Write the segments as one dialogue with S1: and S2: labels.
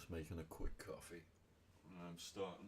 S1: Just making a quick coffee. I'm starting.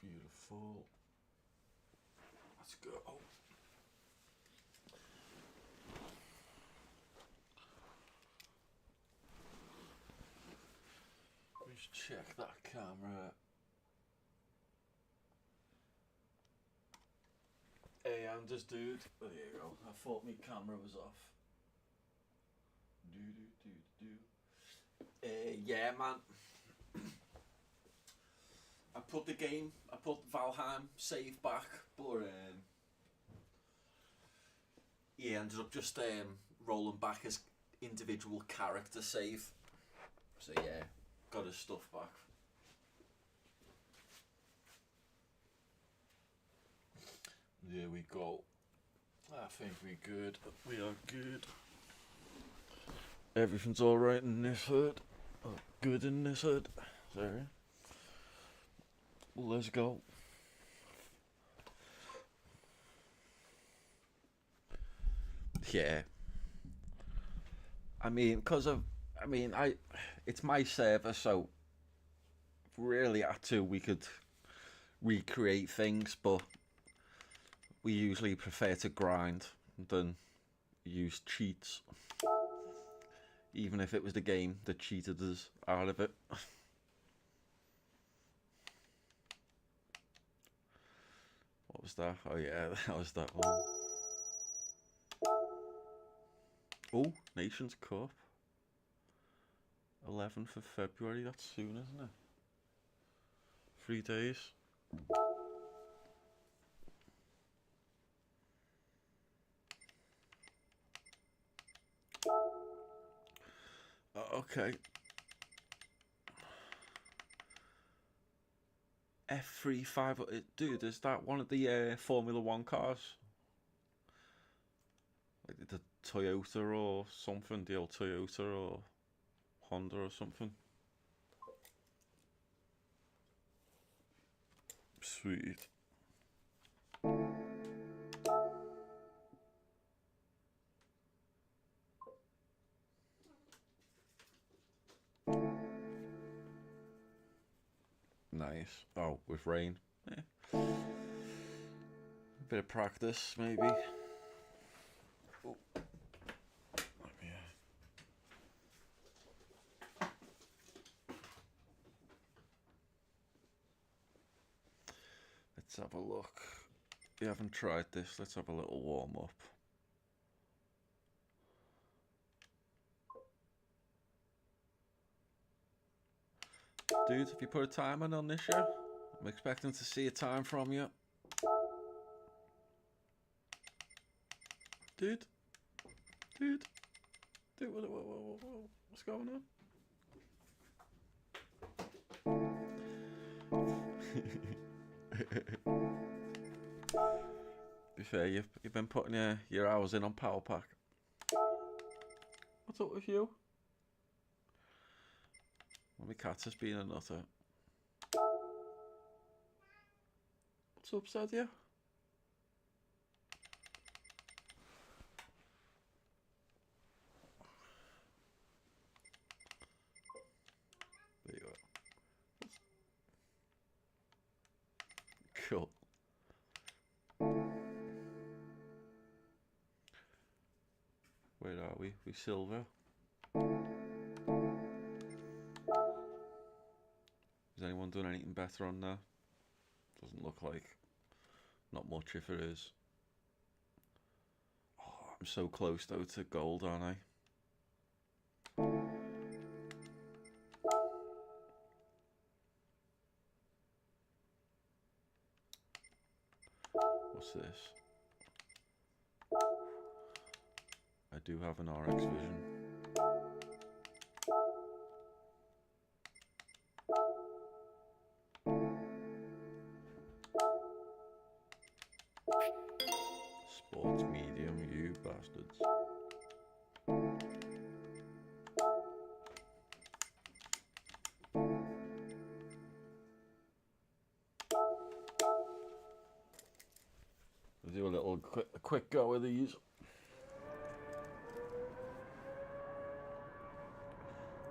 S1: Beautiful. Let's go. Let's check that camera. Hey, I'm just dude. Oh, there you go. I thought my camera was off. Yeah, man. I put Valheim save back, but yeah, ended up just rolling back his individual character save. So yeah, got his stuff back. There we go. I think we're good. We are good. Everything's alright in this hood. Oh, good in this hood. Sorry. Let's go. Yeah. It's my server, so if we really had to, we could recreate things, but we usually prefer to grind than use cheats. Even if it was the game that cheated us out of it. What was that? Oh yeah, that was that one. Oh, Nations Cup. 11th of February, that's soon, isn't it? 3 days. Okay. F35, dude, is that one of the Formula 1 cars? Like the Toyota or something, the old Toyota or Honda or something? Sweet. Nice. Oh, with rain. Yeah. A bit of practice, maybe. Oh. Let's have a look. We haven't tried this. Let's have a little warm up. Dude, have you put a timer on this yet? I'm expecting to see a time from you. Dude, what's going on? Be fair, you've been putting your hours in on Power Pack. What's up with you? Well, my cat has been a nutter. What's up, Sadia? Cool. Where are we? We silver. Has anyone done anything better on there? Doesn't look like. Not much if it is. Oh, I'm so close though to gold, aren't I? What's this? I do have an RX Vision. Sports medium, you bastards. We'll do a little quick go of these.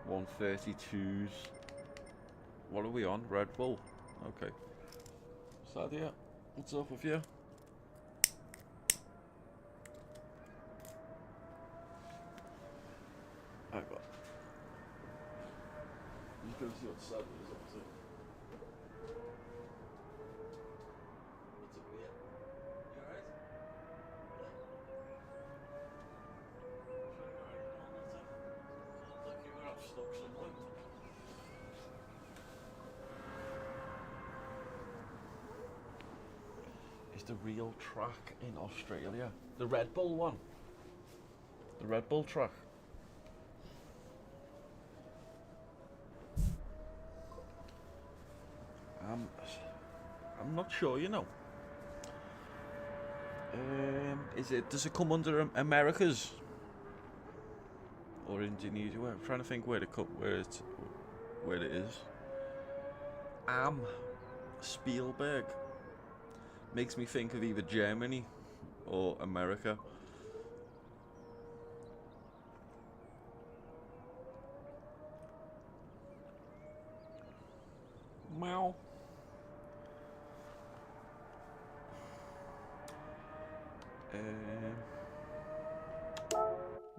S1: 132s. What are we on? Red Bull. Okay. Sadia, what's up with you? I got. You can see what Sadia is up to. What's up with you? You alright? Look, you're gonna have stuck somewhere. Is the real track in Australia? The Red Bull one? The Red Bull track? I'm not sure, you know. Does it come under Americas or Indonesia? I'm trying to think where it is. Spielberg makes me think of either Germany or America. Meow.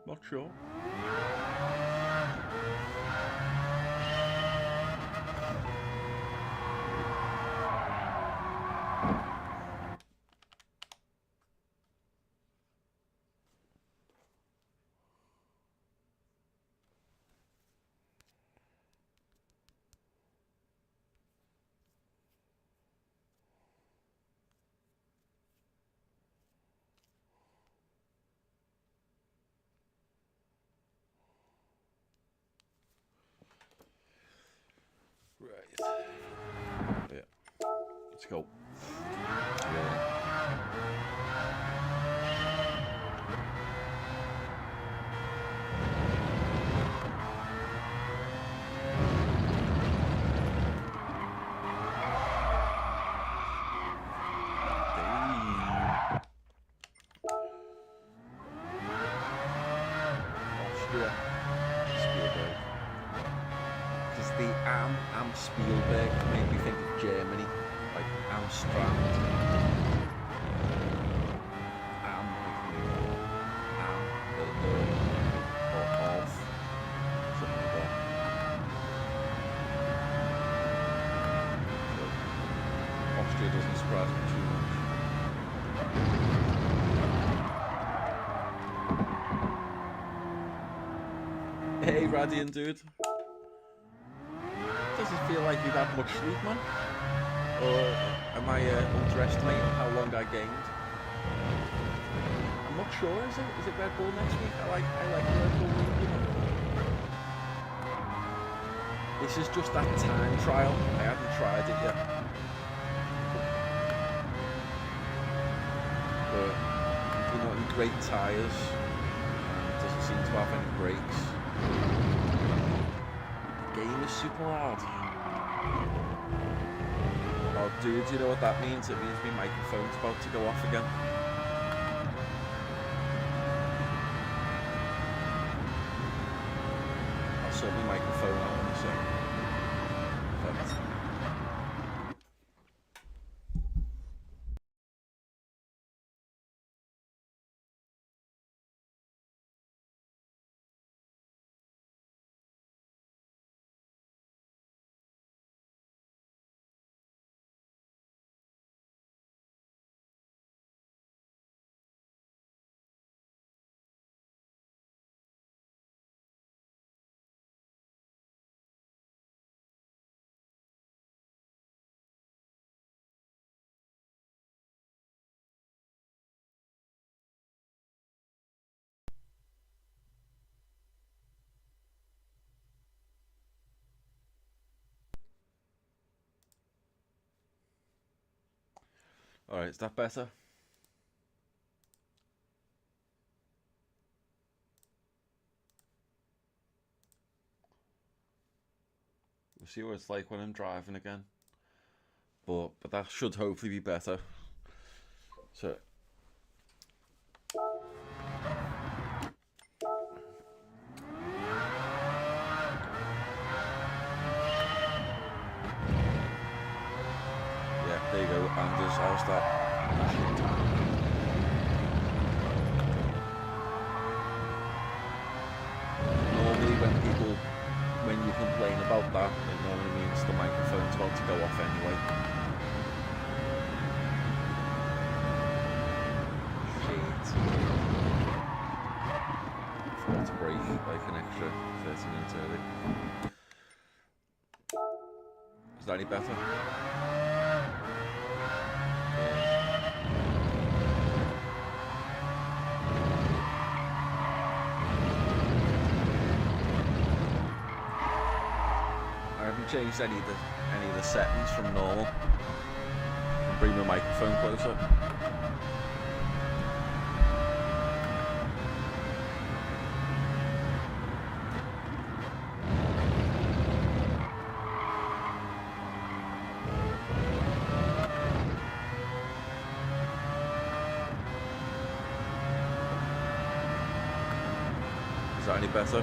S1: Not sure. Right. Yeah. Let's go. Yeah. Austria. Spielberg. Does the Spielberg make me think of Germany? Like Amstrand. Or of. Something like that. So, Austria doesn't surprise me too much. Hey, Radiant dude. Does it feel like you've had much sleep, man? Or am I underestimating how long I gained? I'm not sure. Is it Red Bull next week? I like Red Bull week, you know. This is just that time trial. I haven't tried it yet. But you know, in great tyres. Doesn't seem to have any brakes. The game is super hard. Oh dude, you know what that means? It means my microphone's about to go off again. I'll sort my microphone out in a second. Alright, is that better? We'll see what it's like when I'm driving again. But that should hopefully be better. So yeah, there you go, Anders, how's that? Normally when you complain about that, it normally means the microphone's about to go off anyway. Shit. I forgot to break like an extra 30 minutes early. Is that any better? Changed any of the settings from normal. And bring the microphone closer. Is that any better?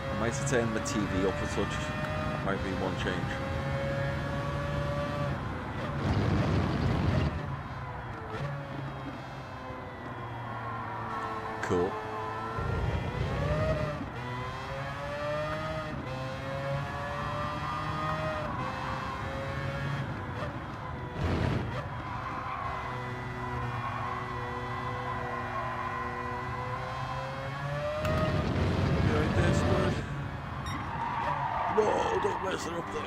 S1: I might have turned the TV up a touch. That might be one change. Cool. No, don't mess it up there.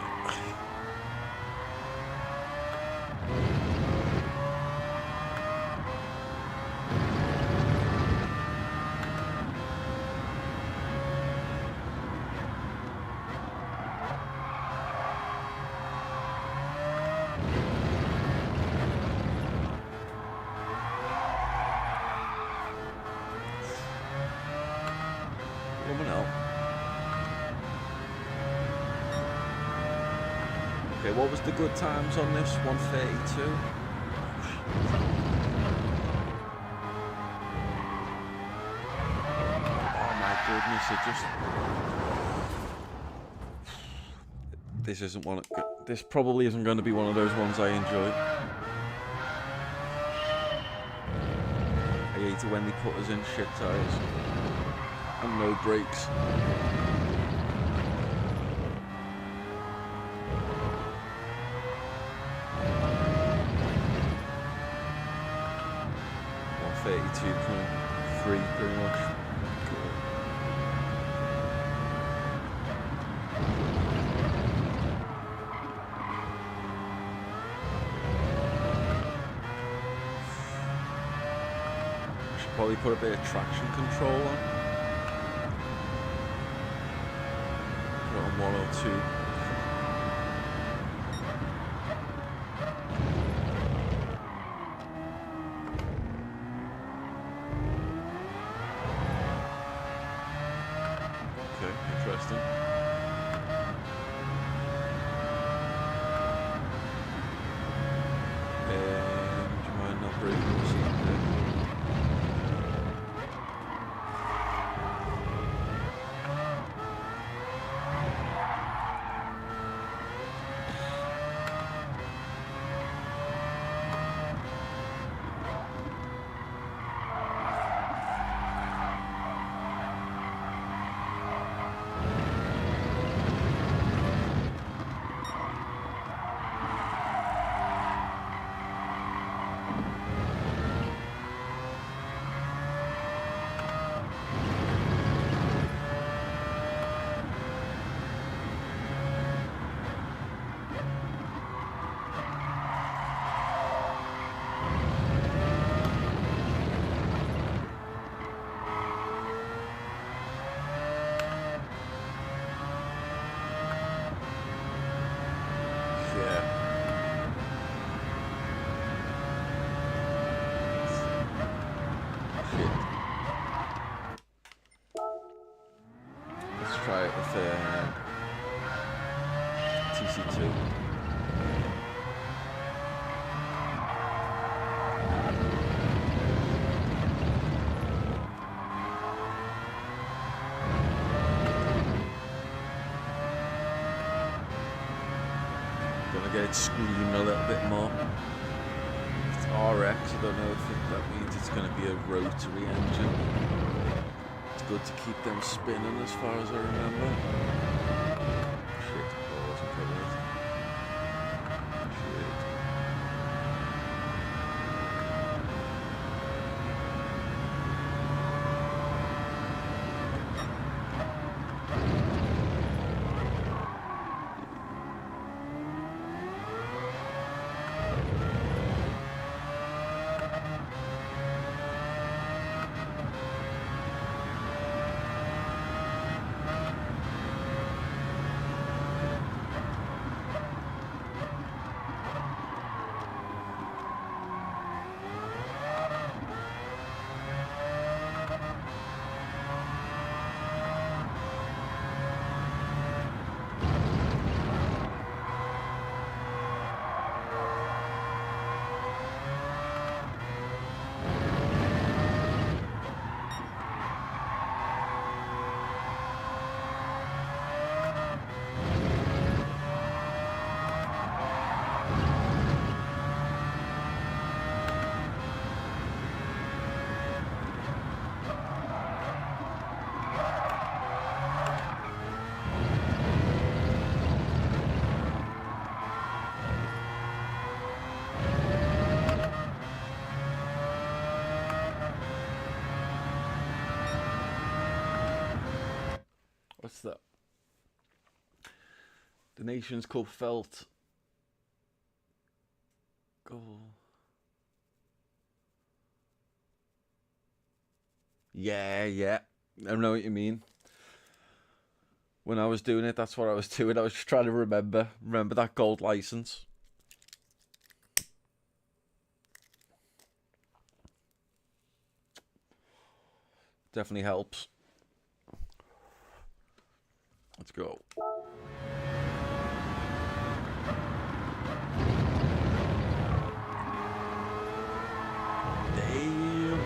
S1: Coming out. Okay, what was the good times on this? 132? Oh my goodness, this isn't one. This probably isn't going to be one of those ones I enjoy. I hate it when they put us in shit tires and no brakes. .3 pretty much. Cool. I should probably put a bit of traction control on. Put it on 102. Interesting. Do you mind not breaking the seat there? 62. Gonna get it screaming a little bit more. It's RX, I don't know if that means it's gonna be a rotary engine. It's good to keep them spinning as far as I remember. Shit, I wasn't covered. Shit. What's that? The Nations Cup felt goal. Yeah. I know what you mean. When I was doing it, that's what I was doing. I was just trying to remember that gold license. Definitely helps. Let's go. Damn.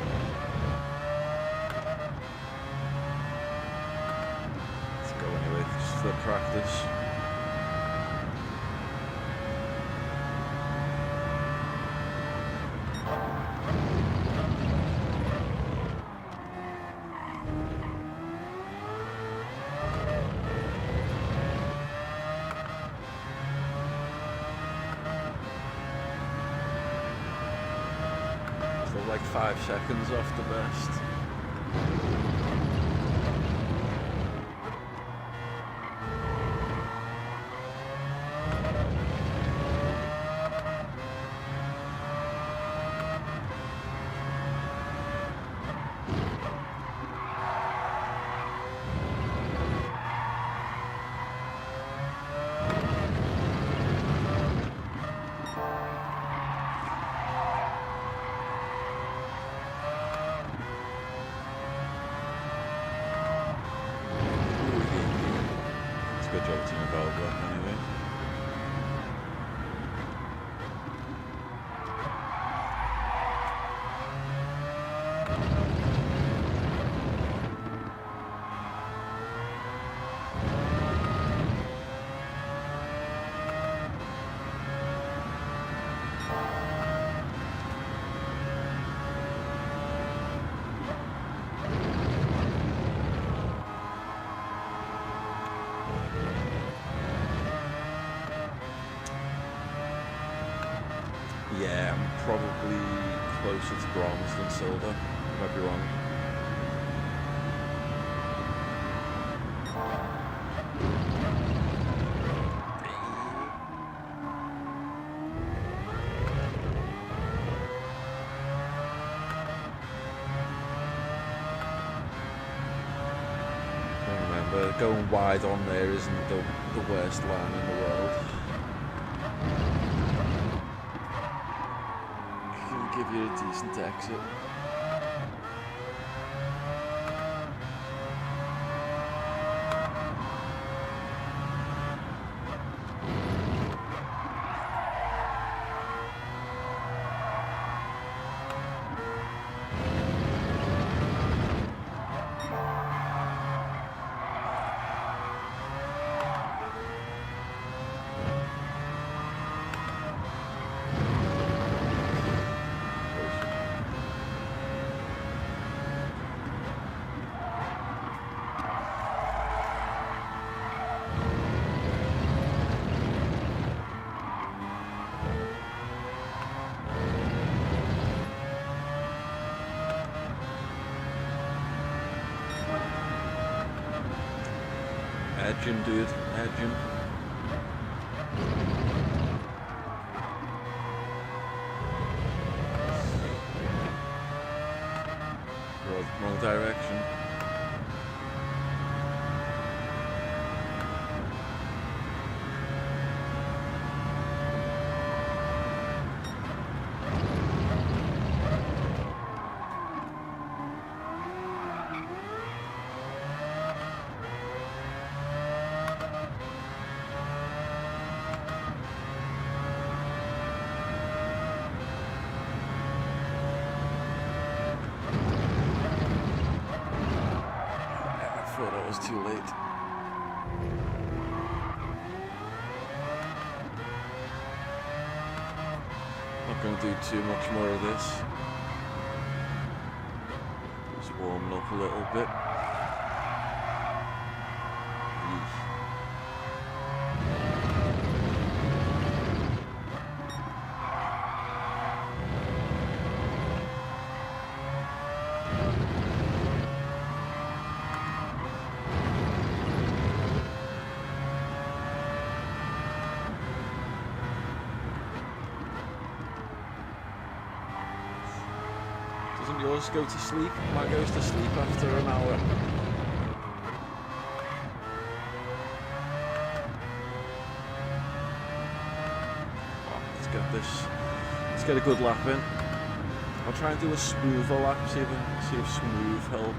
S1: Let's go anyway, just for practice. Like 5 seconds off the best. Good job to involve that anyway. Yeah, I'm probably closer to bronze than silver. Might be wrong. Remember, going wide on there isn't the worst line in the world. Give you a decent exit. Edging, dude. Edging. Wrong direction. That was too late. Not going to do too much more of this. Just warming up a little bit. Doesn't yours go to sleep? Mine goes to sleep after an hour. Oh, let's get this. Let's get a good lap in. I'll try and do a smoother lap, see if smooth help.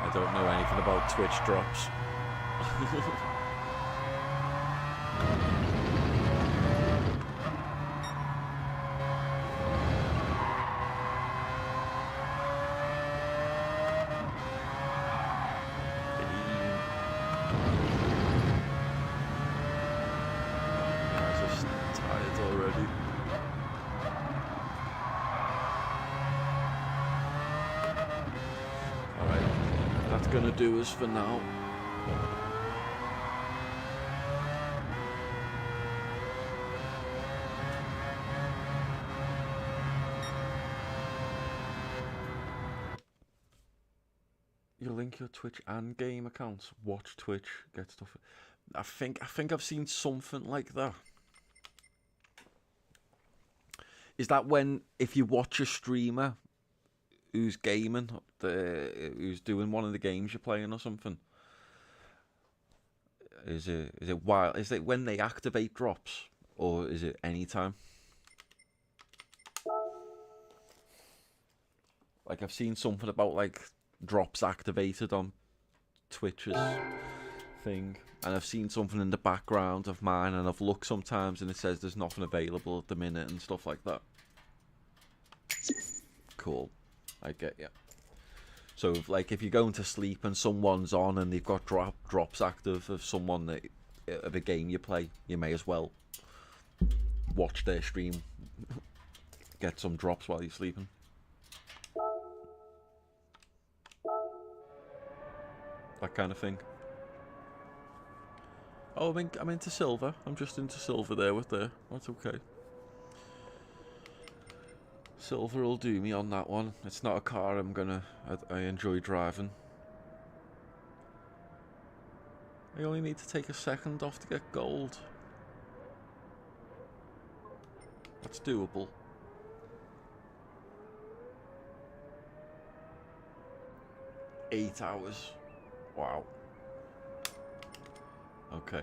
S1: I don't know anything about Twitch drops. I'm just tired already. That's gonna do us for now. You link your Twitch and game accounts. Watch Twitch, get stuff. I think I've seen something like that. Is that when if you watch a streamer who's gaming, who's doing one of the games you're playing or something? Is it while? Is it when they activate drops, or is it anytime? Like I've seen something about like drops activated on Twitch's thing, and I've seen something in the background of mine, and I've looked sometimes, and it says there's nothing available at the minute and stuff like that. Cool. I get you. So, like, if you're going to sleep and someone's on and they've got drops active of someone that of a game you play, you may as well watch their stream, get some drops while you're sleeping. That kind of thing. Oh, I'm into silver. I'm just into silver there with there. That's okay. Silver will do me on that one. It's not a car I enjoy driving. I only need to take a second off to get gold. That's doable. $8. Wow. Okay.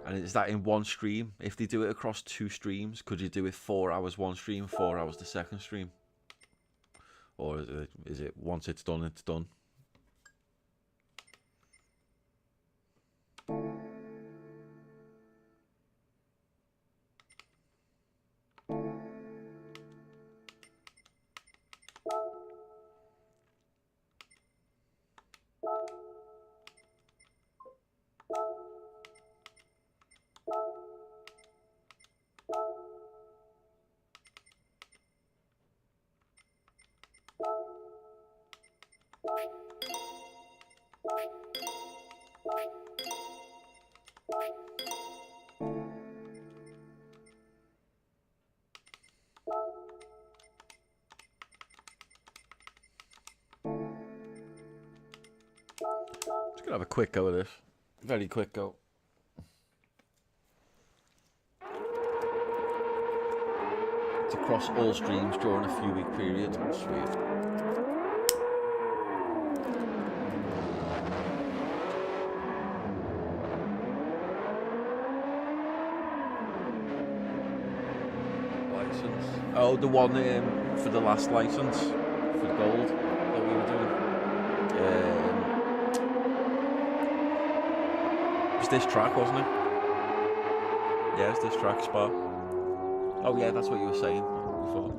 S1: And is that in one stream? If they do it across 2 streams, could you do it 4 hours one stream, 4 hours the second stream? Or is it once it's done, it's done? Just gonna have a quick go of this. Very quick go. It's across all streams during a few week period. Sweet. License. Oh, the one for the last license for gold that we were doing. It was this track, wasn't it? Yeah, it's this track, Spa. Oh yeah, that's what you were saying before.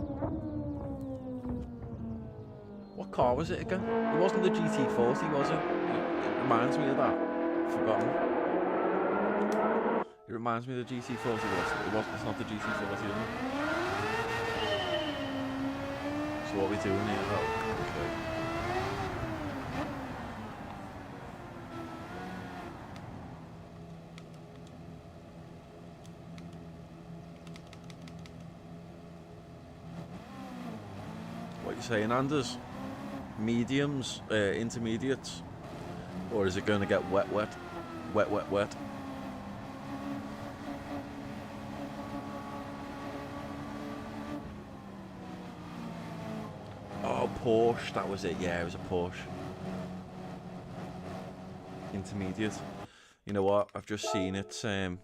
S1: What car was it again? It wasn't the GT40, was it? It reminds me of that. Forgotten. It reminds me of the GT40. It wasn't. It's not the GT40, is it? So what are we doing here? Oh, okay. What you saying, Anders? Mediums, intermediates, or is it going to get wet? Oh, Porsche, that was it. Yeah, it was a Porsche. Intermediate. You know what? I've just seen it. It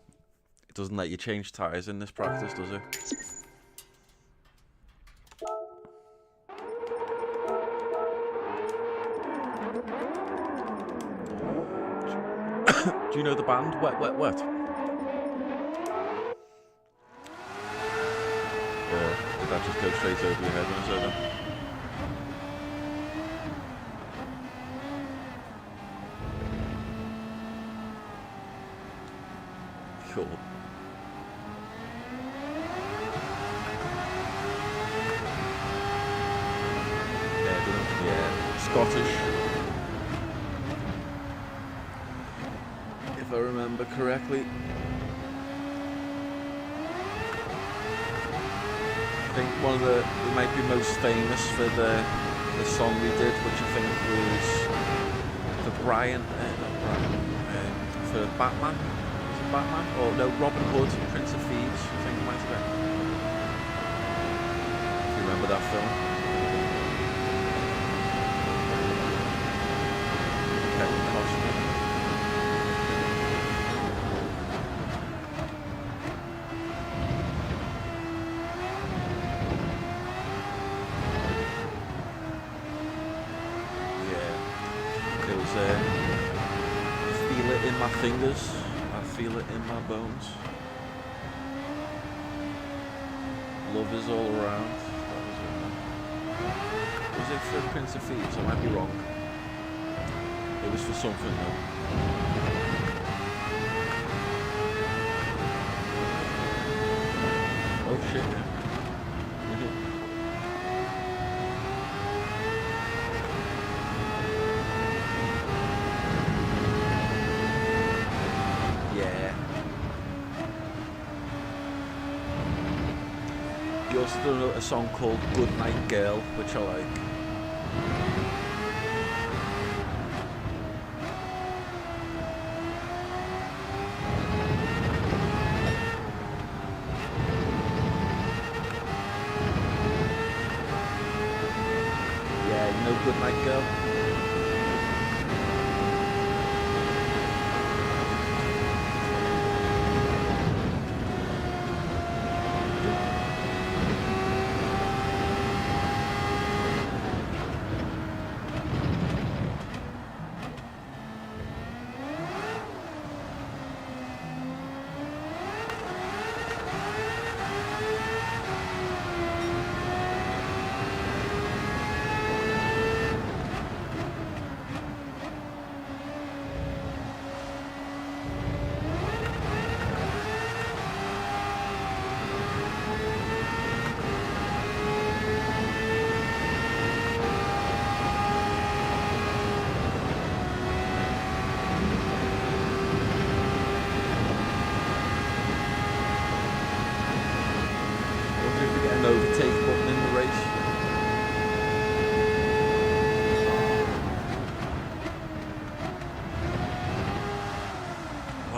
S1: doesn't let you change tyres in this practice, does it? Do you know the band Wet? Or did that just go straight over your head when I said that? Cool. Yeah, Scottish. If I remember correctly. I think one of the, it might be most famous for the song we did, which I think was for Brian, for Batman. Was it Batman? Or no, Robin Hood, Prince of Thieves, I think it might have been. If you remember that film. Kevin Costner. Feel it in my fingers, I feel it in my bones. Love is all around. Was it for Prince of Thieves? I might be wrong. It was for something though. Oh shit. He also done a song called Good Night Girl, which I like. Yeah, you know Good Night Girl?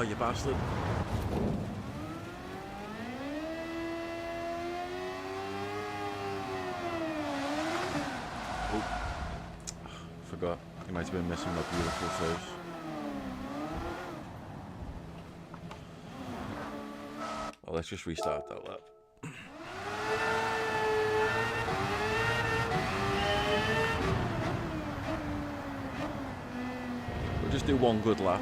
S1: you bastard. Oh, forgot. You might have been missing my beautiful face. Well, let's just restart that lap. We'll just do one good lap.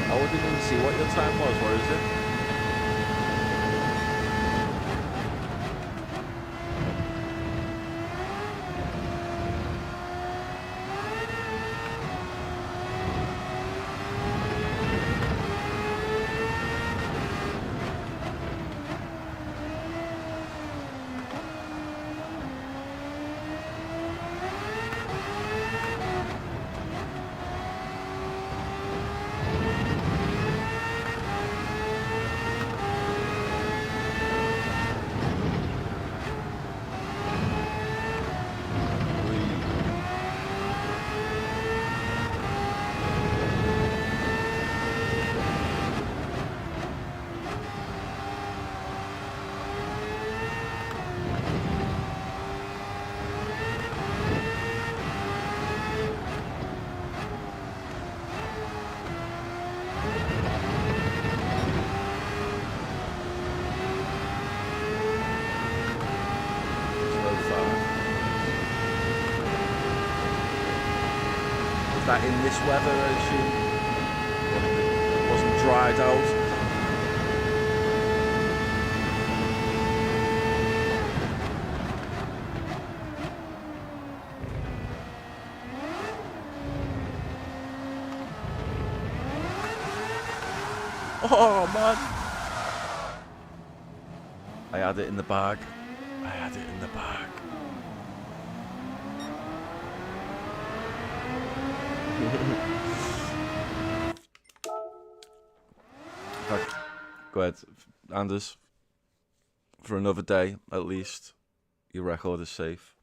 S1: I didn't even see what your time was. Where is it? That in this weather, I assume. It wasn't dried out. Oh man! I had it in the bag. I had it in the bag. Go ahead, Anders. For another day, at least, your record is safe.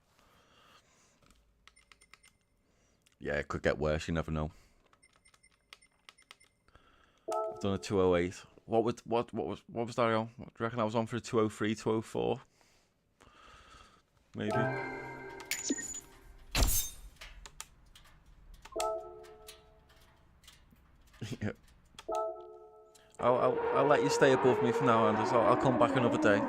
S1: Yeah, it could get worse. You never know. I've done a 208. What was that on? What do you reckon I was on for a 203, 204? Maybe. Yeah. I'll let you stay above me for now, Anders. I'll come back another day. And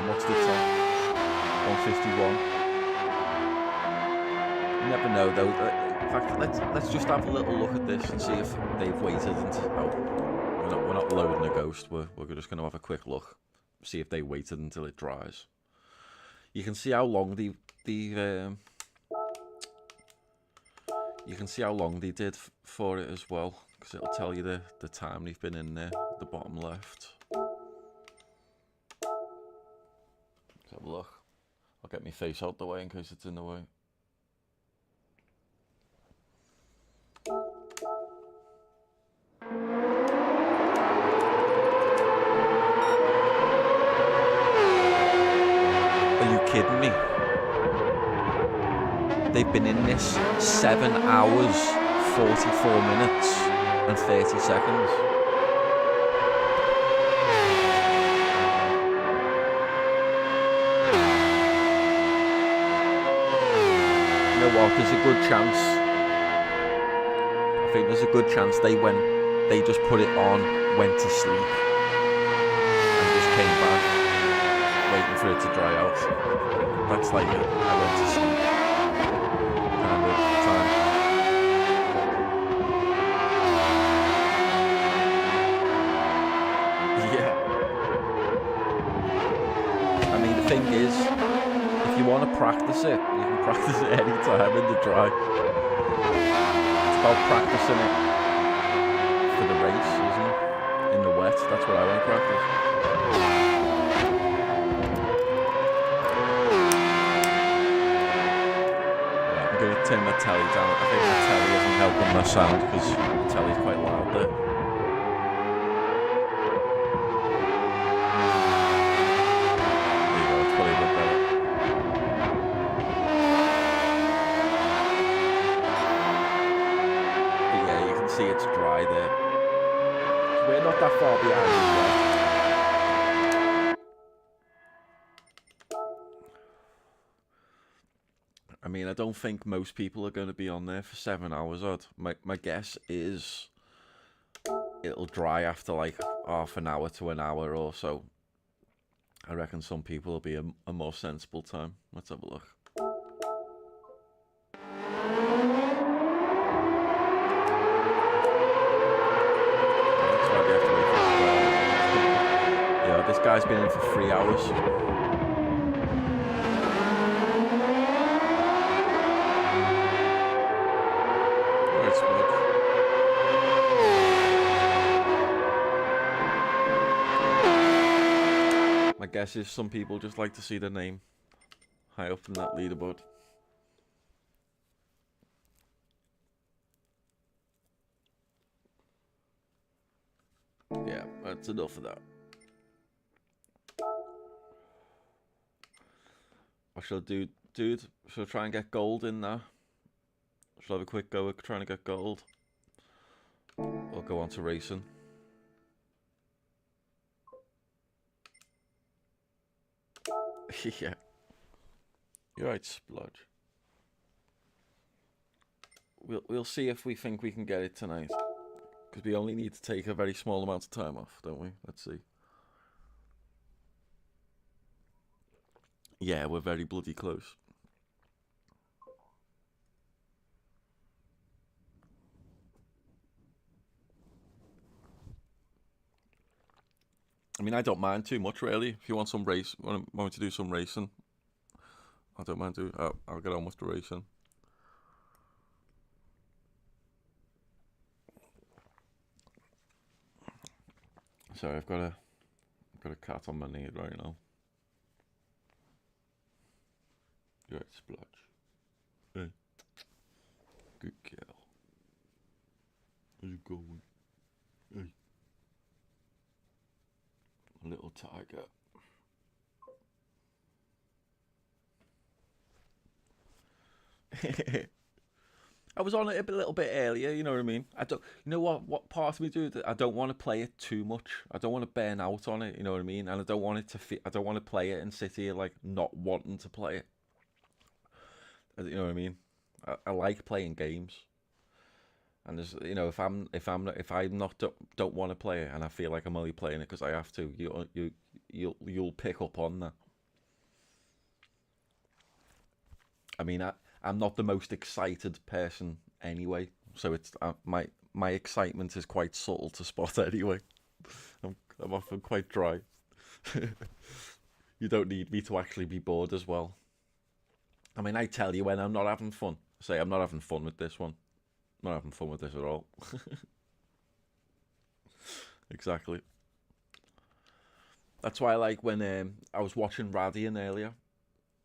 S1: what's the time? 151. You never know, though. In fact, let's just have a little look at this and see if they've waited until. Oh, we're not loading a ghost. We're just going to have a quick look, see if they waited until it dries. You can see how long you can see how long they did for it as well, because it'll tell you the time they've been in there, the bottom left. Let's have a look. I'll get my face out the way in case it's in the way. Are you kidding me? They've been in this 7 hours, 44 minutes and 30 seconds. You know what, there's a good chance. I think there's a good chance they just put it on, went to sleep, and just came back, waiting for it to dry out. That's like it. I went to sleep. Kind of time. Yeah. thing is, if you want to practice it, you can practice it any time in the dry. It's about practicing it for the race, isn't it? In the wet, that's what I want to practice. Yeah, I'm going to turn my telly down. I think my telly isn't helping my sound because the telly's quite loud there. There you go, it's probably a bit better. But yeah, you can see it's dry there. We're not that far behind as well. I mean, I don't think most people are going to be on there for 7 hours odd. My guess is it'll dry after like half an hour to an hour or so. I reckon some people will be a more sensible time. Let's have a look. That's why they have to wait for 12. Yeah, this guy's been in for 3 hours. My guess is some people just like to see their name high up in that leaderboard. Yeah, that's enough of that. What shall I do, dude? Shall I try and get gold in there? Shall I have a quick go at trying to get gold? Or go on to racing? Yeah. You're right, Splodge. We'll see if we think we can get it tonight. Because we only need to take a very small amount of time off, don't we? Let's see. Yeah, we're very bloody close. I mean, I don't mind too much, really. If you want some race, want me to do some racing, I don't mind doing. I'll get on with the racing. Sorry, I've got a cat on my knee right now. You're right, Splodge. Hey, good girl. How's it going? Hey, a little tiger. I was on it a little bit earlier, you know what I mean? I don't, you know what part of me do? I don't want to play it too much. I don't want to burn out on it, you know what I mean? And I don't want it to I don't want to play it and sit here like not wanting to play it. You know what I mean? I like playing games. And there's, you know, if I'm not don't want to play it and I feel like I'm only playing it because I have to, you'll pick up on that. I mean, I'm not the most excited person anyway, so it's my excitement is quite subtle to spot anyway. I'm often quite dry. You don't need me to actually be bored as well. I mean, I tell you when I'm not having fun. I say I'm not having fun with this one. I'm not having fun with this at all. Exactly. That's why I like when I was watching Radian earlier,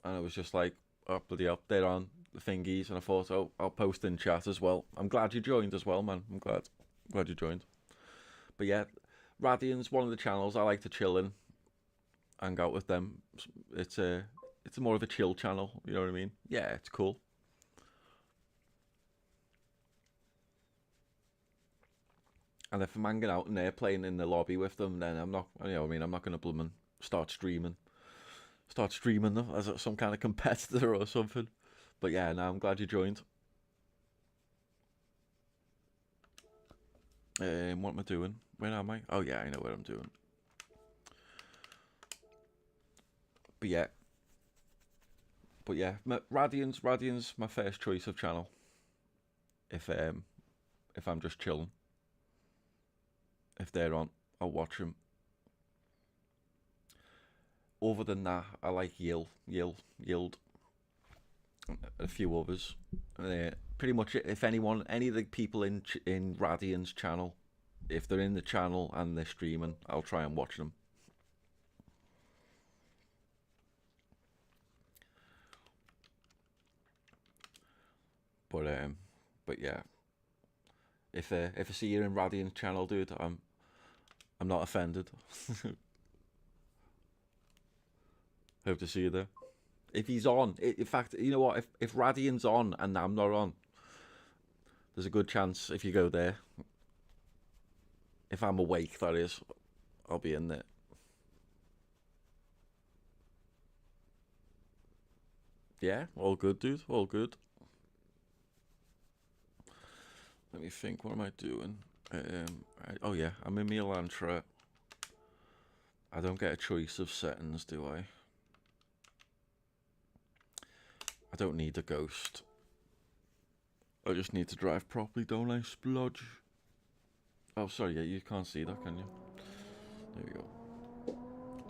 S1: and I was just like, oh bloody hell, they're on the thingies, and I thought, oh, I'll post in chat as well. I'm glad you joined as well, man. I'm glad you joined. But yeah, Radian's one of the channels I like to chill in, hang out with them. It's more of a chill channel, you know what I mean? Yeah, it's cool. And if I'm hanging out and they're playing in the lobby with them, then I'm not, you know what I mean, I'm not going to bloomin' start streaming them as some kind of competitor or something. But yeah, no, I'm glad you joined. What am I doing? Where am I? Oh yeah, I know what I'm doing. But yeah, Radian's my first choice of channel. If I'm just chilling, if they're on, I'll watch them. other than that, I like Yield, a few others. Pretty much, if anyone, any of the people in Radian's channel, if they're in the channel and they're streaming, I'll try and watch them. But yeah, if I see you in Radian's channel, dude, I'm not offended. Hope to see you there. If he's on, in fact, you know what? If Radian's on and I'm not on, there's a good chance if you go there, if I'm awake, that is, I'll be in there. Yeah, all good, dude. All good. Let me think. What am I doing? Oh yeah, I'm in my Elantra. I don't get a choice of settings, do I? I don't need a ghost. I just need to drive properly, don't I? Splodge. Oh, sorry, yeah, you can't see that, can you? There we go.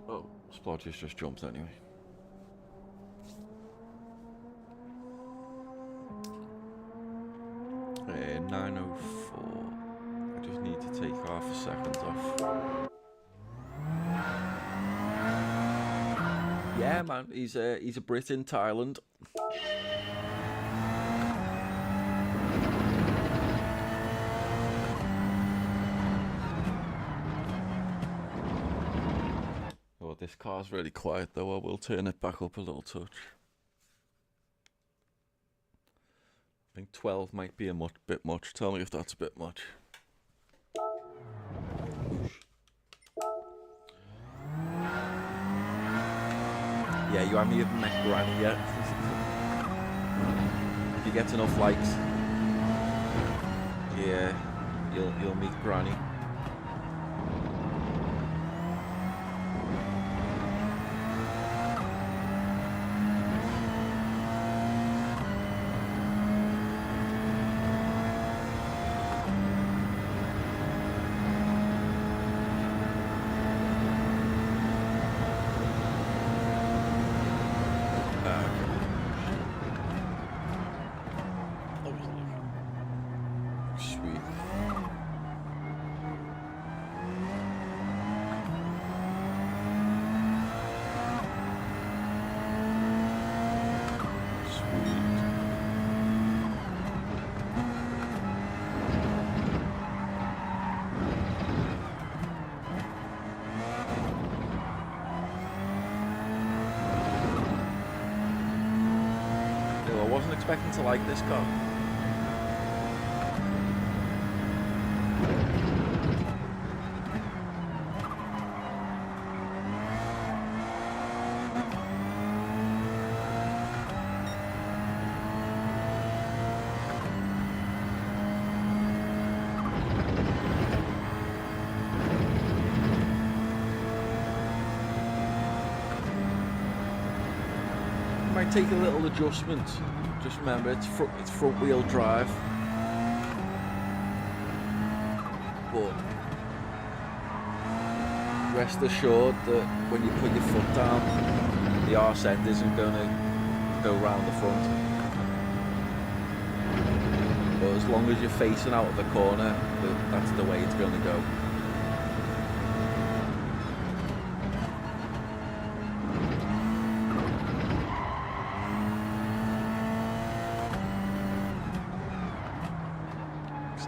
S1: Oh, Splodge has just jumped anyway. Uh, 9:04. I just need to take half a second off. Yeah, man, he's a Brit in Thailand. Oh, this car's really quiet though. I will turn it back up a little touch. I think 12 might be a bit much. Tell me if that's a bit much. Yeah, you haven't even met Granny yet. If you get enough likes, yeah, you'll meet Granny. I wasn't expecting to like this car. Might take a little adjustment. Just remember, it's front wheel drive, but rest assured that when you put your foot down, the arse end isn't going to go round the front. But as long as you're facing out of the corner, that's the way it's going to go.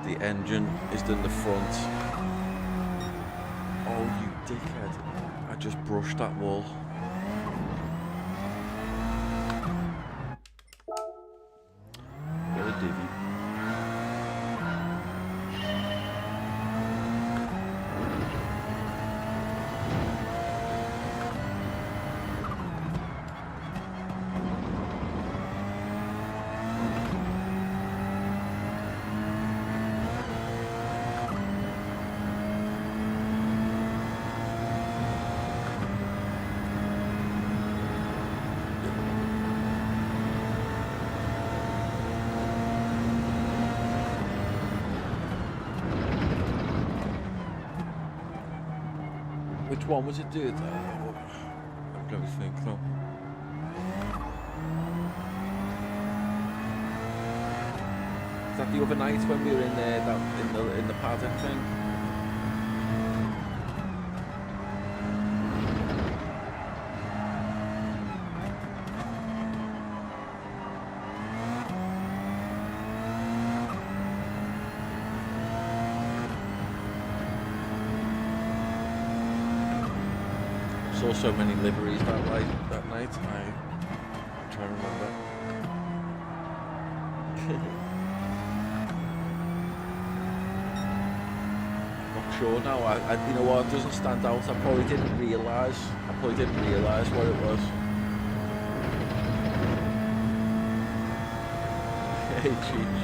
S1: The engine is in the front. Oh, you dickhead. I just brushed that wall. What a divvy. Which one was it, dude? Let Let me think though. Is that the other night when we were in there, in the paddock thing? Saw so many liveries that night. I'm trying to remember. Sure now. You know what? It doesn't stand out. I probably didn't realise what it was. Hey, Cheech.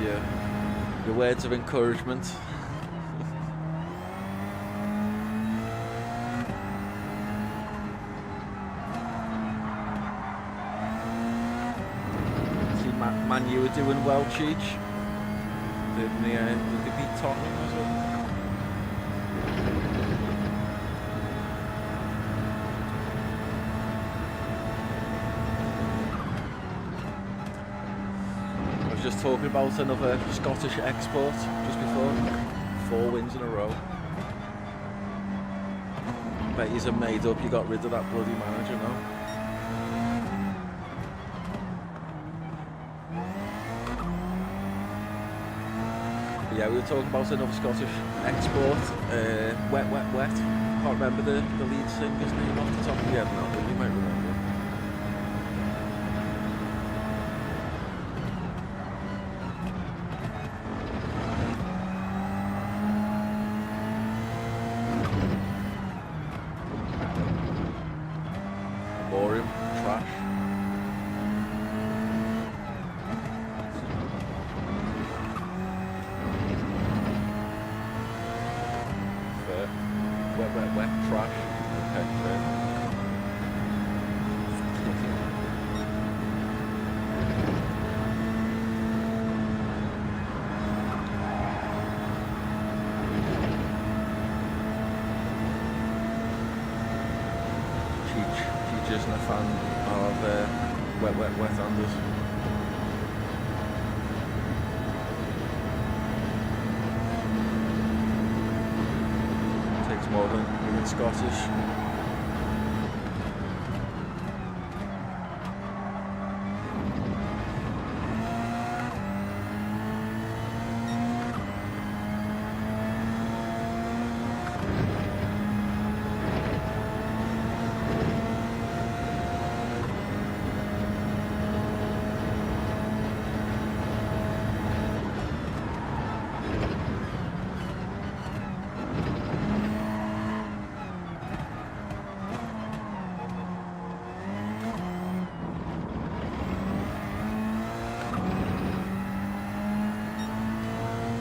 S1: Yeah. Your words of encouragement. See, man, you were doing well, Cheech. Did they beat Tottenham as well? I was just talking about another Scottish export just before. 4 wins in a row. Bet he's made up you got rid of that bloody manager now. Yeah, we were talking about another Scottish export, Wet. Can't remember the lead singer's name off the top of my head now, but you might remember. Boring, trash. Wet, trash. Okay, fair. Cheech isn't a fan of wet Anders. More than Scottish.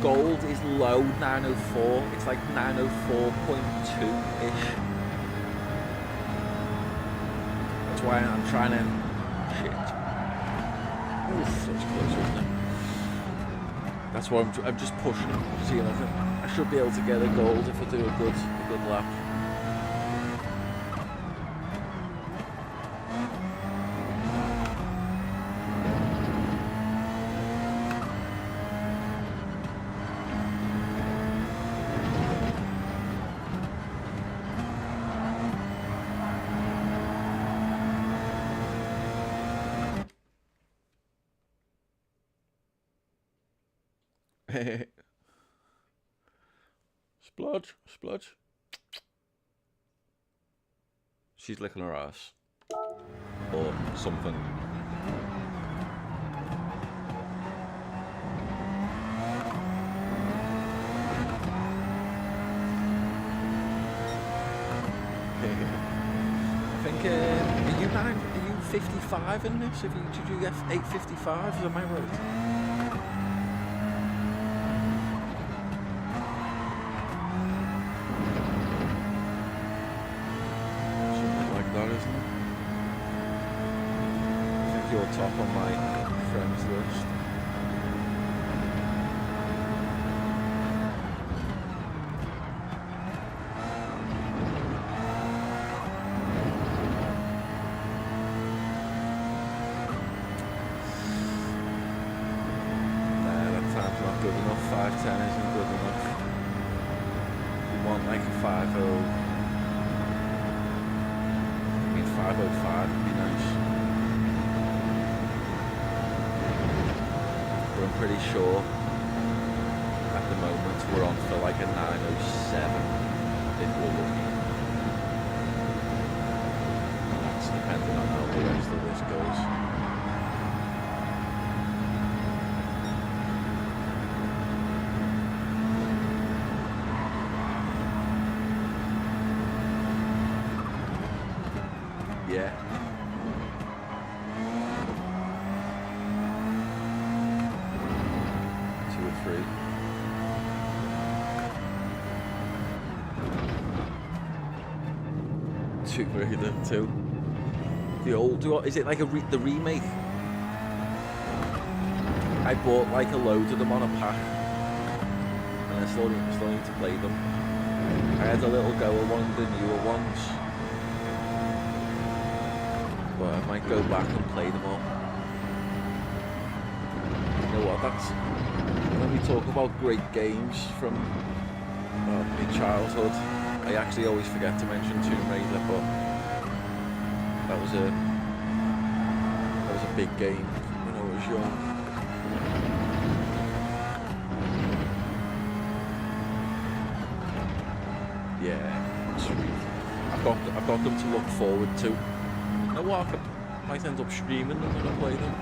S1: Gold is low, 904. It's like 904.2-ish. That's why I'm trying to... Shit. Oof, that's close, wasn't it? That's why I'm just pushing. See, I should be able to get a gold if I do a good lap. Splodge. She's licking her ass. Or something. I think, are you 55 in this? Did you get 855? Am I right? Top on my friends list. good enough. 510 isn't good enough. We want like a 50. I mean 505 would be nice. But I'm pretty sure at the moment we're on for like a 907 if we're lucky. That's depending on how the rest of this goes. Yeah. Two or three. Two very them too. The old one, is it like the remake? I bought like a load of them on a pack, and I still need to play them. I had a little go at one of the newer ones. But I might go back and play them all. You know what, that's... When we talk about great games from my childhood, I actually always forget to mention Tomb Raider, but that was a big game when I was young. Yeah, sweet. I've got them to look forward to. You know what, I might end up streaming them when I play them.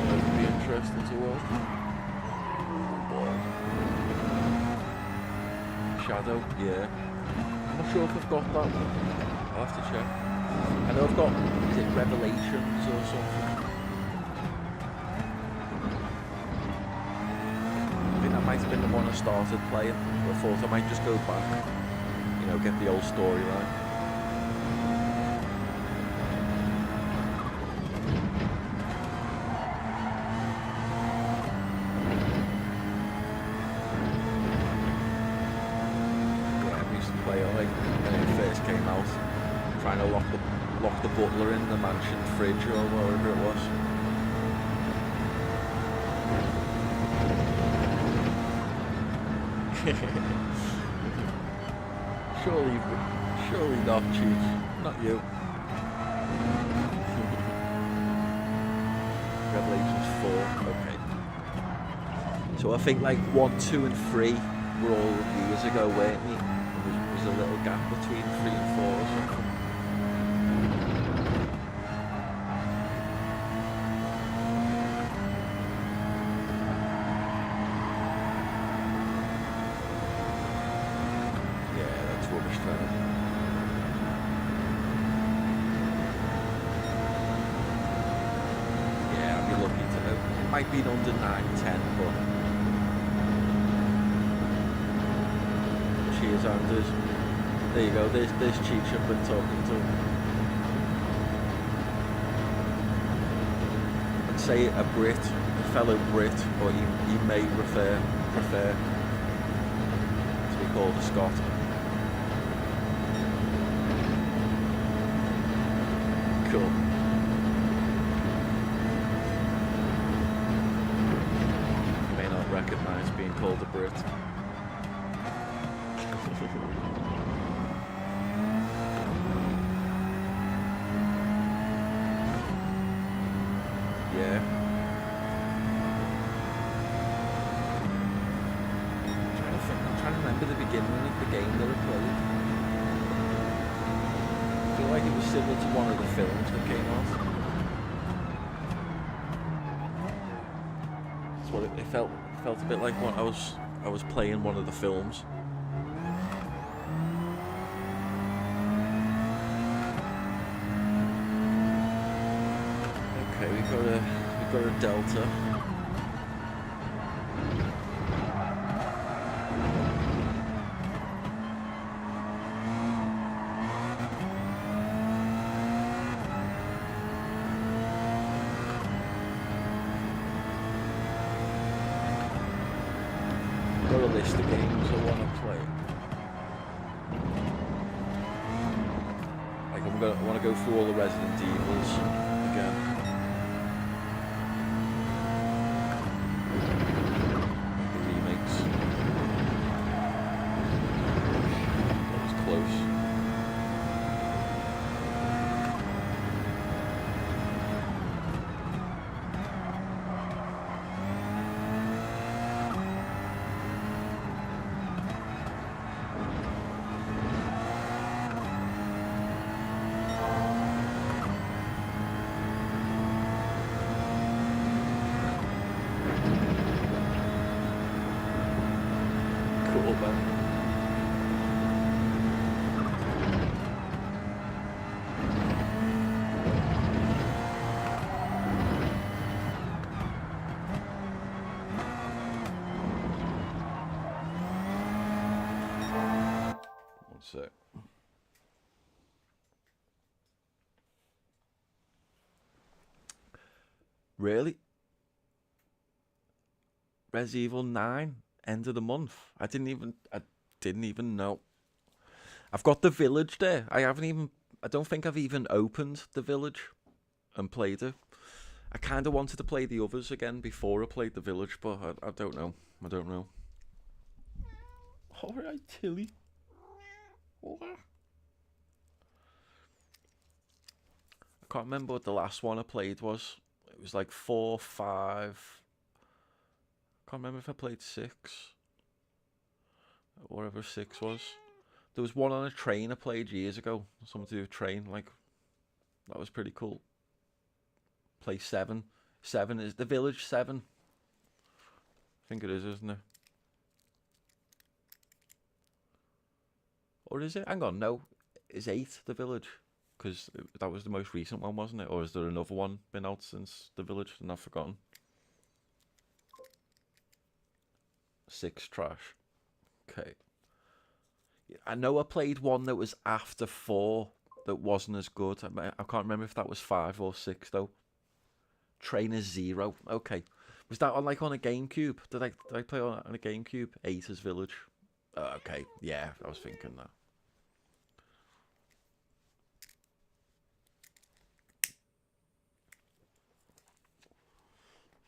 S1: It'll be interesting to watch. Shadow, yeah. I'm not sure if I've got that one. I'll have to check. I know I've got, is it Revelations or something? I think that might have been the one I started playing, but I thought I might just go back, you know, get the old storyline. Trying to lock the butler in the mansion fridge or whatever it was. surely not, Cheech. Not you. Revelations 4, okay. So I think like 1, 2 and 3 were all years ago, weren't they? There was a little gap between 3 and 4 or something. Might be under 9, 10, but cheers, Anders. There you go, there's Cheech I've been talking to. I'd say a Brit, a fellow Brit, but he may prefer to be called a Scot. Cool. Recognise being called a Brit. Yeah. I'm trying to remember the beginning of the game that I played. I feel like it was similar to one of the films that came out. That's what it felt. Felt a bit like what I was playing one of the films. Okay, we've got a Delta. Got a list of games I want to play. Like I want to go through all the Resident Evils again. little bit. One sec. Really? Res Evil 9, end of the month. I didn't even know. I've got the village there. I don't think I've even opened the village and played it. I kind of wanted to play the others again before I played the village, but I don't know. I don't know. All right, Tilly. I can't remember what the last one I played was. It was like 4, 5. Can't remember if I played 6. Or whatever 6 was. There was one on a train I played years ago. Something to do with train. Like, that was pretty cool. Play 7. 7 is the village 7. I think it is, isn't it? Or is it? Hang on, no. Is 8 the village? Because that was the most recent one, wasn't it? Or is there another one been out since the village and I've forgotten? 6 trash. Okay. I know I played one that was after 4 that wasn't as good. I can't remember if that was 5 or 6 though. Trainer Zero. Okay. Was that on a GameCube? Did I play on a GameCube? 8 as Village. Okay. Yeah, I was thinking that.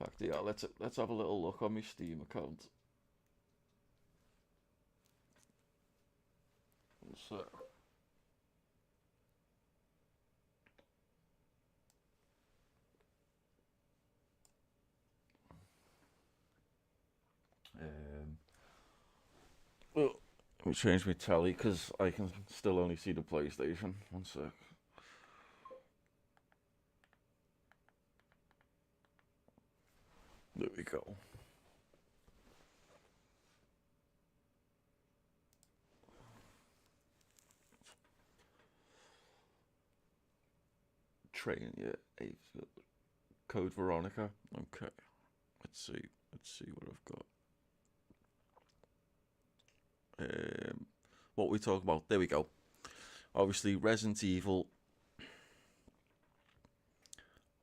S1: In fact, yeah, let's have a little look on my Steam account. So, well, let me change my tally because I can still only see the PlayStation. One sec. There we go. Train, yeah, 8. Code Veronica. Okay. Let's see. Let's see what I've got. What we talk about. There we go. Obviously, Resident Evil.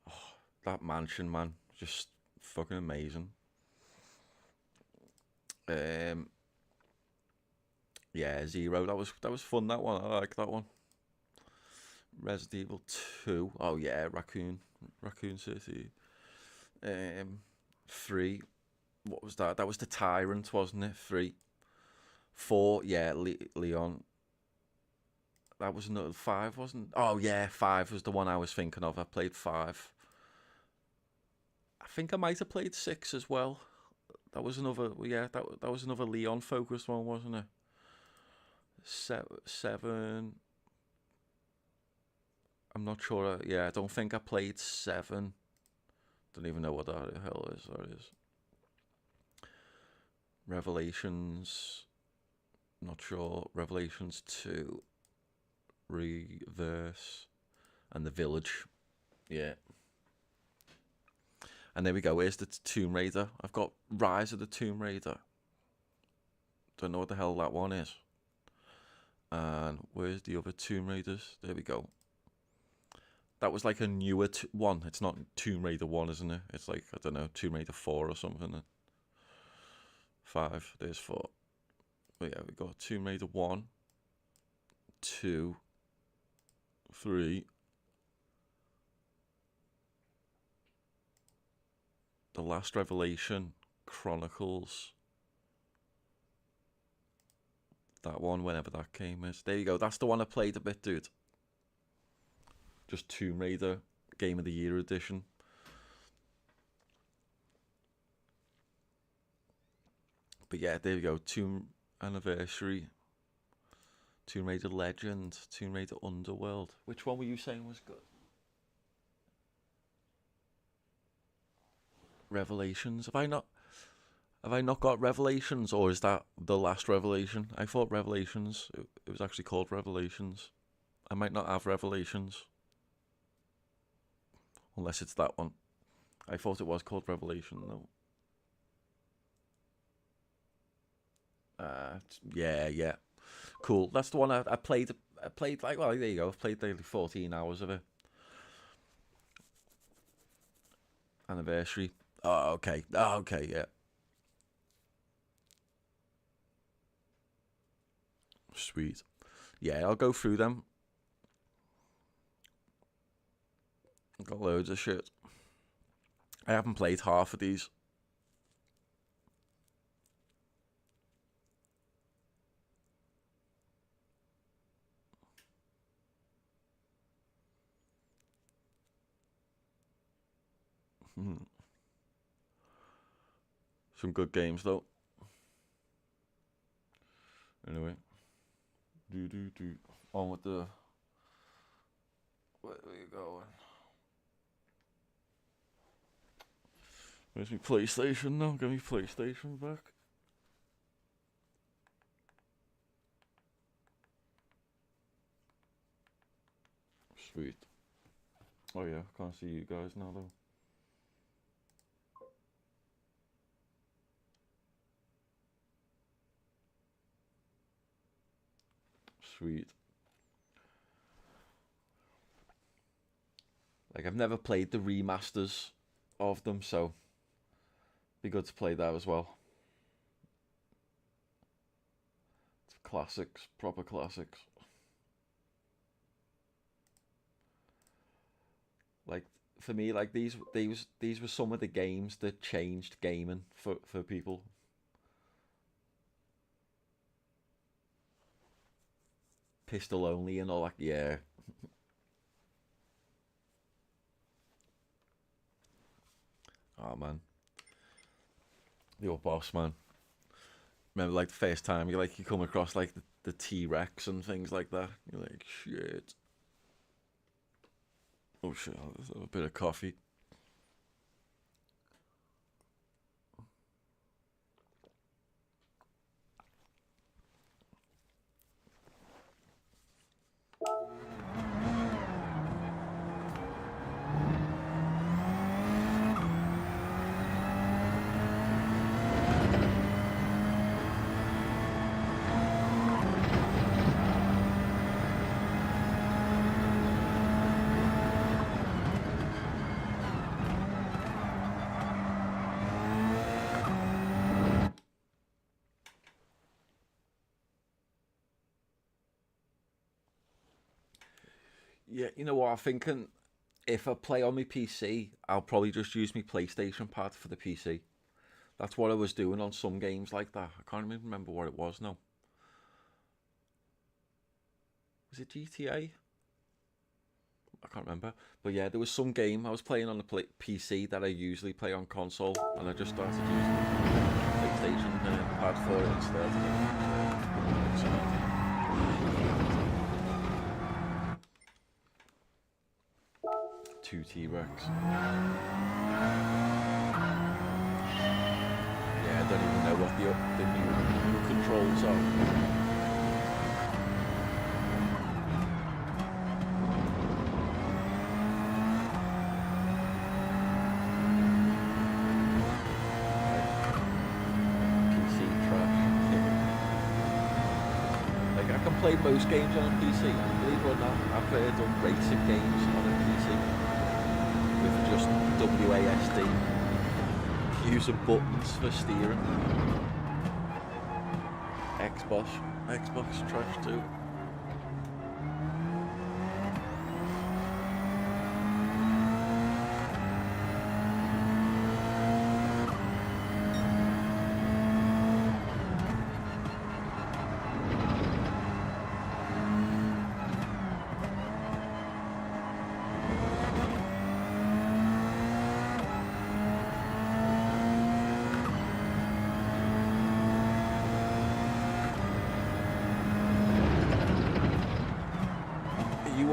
S1: Oh, that mansion, man, just fucking amazing. Yeah, Zero. That was fun. That one. I like that one. Resident Evil 2. Oh yeah, Raccoon City. 3. What was that? That was the Tyrant, wasn't it? 3. 4. Yeah, Leon. That was another 5, wasn't? Oh yeah, 5 was the one I was thinking of. I played 5. I think I might have played 6 as well. That was another. Yeah, that was another Leon focused one, wasn't it? 7. I'm not sure. Yeah, I don't think I played 7. Don't even know what the hell is. That is. Revelations. Not sure. Revelations 2. Reverse. And the Village. Yeah. And there we go. Here's the Tomb Raider. I've got Rise of the Tomb Raider. Don't know what the hell that one is. And where's the other Tomb Raiders? There we go. That was like a newer one. It's not Tomb Raider 1, isn't it? It's like, I don't know, Tomb Raider 4 or something. 5. There's 4. But yeah, we got Tomb Raider 1, 2, 3. The Last Revelation Chronicles. That one, whenever that came is. There you go. That's the one I played a bit, dude. Just Tomb Raider Game of the Year edition. But yeah, there you go. Tomb Anniversary. Tomb Raider Legend. Tomb Raider Underworld. Which one were you saying was good? Revelations. Have I not? Have I not got Revelations, or is that the last Revelation? I thought Revelations, it was actually called Revelations. I might not have Revelations. Unless it's that one. I thought it was called Revelation, though. Yeah. Cool. That's the one I played. I played like, well, there you go. I've played like 14 hours of it. Anniversary. Oh, okay. Yeah. Sweet. Yeah, I'll go through them. I've got loads of shit. I haven't played half of these. Some good games though. Anyway, on with the. Where are you going? Where's my PlayStation now? Give me PlayStation back. Sweet. Oh yeah, can't see you guys now though. Sweet. Like, I've never played the remasters of them, so be good to play that as well. It's classics, proper classics. Like, for me, like these were some of the games that changed gaming for people. Pistol only and all that, yeah. Oh man, your boss, man. Remember, like the first time you come across like the T-Rex and things like that. You're like, shit. Oh shit, a bit of coffee. Yeah, you know what I'm thinking? If I play on my PC, I'll probably just use my PlayStation pad for the PC. That's what I was doing on some games like that. I can't even remember what it was now. Was it GTA? I can't remember. But yeah, there was some game I was playing on the PC that I usually play on console, and I just started using the PlayStation pad for it instead. Two T-Rex. Yeah, I don't even know what the new controls are. Play most games on a PC. Believe it or not, I've done racing games on a PC with just WASD, using buttons for steering. Xbox trash too.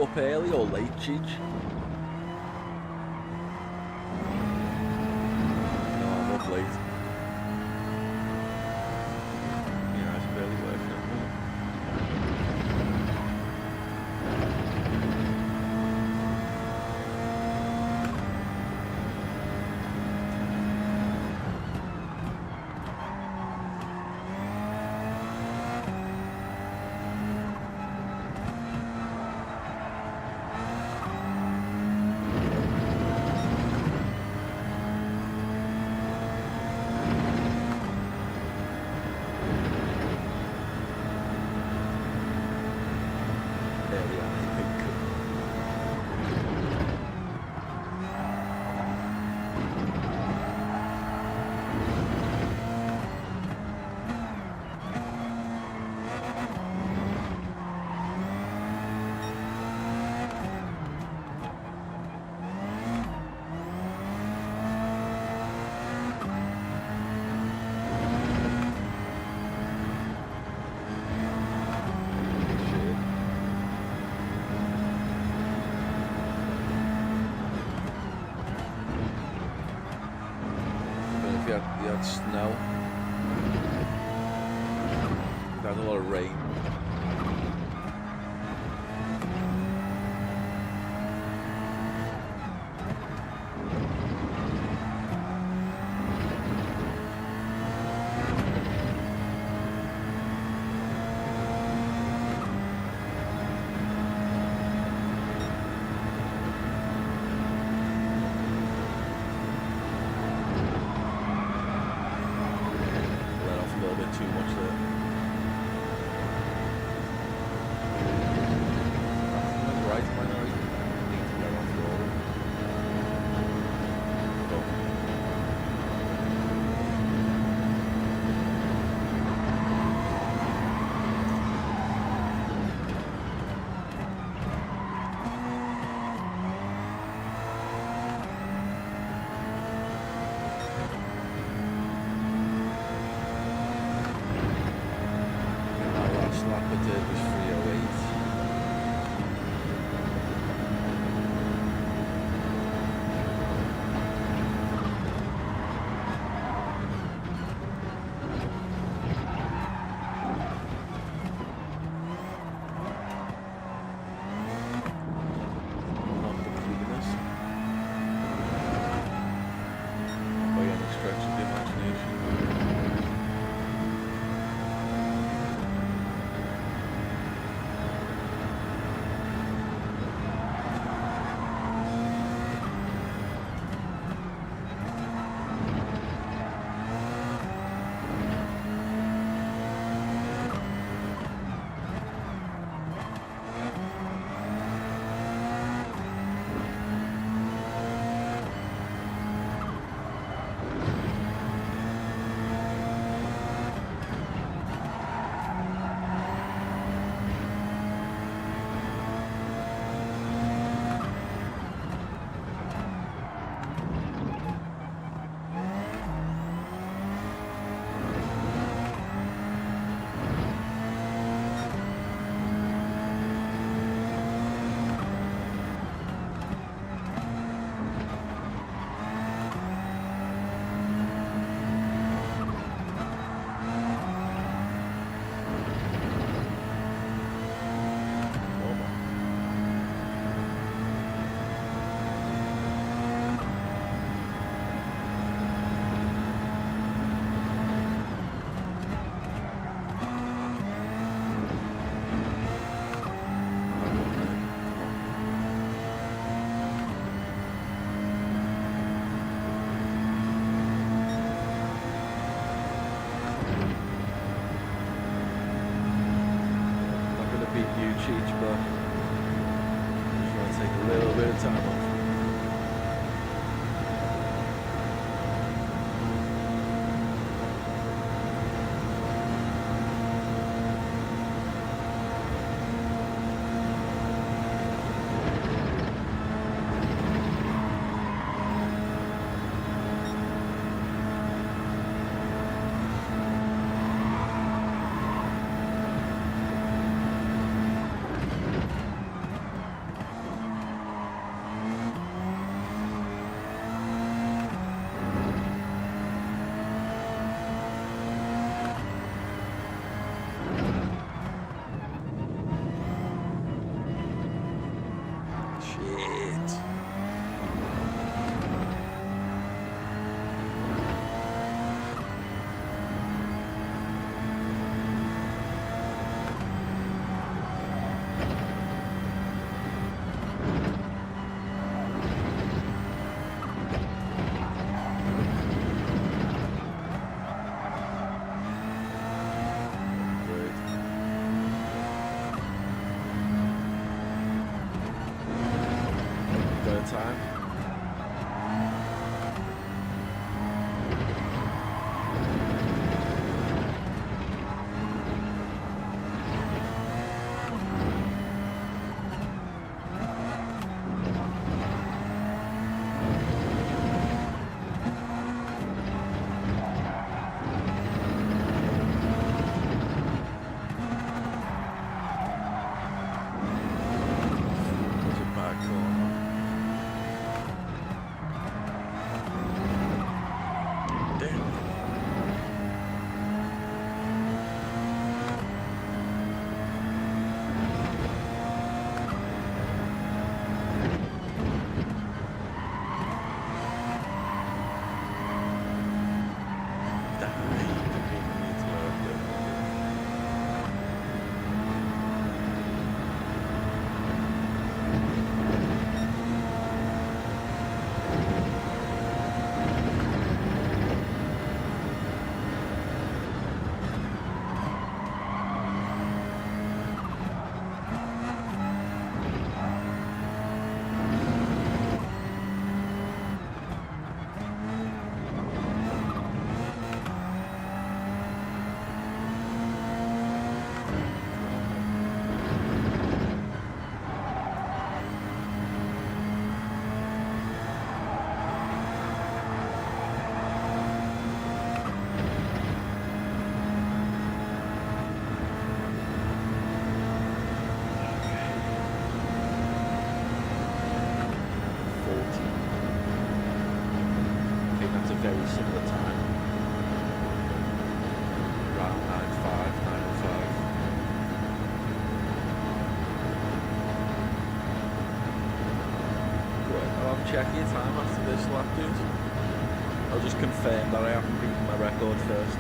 S1: Up early or late, Cheech? No, I'm up late. had a lot of rain. Let off a little bit too much there. Right, am I not right? Need to let off a little bit. And that last lap I did was 3:08. Not the cleanest by any stretch of the imagination. Not gonna beat you, Cheech, but just want to take a little bit of time off. check your time after this lap, dude. I'll just confirm that I haven't beaten my record first.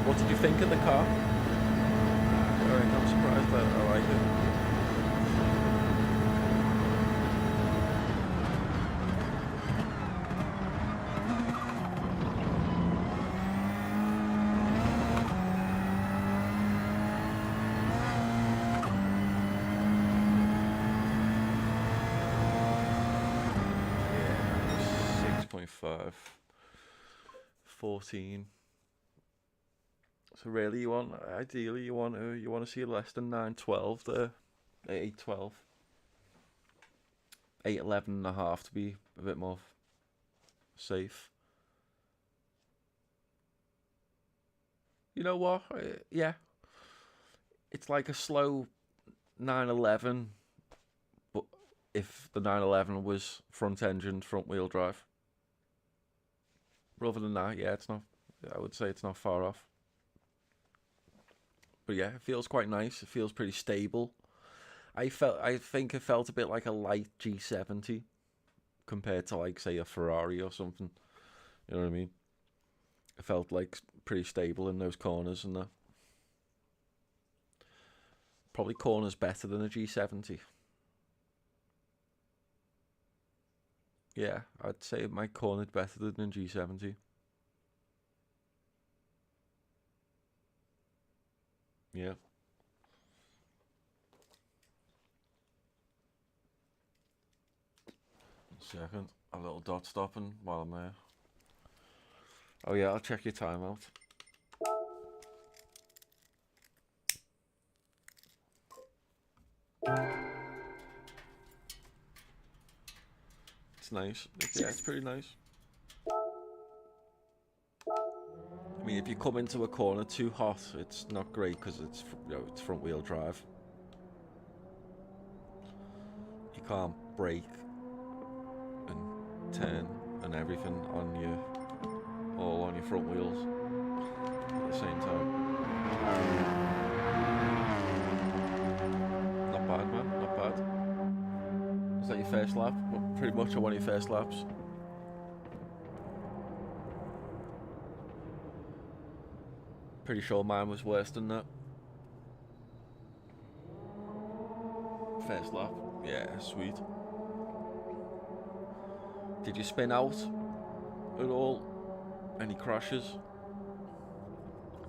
S1: What did you think of the car? Alright, I'm surprised that I like it. Yeah, 6.5. 14. So really, ideally you want to see less than 9:12 there, 8:12, 8:11.5 to be a bit more safe. You know what? Yeah, it's like a slow 911, but if the 911 was front engine, front wheel drive. But other than that, yeah, it's not. I would say it's not far off. But yeah, it feels quite nice. It feels pretty stable. I think it felt a bit like a light G70 compared to like say a Ferrari or something. You know what I mean? It felt like pretty stable in those corners and that. Probably corners better than a G70. Yeah, I'd say it might corner better than a G70. Yeah. Second, a little dot stopping while I'm there. Oh yeah, I'll check your time out. It's nice. Yeah, it's pretty nice. I mean, if you come into a corner too hot, it's not great because it's it's front wheel drive. You can't brake and turn and everything on your all on your front wheels at the same time. Not bad, man. Not bad. Is that your first lap? Well, pretty much one of your first laps. Pretty sure mine was worse than that. First lap. Yeah, sweet. Did you spin out at all? Any crashes?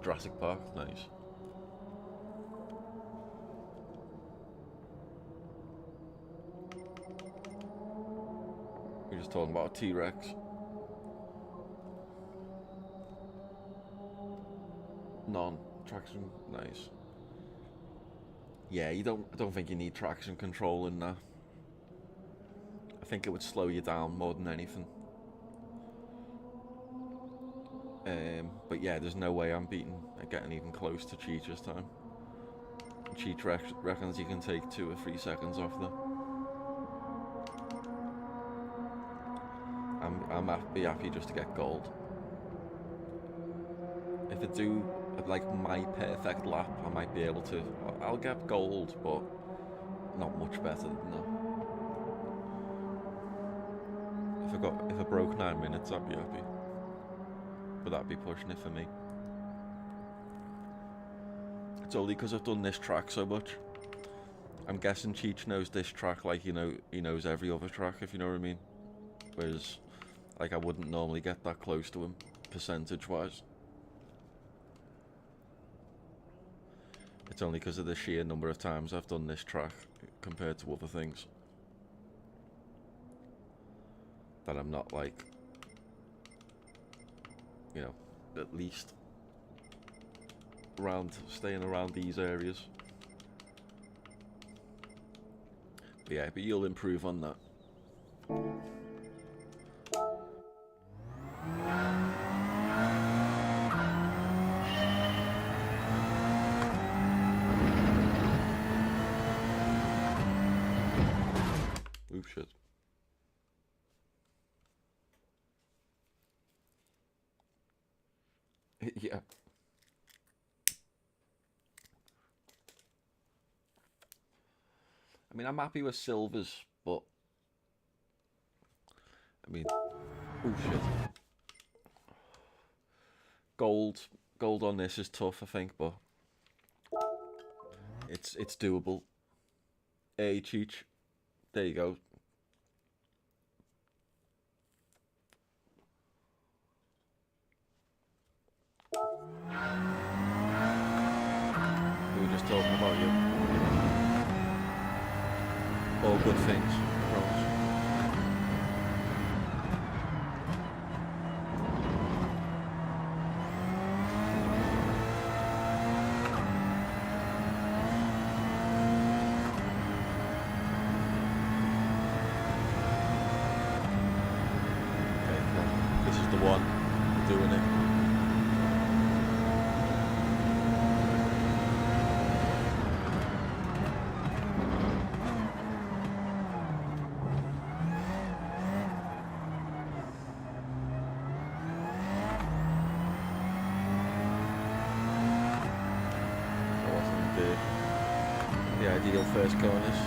S1: Jurassic Park, nice. We're just talking about a T-Rex. None. Traction, nice. Yeah, I don't think you need traction control in that. I think it would slow you down more than anything. But yeah, there's no way I'm getting even close to Cheetah's time. Cheetah reckons you can take 2 or 3 seconds off that. I'm happy just to get gold. If I do like my perfect lap, I might be able to. I'll get gold, but not much better than that. If I broke 9 minutes, I'd be happy. But that'd be pushing it for me. It's only because I've done this track so much. I'm guessing Cheech knows this track like he knows every other track, if you know what I mean. Whereas, like, I wouldn't normally get that close to him, percentage-wise. It's only because of the sheer number of times I've done this track compared to other things that I'm not like, at least staying around these areas. But yeah, but you'll improve on that. Oops, shit. Yeah. I mean, I'm happy with silvers, but I mean, oh shit. Gold on this is tough, I think, but it's doable. Hey, Cheech. There you go. We were just talking about you. All good things, I promise. Okay, come on. This is the one. We're doing it. That wasn't the ideal first corners.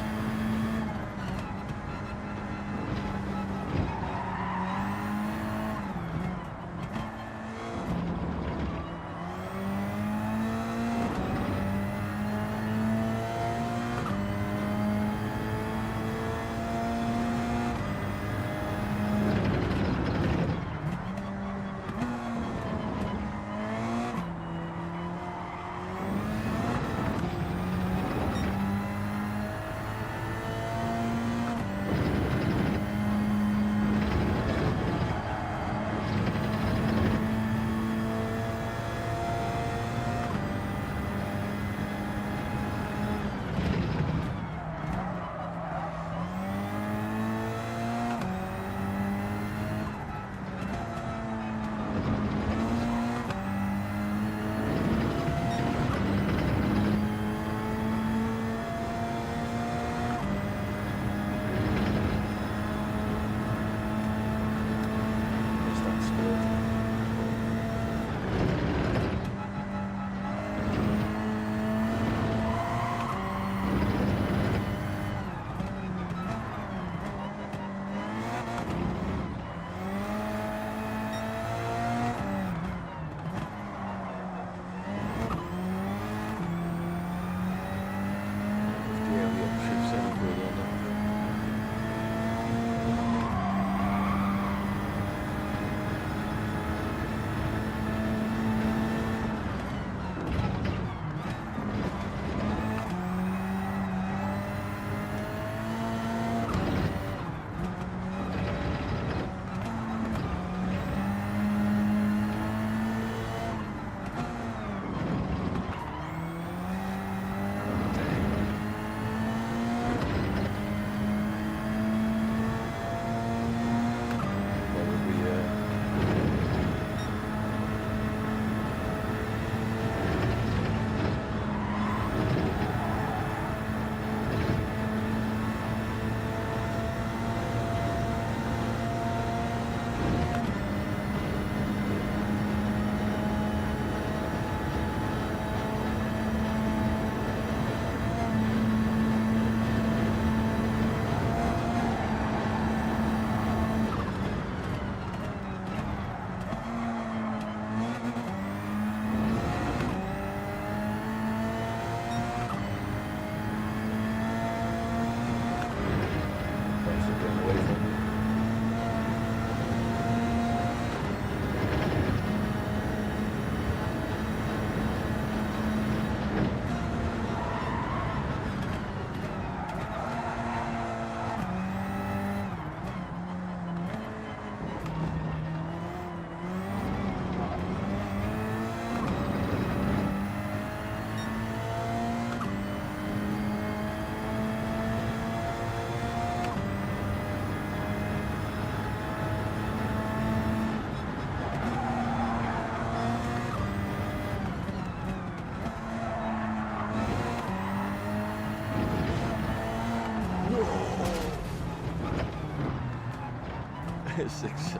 S1: Six.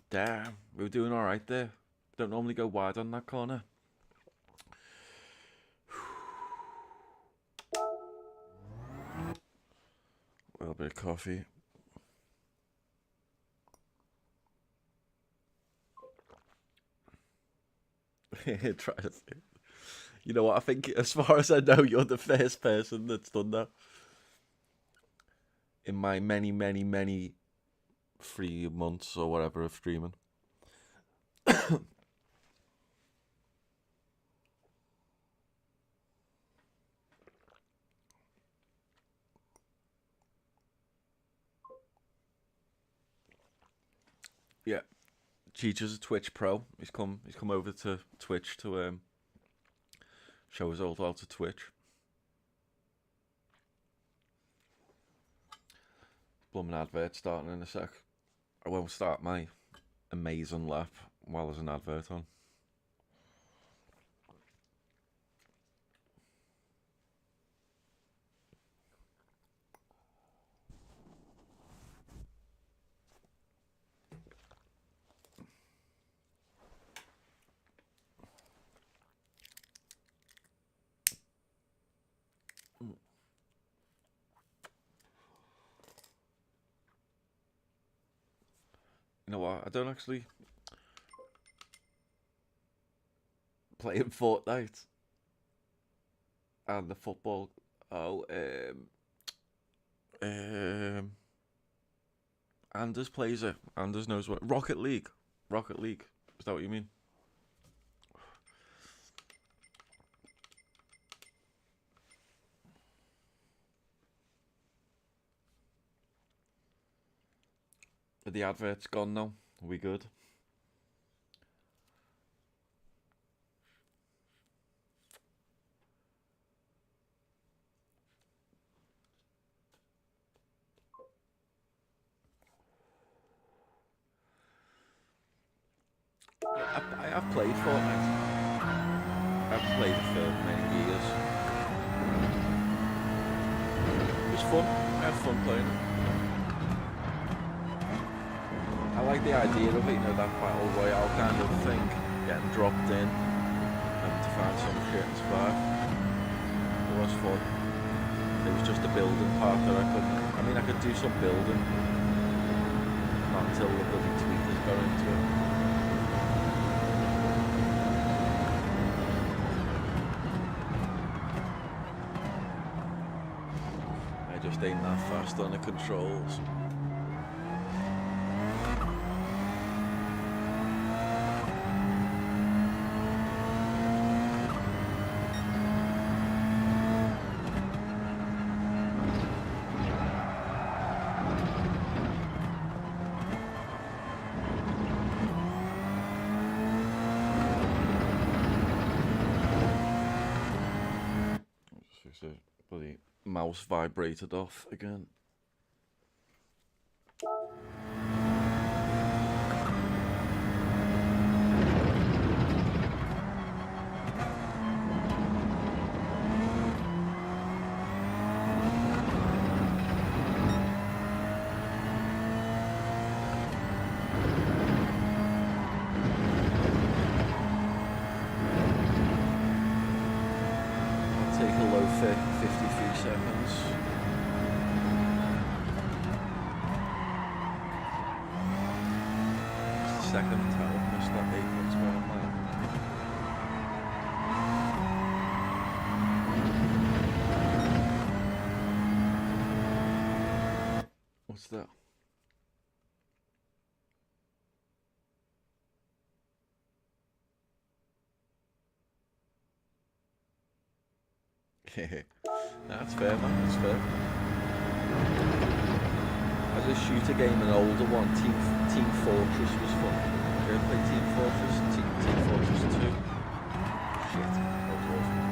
S1: Damn, we were doing alright there. Don't normally go wide on that corner. A little bit of coffee. Try to think. You know what? I think, as far as I know, you're the first person that's done that in my many, many, many 3 months or whatever of streaming. Yeah, Cheech a Twitch pro. He's come over to Twitch to show us all how to Twitch. Blooming advert starting in a sec. I won't start my amazing lap while there's an advert on. You know what? I don't actually play in Fortnite and the football. Oh, Anders plays it. Anders knows what. Rocket League. Rocket League. Is that what you mean? Are the adverts gone now? Are we good? I have played Fortnite. I've played it for many years. It was fun. I had fun playing it. I like the idea of it, you know, that battle royale kind of thing, getting dropped in, having to find some shit and survive. It was fun. It was just the building part that I couldn't. I mean, I could do some building, not until the bloody tweakers got into it. I just ain't that fast on the controls. Bloody mouse vibrated off again. Take a low 53 seconds. It's the second time I've missed that 8.12 mile. What's that? That's fair, man. That's fair. I did a shooter game, an older one. Team Fortress was fun. You ever play Team Fortress? Team Fortress 2. Shit, that was awful.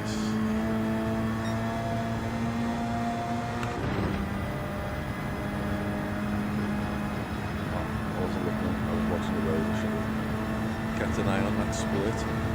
S1: nice. I wasn't looking, I was watching the road. I should have kept an eye on that split.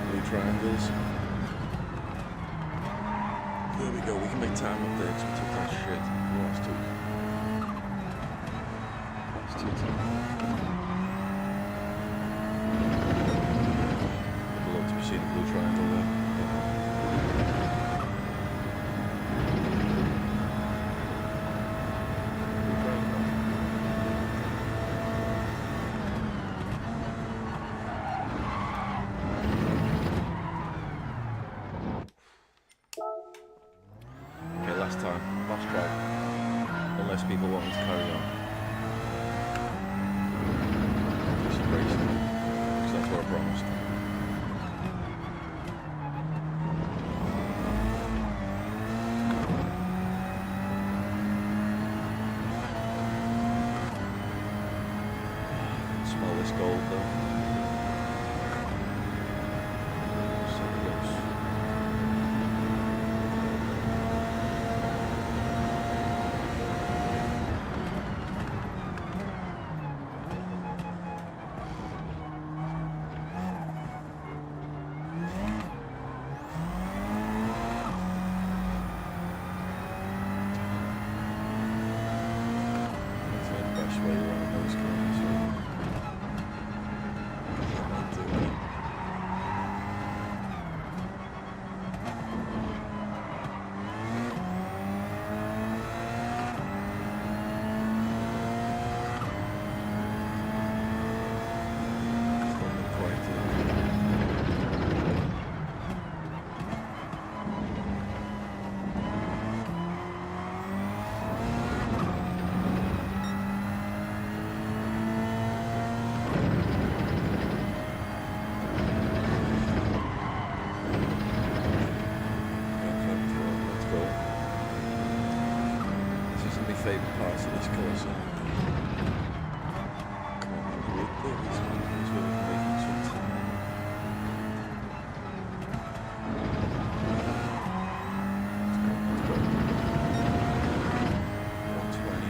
S1: blue triangles. There we go, we can make time up there because we took that shit. Oh, it's too tight. I'd love to be seeing a blue triangle there. Last try, unless people want me to carry on. Do some racing, because that's what I promised. Smell this gold though. Way around those corners. Favourite parts of this course. Come on, these ones where we can make it something. Let's go. 120.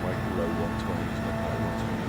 S1: Like low 120s, not high 120s.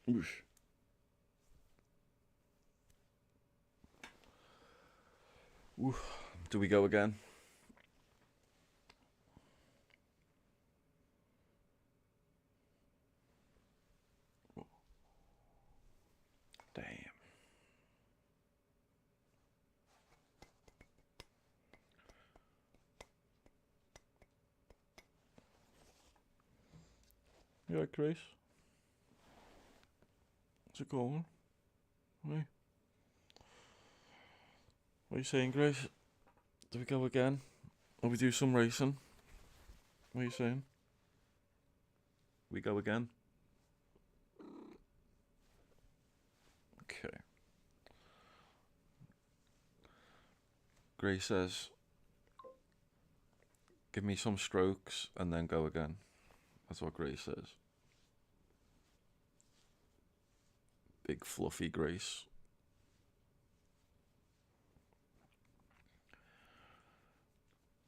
S1: Whoosh. Oof. Do we go again? Damn. You right, Grace? How's it going? Hey. What are you saying, Grace? Do we go again? Or we do some racing? What are you saying? We go again? Okay. Grace says, give me some strokes and then go again. That's what Grace says. Big fluffy Grace.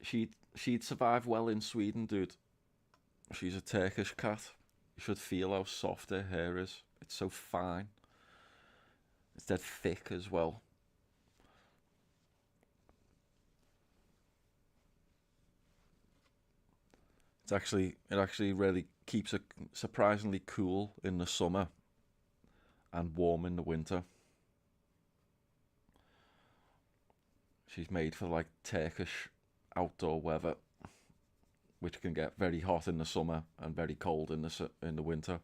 S1: She'd survive well in Sweden, dude. She's a Turkish cat. You should feel how soft her hair is. It's so fine. It's dead thick as well. It actually really keeps it surprisingly cool in the summer and warm in the winter. She's made for like Turkish outdoor weather, which can get very hot in the summer and very cold in the winter.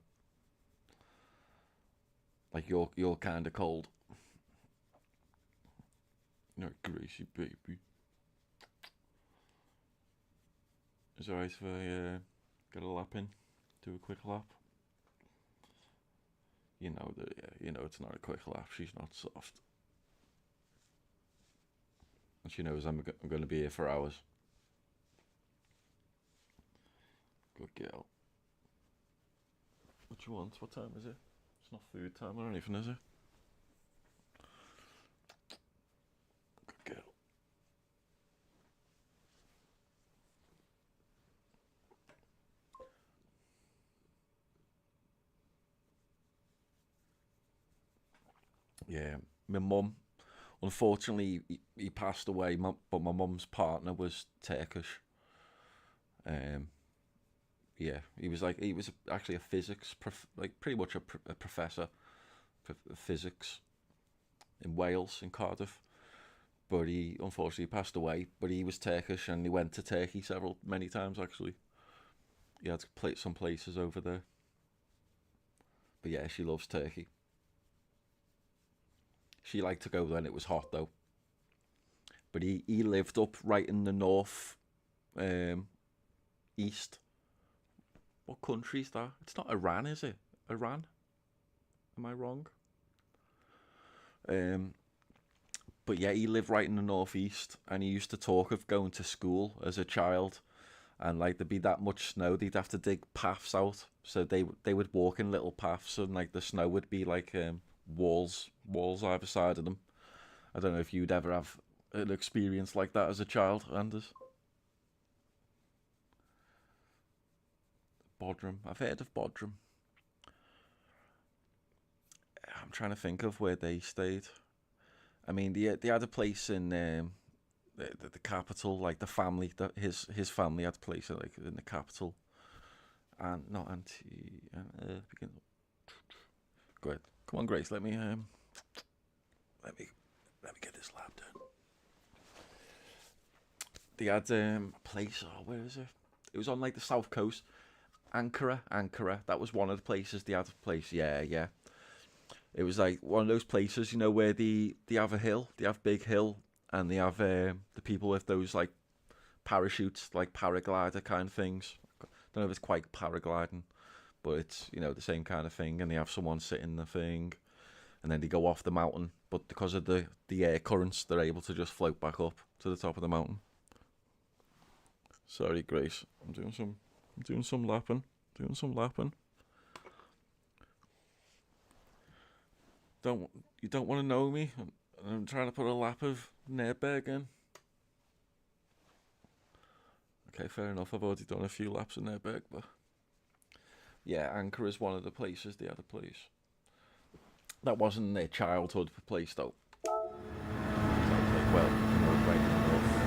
S1: Like you're kind of cold. You're greasy baby. Is it alright if I get a lap in? Do a quick lap? You know that, yeah, you know it's not a quick lap. She's not soft. And she knows I'm going to be here for hours. Good girl. What you want? What time is it? It's not food time or anything, is it? Good girl. Yeah, my mum. Unfortunately, he passed away, but my mum's partner was Turkish. Um, yeah, he was actually a physics, like pretty much a professor for physics in Wales, in Cardiff. But he unfortunately passed away. But he was Turkish, and he went to Turkey many times actually. He had some places over there. But yeah, she loves Turkey. She liked to go when it was hot though. But he lived up right in the north, um, east. What country is that? It's not Iran, is it? Iran? Am I wrong? Um, but yeah, he lived right in the northeast, and he used to talk of going to school as a child, and like there'd be that much snow, they'd have to dig paths out, so they would walk in little paths, and like the snow would be like walls either side of them. I don't know if you'd ever have an experience like that as a child, Anders. Bodrum. I've heard of Bodrum. I'm trying to think of where they stayed. I mean, they had a place in the capital, like the family that his family had a place like in the capital, and not anti. Begin. Go ahead. Come on, Grace. Let me let me get this lap done. They had a place. Oh, where is it? It was on like the south coast. Ankara. That was one of the places they had a place. Yeah, yeah. It was like one of those places, you know, where they have a hill, they have big hill, and they have the people with those like parachutes, like paraglider kind of things. I don't know if it's quite paragliding, but it's the same kind of thing. And they have someone sitting in the thing, and then they go off the mountain. But because of the air currents, they're able to just float back up to the top of the mountain. Sorry, Grace. I'm doing some lapping. Doing some lapping. Don't you don't want to know me? I'm trying to put a lap of Nürburgring in. Okay, fair enough. I've already done a few laps of Nürburgring, but yeah, Ankara is one of the places. The other place. That wasn't their childhood place though. So it's like, well, right in the north.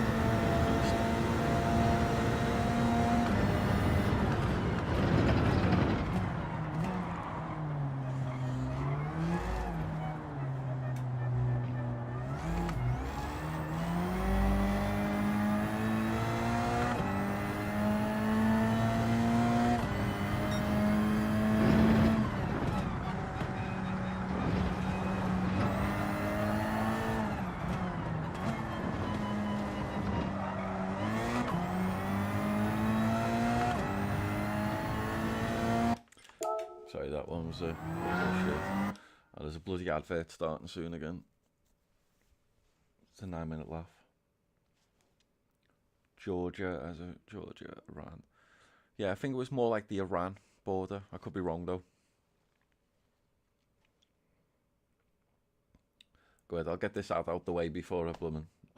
S1: Sorry, that one was a shit. Oh, there's a bloody advert starting soon again. It's a 9-minute laugh. Georgia, Iran. Yeah, I think it was more like the Iran border. I could be wrong though. Go ahead, I'll get this ad out the way before I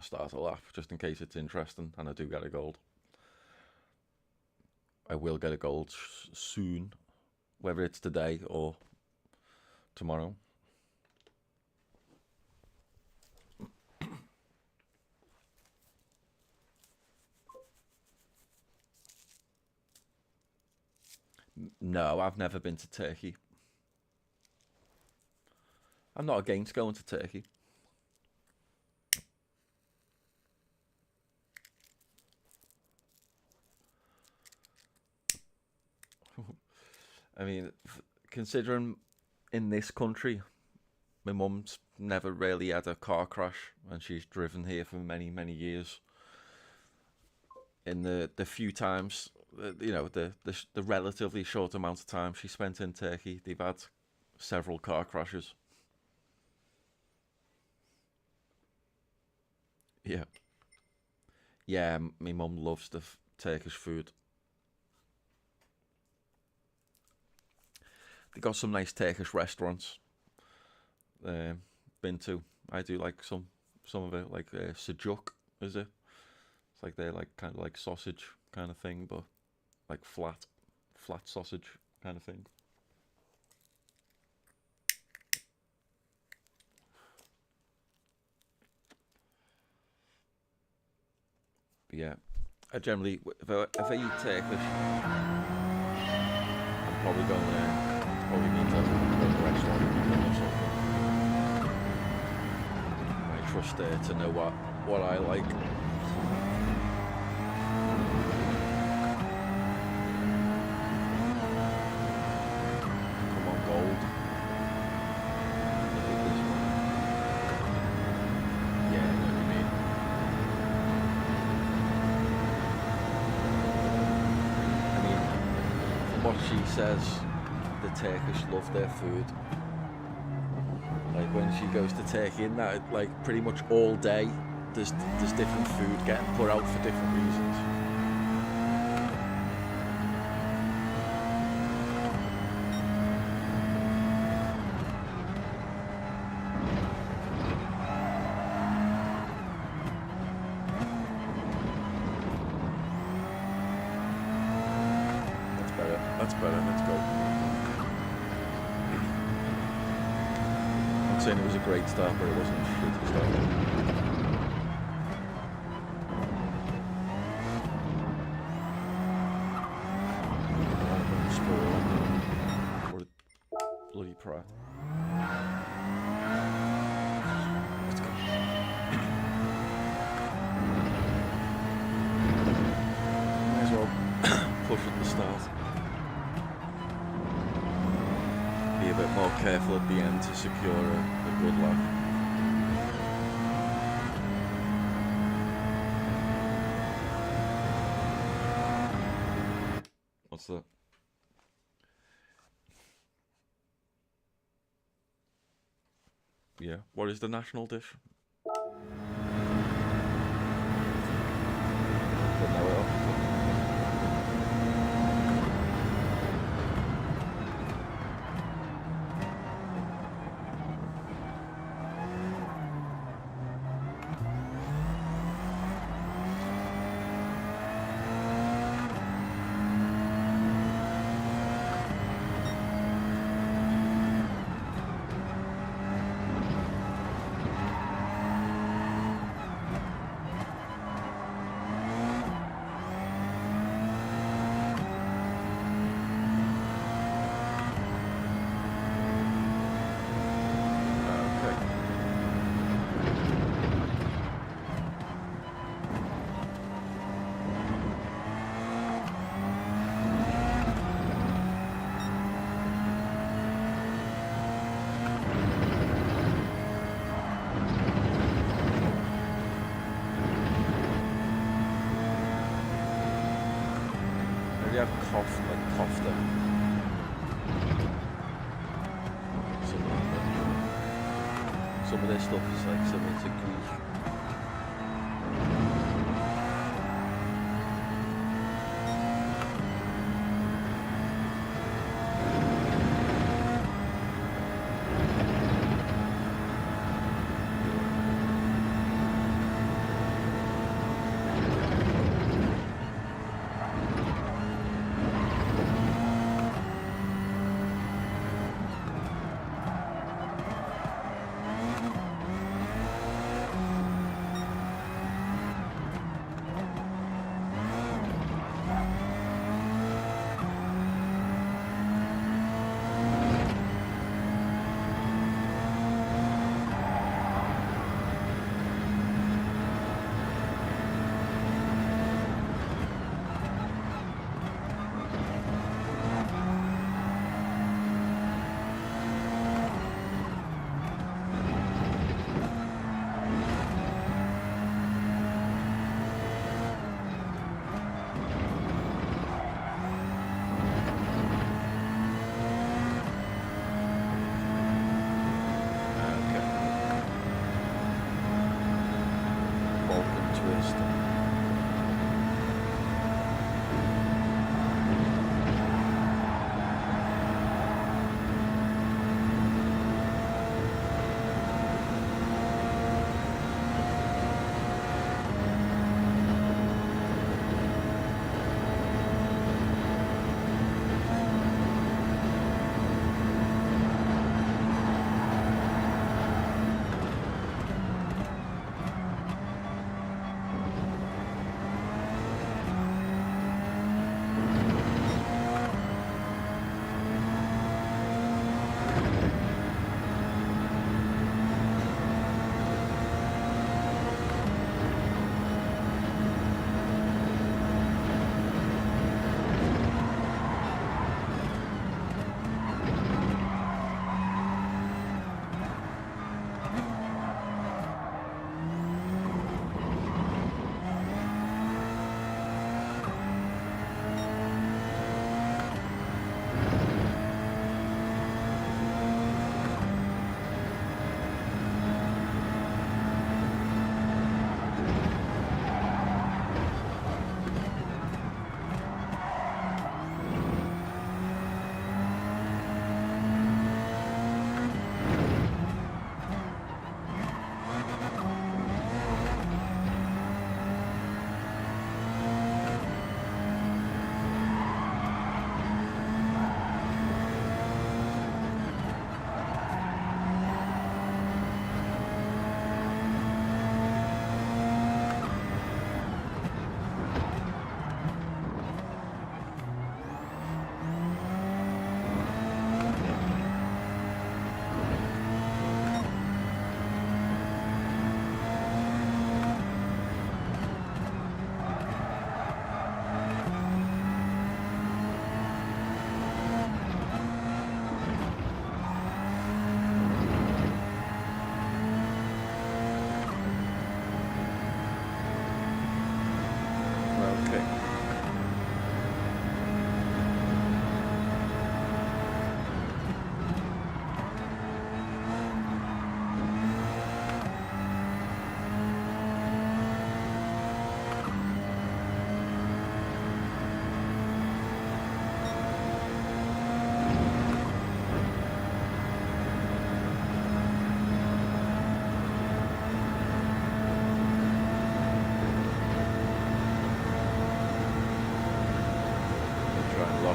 S1: start a laugh, just in case it's interesting and I do get a gold. I will get a gold soon, whether it's today or tomorrow. No, I've never been to Turkey. I'm not against going to Turkey. I mean, considering in this country, my mum's never really had a car crash, and she's driven here for many, many years. In the few times, the relatively short amount of time she spent in Turkey, they've had several car crashes. Yeah, yeah. My mum loves the Turkish food. They got some nice Turkish restaurants. Been to. I do like some of it, like sucuk, is it? It's like they're like kind of like sausage kind of thing, but like flat sausage kind of thing. But yeah, I generally if I eat Turkish, I'm probably going there. Probably need to go to a restaurant or something. I trust her to know what I like. Come on, gold. Look at this one. Yeah, I know what you mean. I mean, from what she says, the Turkish love their food. Like when she goes to Turkey and that, like pretty much all day, there's different food getting put out for different reasons. That's better. That's better. Let's go. I'm saying it was a great start, but it wasn't a shitty start. What a bloody prat. Let's go. Might as well push at the start. Be a bit more careful at the end to secure a good lap. What's that? Yeah. What is the national dish? Don't know it off the top. have kofta. Some of their stuff is like similar to Greek.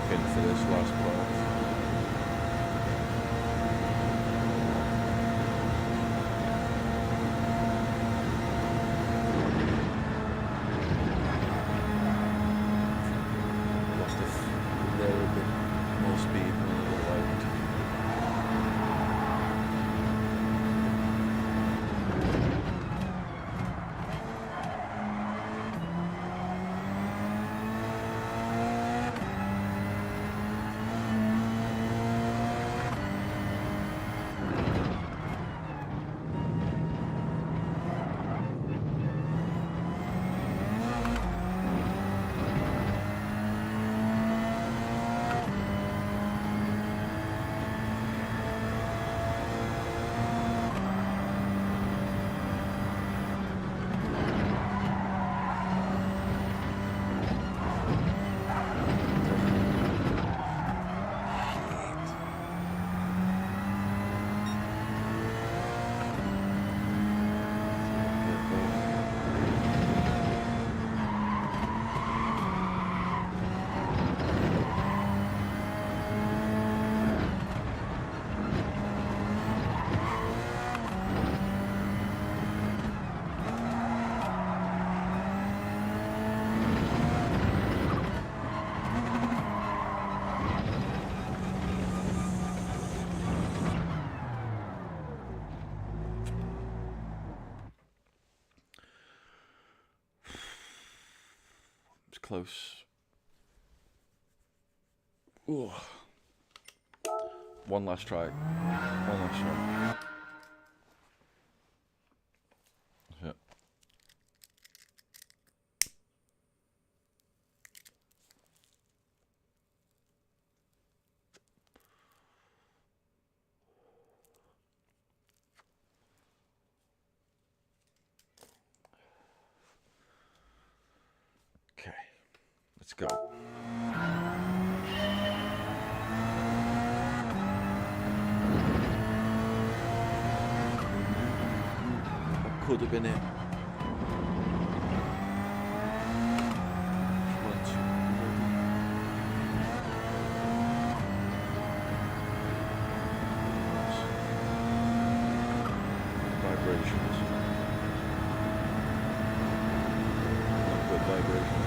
S2: For this last part. Lost a little bit more speed than I would have liked.
S1: It's close. Ooh. One last try. One last try. Yeah. Okay. Let's go. That could have been it. Vibrations. Not good vibrations.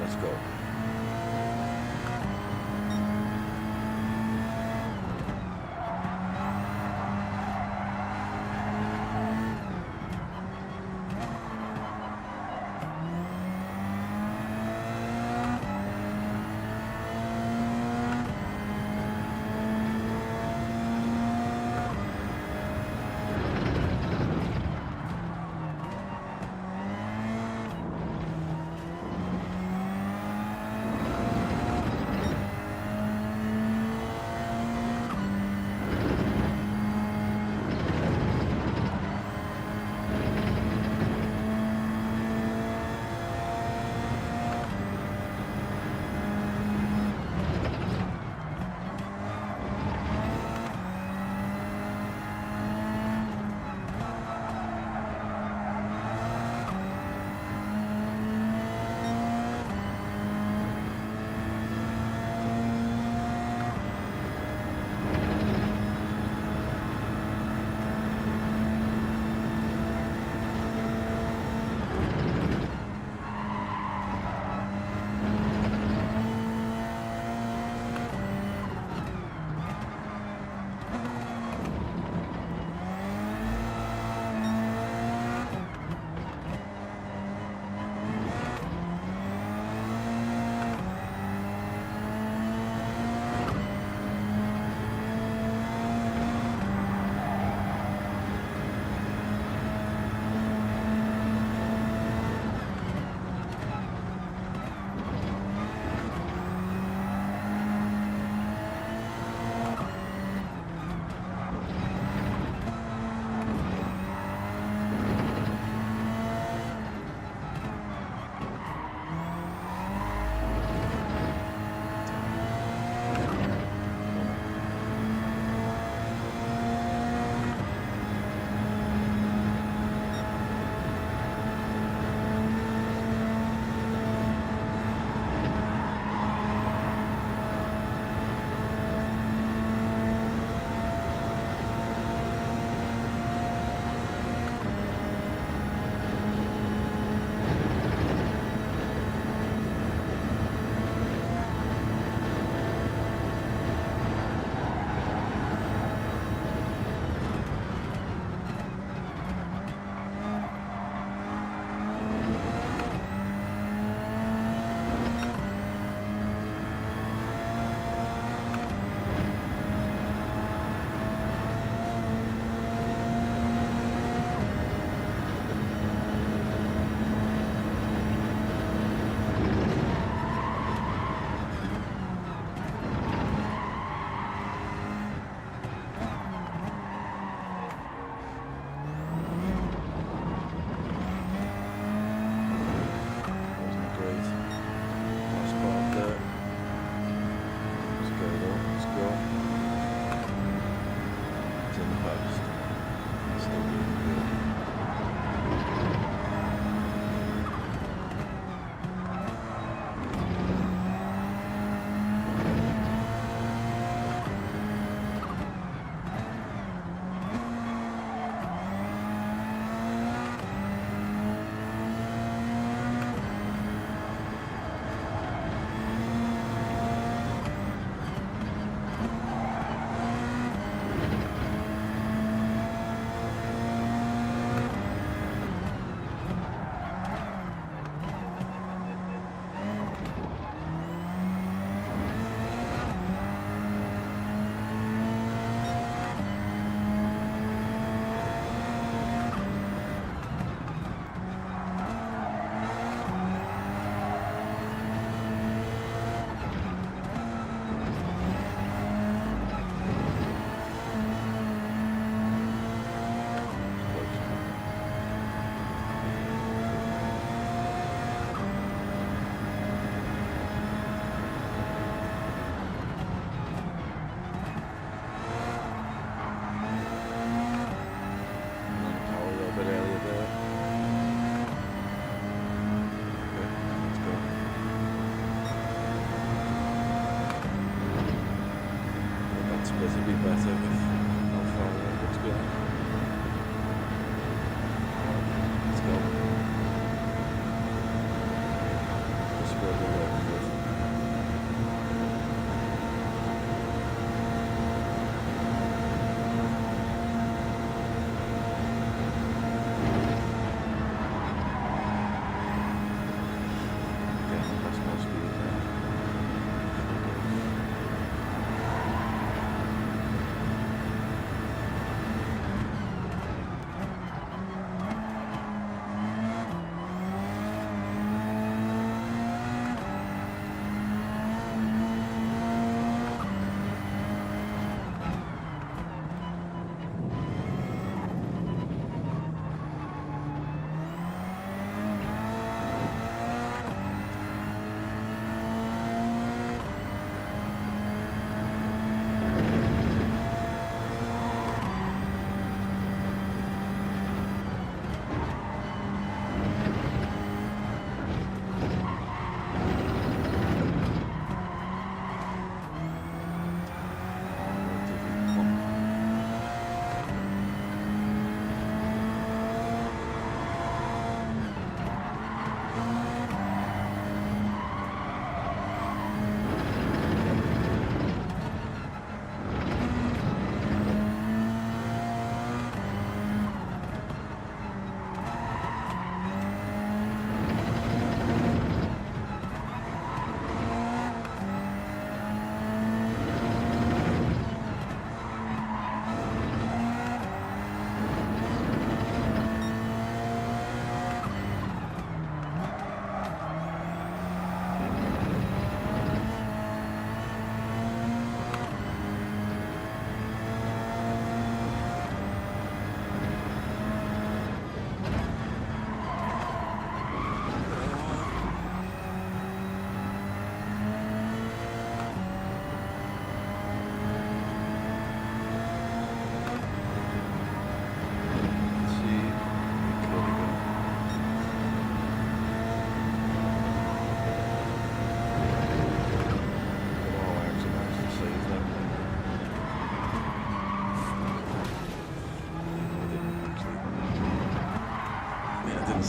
S1: Let's go.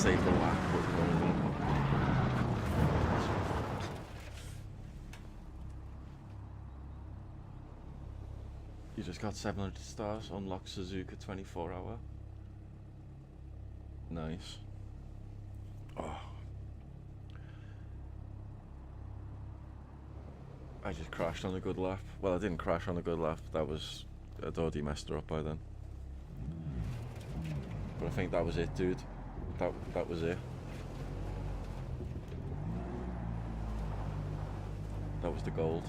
S1: save the lap, but you know what I mean. You just got 700 stars, unlock Suzuka 24-hour. Nice. Oh. I just crashed on a good lap. Well, I didn't crash on a good lap. That was... I'd already messed her up by then. But I think that was it, dude. That was it. That was the gold.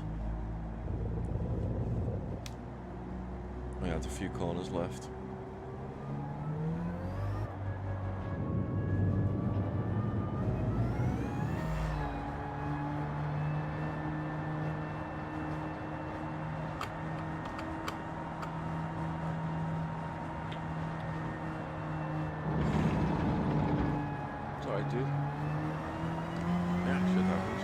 S1: We had a few corners left. It's alright, dude. Yeah, shit happens.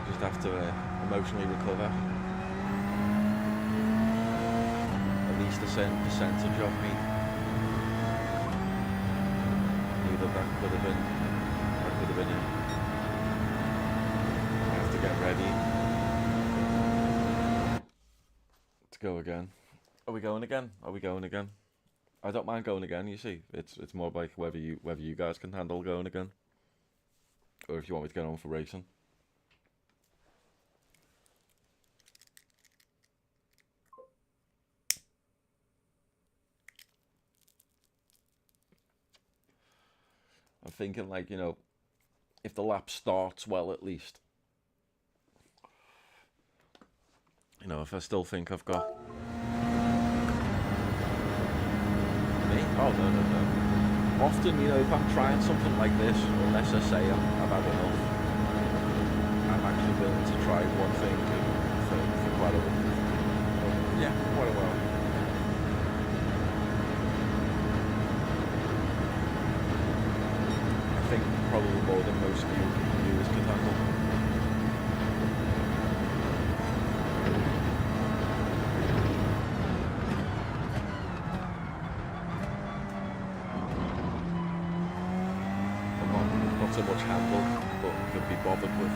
S1: Just have to emotionally recover. At least a certain percentage of me knew that could have been it. I have to get ready to go again. Are we going again? Are we going again? I don't mind going again, you see. It's more like whether you guys can handle going again. Or if you want me to get on for racing. I'm thinking, like, you know, if the lap starts well, at least. You know, if I still think I've got... Me? Oh, no. Often, you know, if I'm trying something like this, unless I say I've had enough, I'm actually willing to try one thing for quite a while. Yeah, quite a while. I think probably more than most viewers could handle. Not so much handle, but could be bothered with.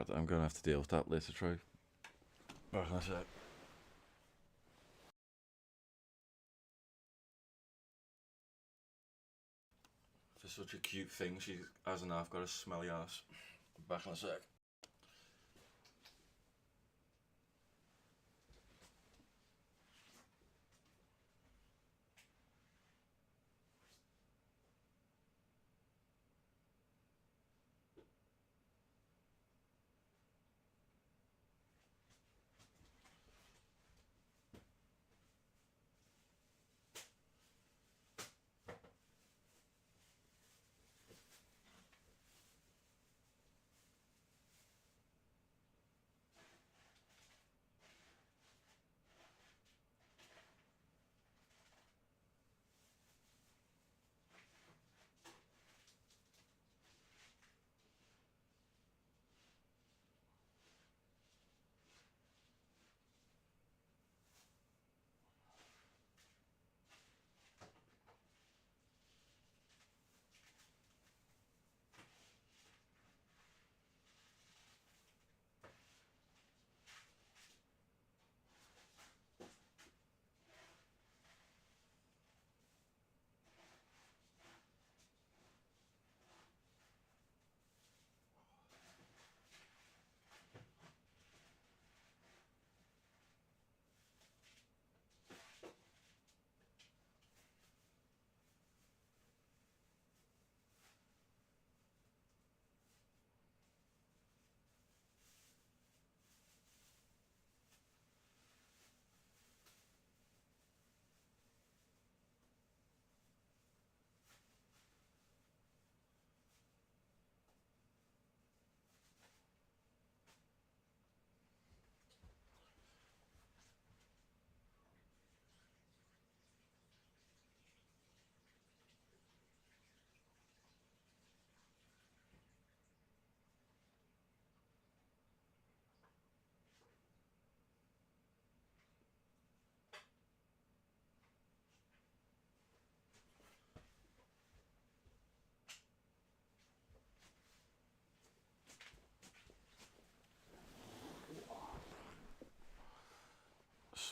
S1: Right, I'm gonna have to deal with that later, Troy. Back in a sec. For such a cute thing, she hasn't half got a smelly ass. Back in a sec.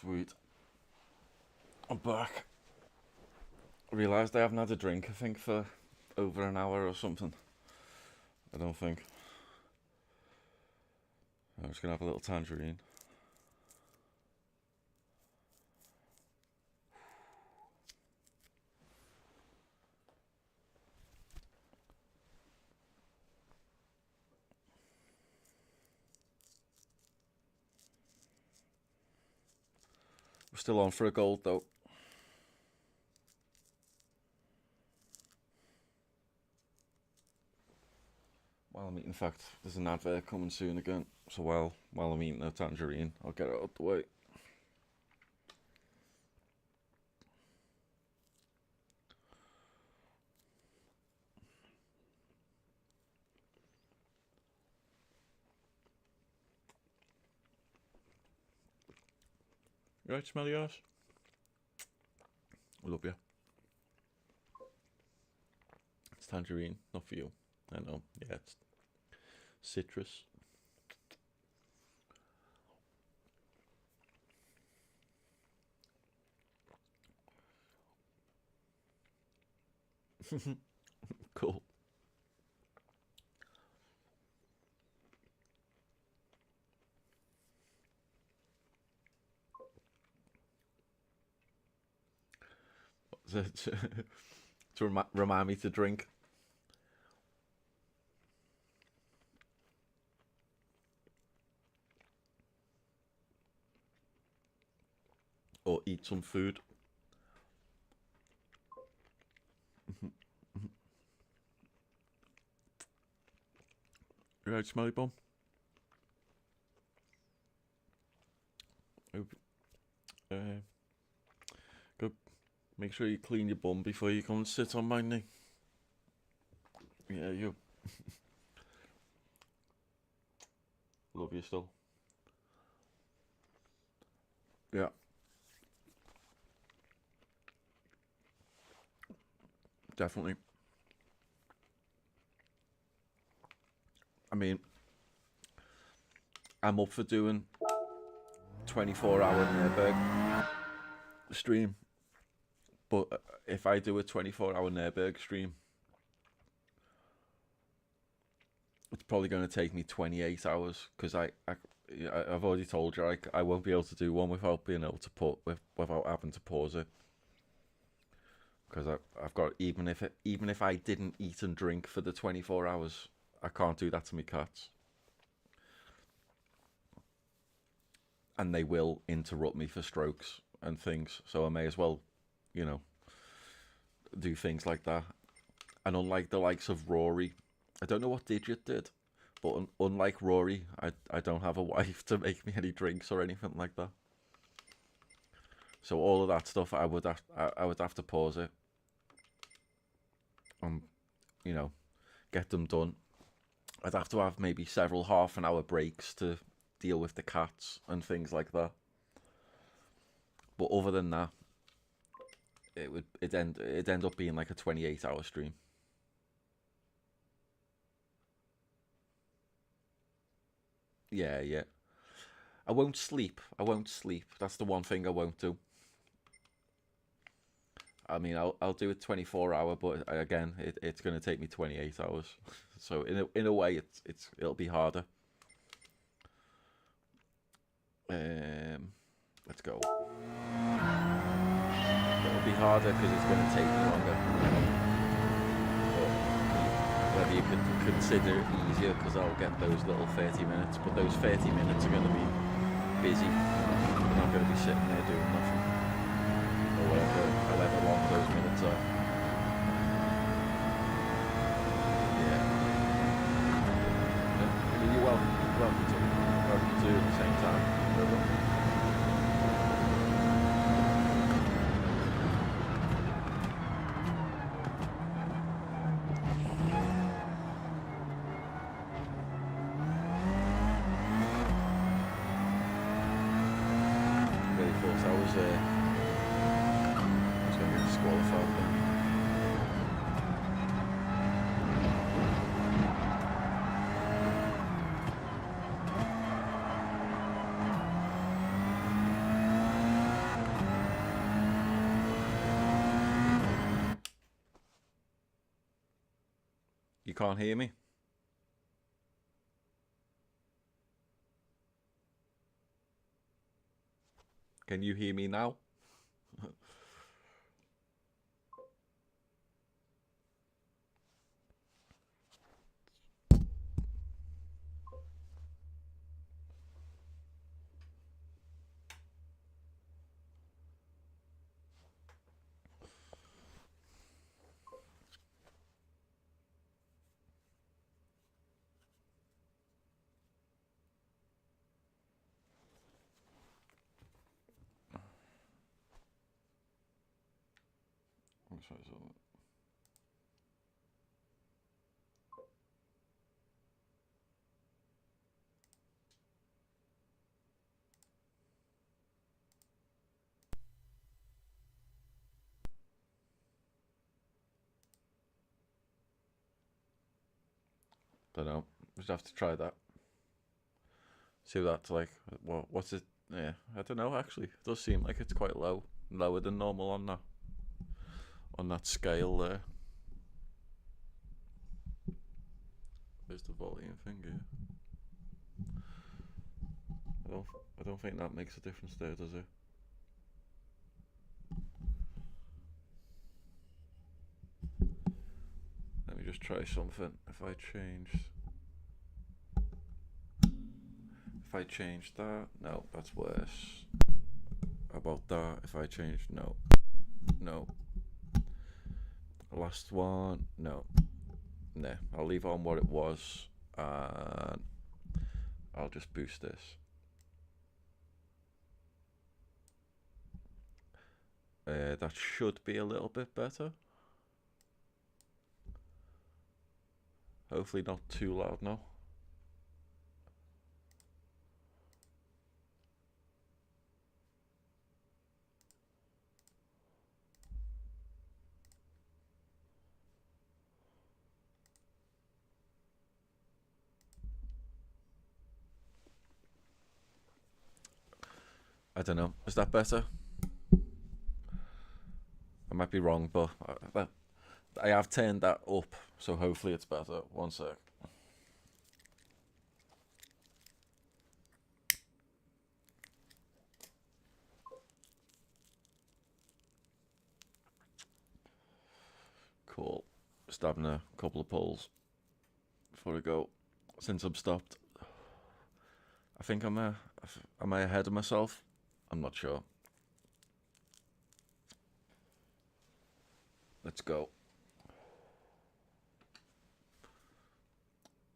S1: Sweet. I'm back. I realised I haven't had a drink, I think, for over an hour or something. I don't think. I'm just gonna have a little tangerine. We're still on for a gold though. While I'm eating, in fact, there's an advert coming soon again. So while I'm eating a tangerine, I'll get it out the way. You right, smelly ass? I love you. It's tangerine, not for you. I know. Yeah, it's citrus. Cool. to remind me to drink. Or eat some food. You right, smelly bum? Uh, go make sure you clean your bum before you come and sit on my knee. Yeah, you. Love you still. Yeah. Definitely. I mean, I'm up for doing 24-hour Nürburg stream, but if I do a 24-hour Nürburg stream, it's probably going to take me 28 hours because I've already told you I won't be able to do one without being able to without having to pause it, because I've got, even if I didn't eat and drink for the 24 hours, I can't do that to my cats, and they will interrupt me for strokes and things. So I may as well, you know, do things like that. And unlike the likes of Rory, I don't know what Digit did, but unlike Rory, I don't have a wife to make me any drinks or anything like that. So all of that stuff, I would have to pause it, and you know, get them done. I'd have to have maybe several half-an-hour breaks to deal with the cats and things like that. But other than that, it'd end up being like a 28-hour stream. Yeah, yeah. I won't sleep. That's the one thing I won't do. I mean, I'll do a 24-hour, but again, it's going to take me 28 hours. So in a way, it'll be harder. Let's go. It'll be harder because it's going to take me longer. But whether you could consider it easier, because I'll get those little 30 minutes, but those 30 minutes are going to be busy. You're not going to be sitting there doing nothing, or however long those minutes are. Yeah. I mean, you're welcome to at the same time. Really thought I was going to get disqualified then. You can't hear me? Can you hear me now? I'm sorry, so don't know. Just have to try that. See what that's like. What's it? Yeah, I don't know. Actually, it does seem like it's quite lower than normal on that scale there. There's the volume thing here. I don't think that makes a difference there, does it? Let me just try something. If I change that, no, that's worse. How about that? If I change, no. Last one, no. Nah, I'll leave it on what it was, and I'll just boost this. That should be a little bit better. Hopefully not too loud now. I don't know. Is that better? I might be wrong, but I have turned that up, so hopefully it's better. One sec. Cool. Just having a couple of pulls before I go. Since I'm stopped, I think am I ahead of myself? I'm not sure. Let's go.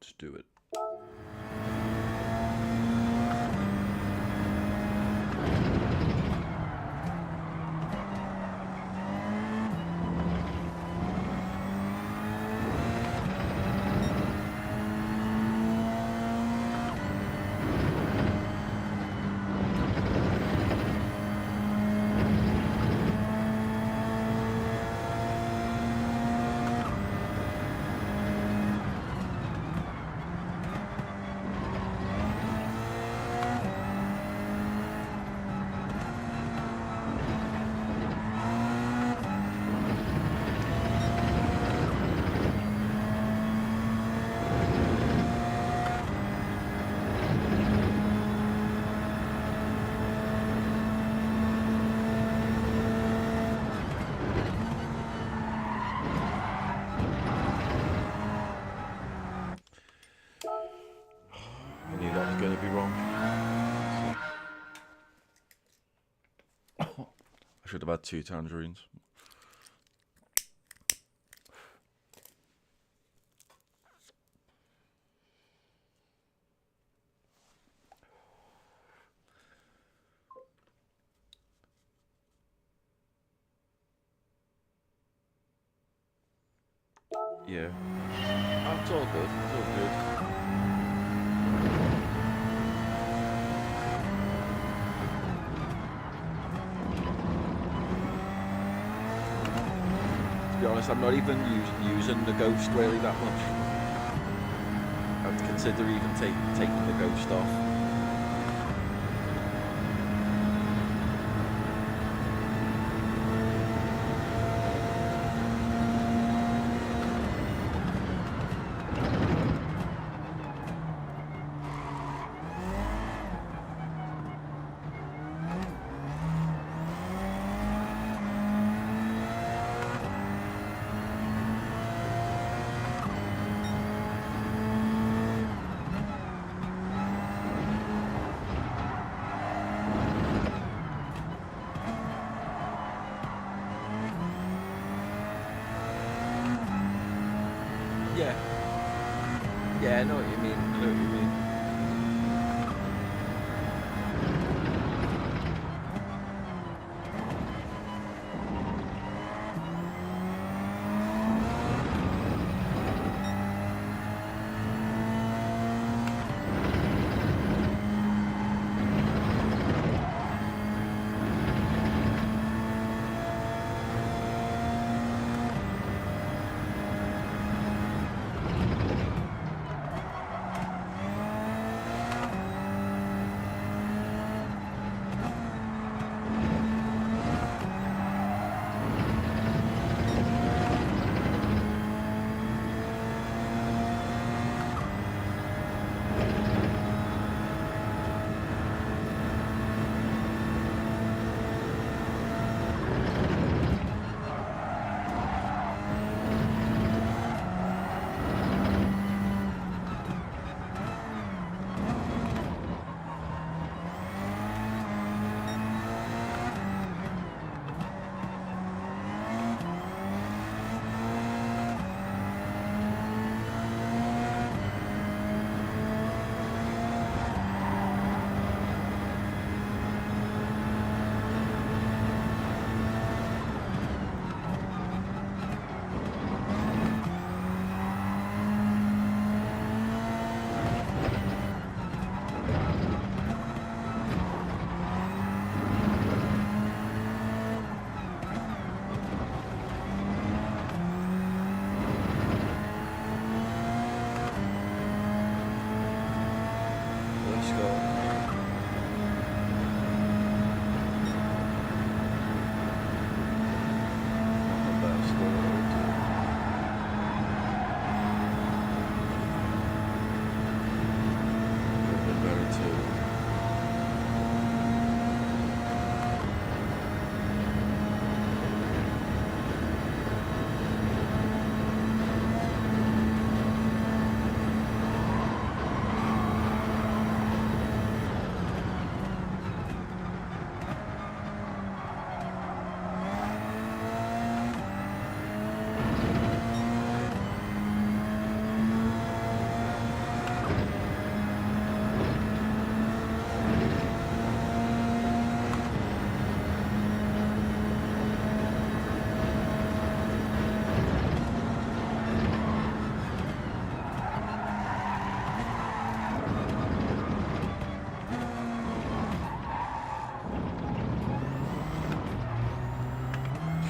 S1: Let's do it. I knew that was going to be wrong. I should have had 2 tangerines. Yeah. Oh, it's all good. It's all good. To be honest, I'm not even using the ghost really that much. I'd consider even taking the ghost off. Yeah. Yeah, I know what you mean. I know what you mean.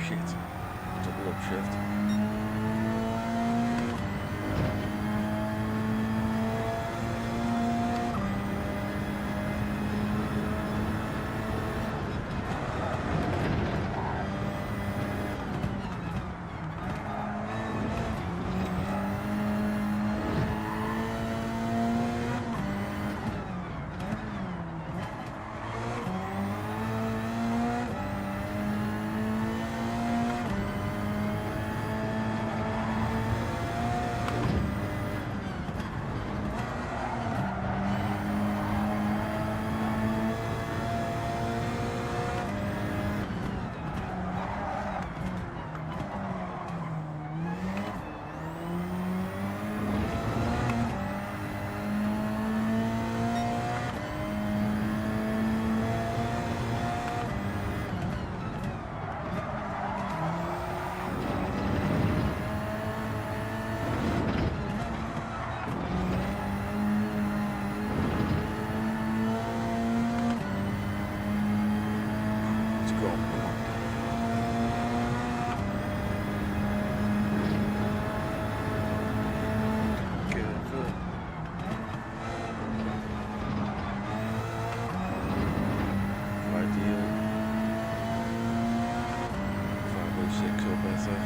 S1: shit.
S2: Double upshift. Let's go. Come on. Get into it. Ideal. 506 or better.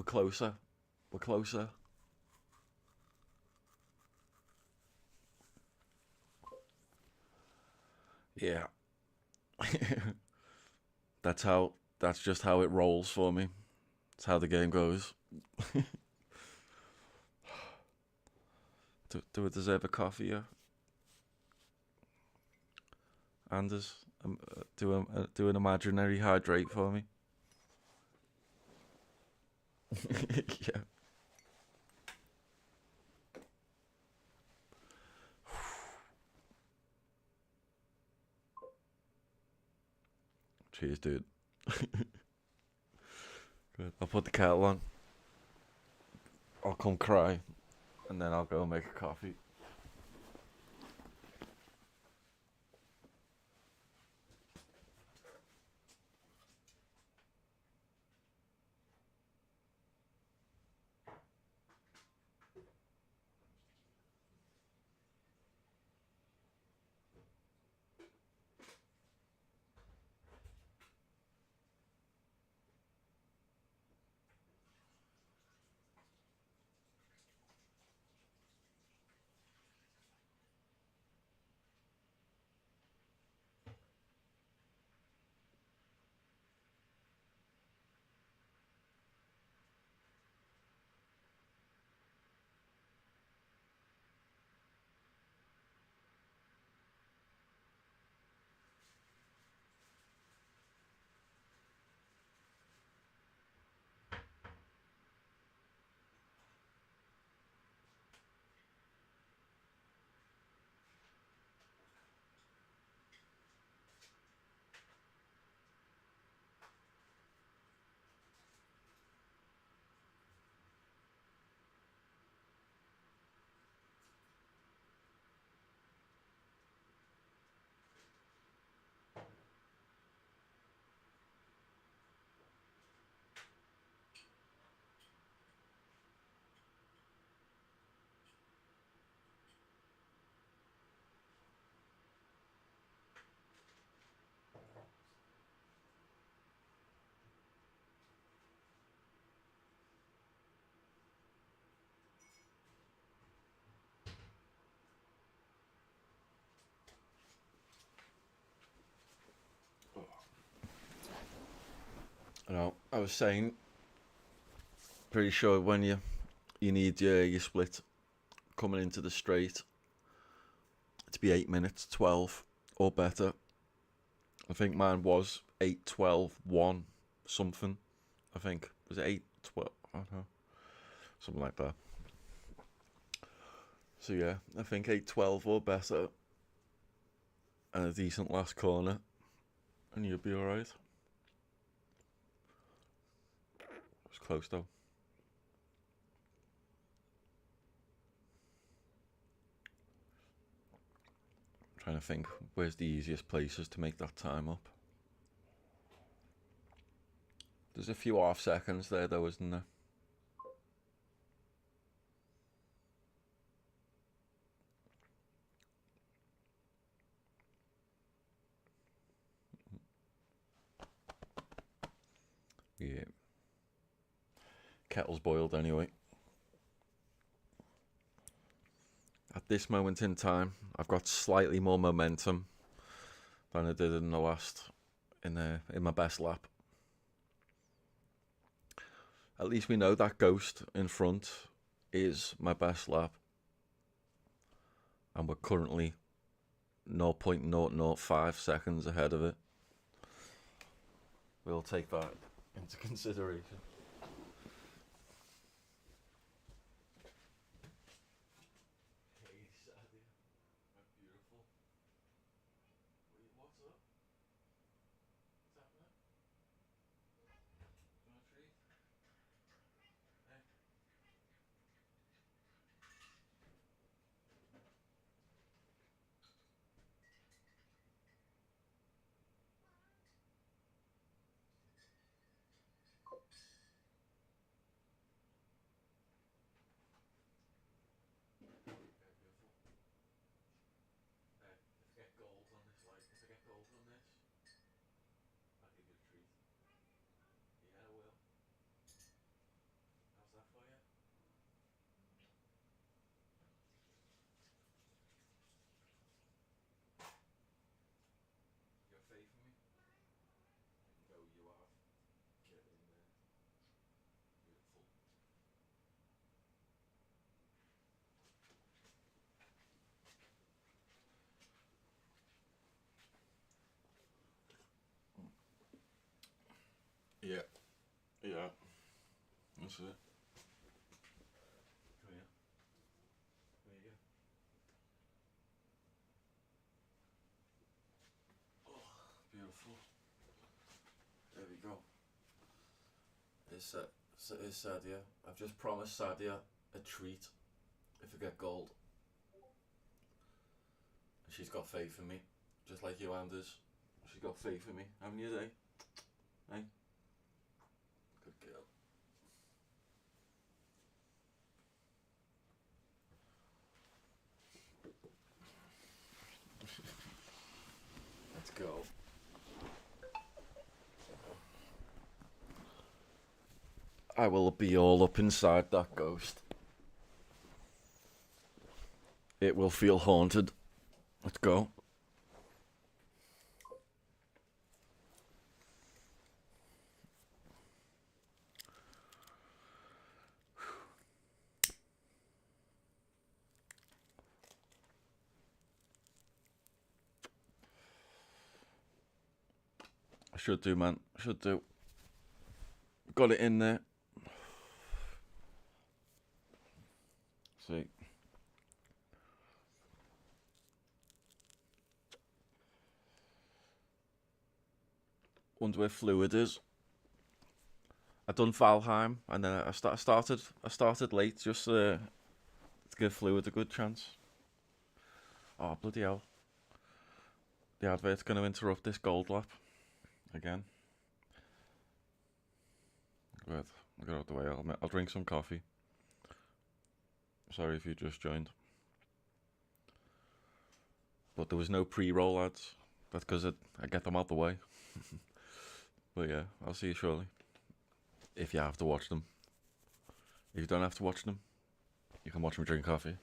S1: closer. We're closer. Yeah. That's just how it rolls for me. That's how the game goes. Do I deserve a coffee? Yeah. Anders, do an imaginary hydrate for me. Yeah. Cheers, dude. Good. I'll put the kettle on. I'll come cry, and then I'll go make a coffee. I was saying, pretty sure when you need your split coming into the straight to be 8 minutes 12 or better. I think mine was 8:12:1 something. I think was it 8:12? I don't know, something like that. So yeah, I think 8:12 or better, and a decent last corner, and you'll be all right. It's close though. I'm trying to think where's the easiest places to make that time up. There's a few half seconds there though, isn't there? Yeah. Kettle's boiled anyway. At this moment in time, I've got slightly more momentum than I did in the last in my best lap. At least we know that ghost in front is my best lap, and we're currently 0.005 seconds ahead of it. We'll take that into consideration. see it. Come here. There you go. Oh, beautiful. There we go. It's Sadia. I've just promised Sadia a treat if I get gold. And she's got faith in me, just like you, Anders. She's got faith in me. Haven't you, eh? Hey? Good girl. Let's go. I will be all up inside that ghost. It will feel haunted. Let's go. I should do, man. Should do. Got it in there. See. Wonder where fluid is. I done Valheim and then I started late just to give fluid a good chance. Oh bloody hell! The advert's going to interrupt this gold lap again. Good. I'll get out the way. I'll drink some coffee. Sorry if you just joined. But there was no pre-roll ads. That's because I get them out the way. But yeah, I'll see you shortly. If you have to watch them. If you don't have to watch them, you can watch me drink coffee.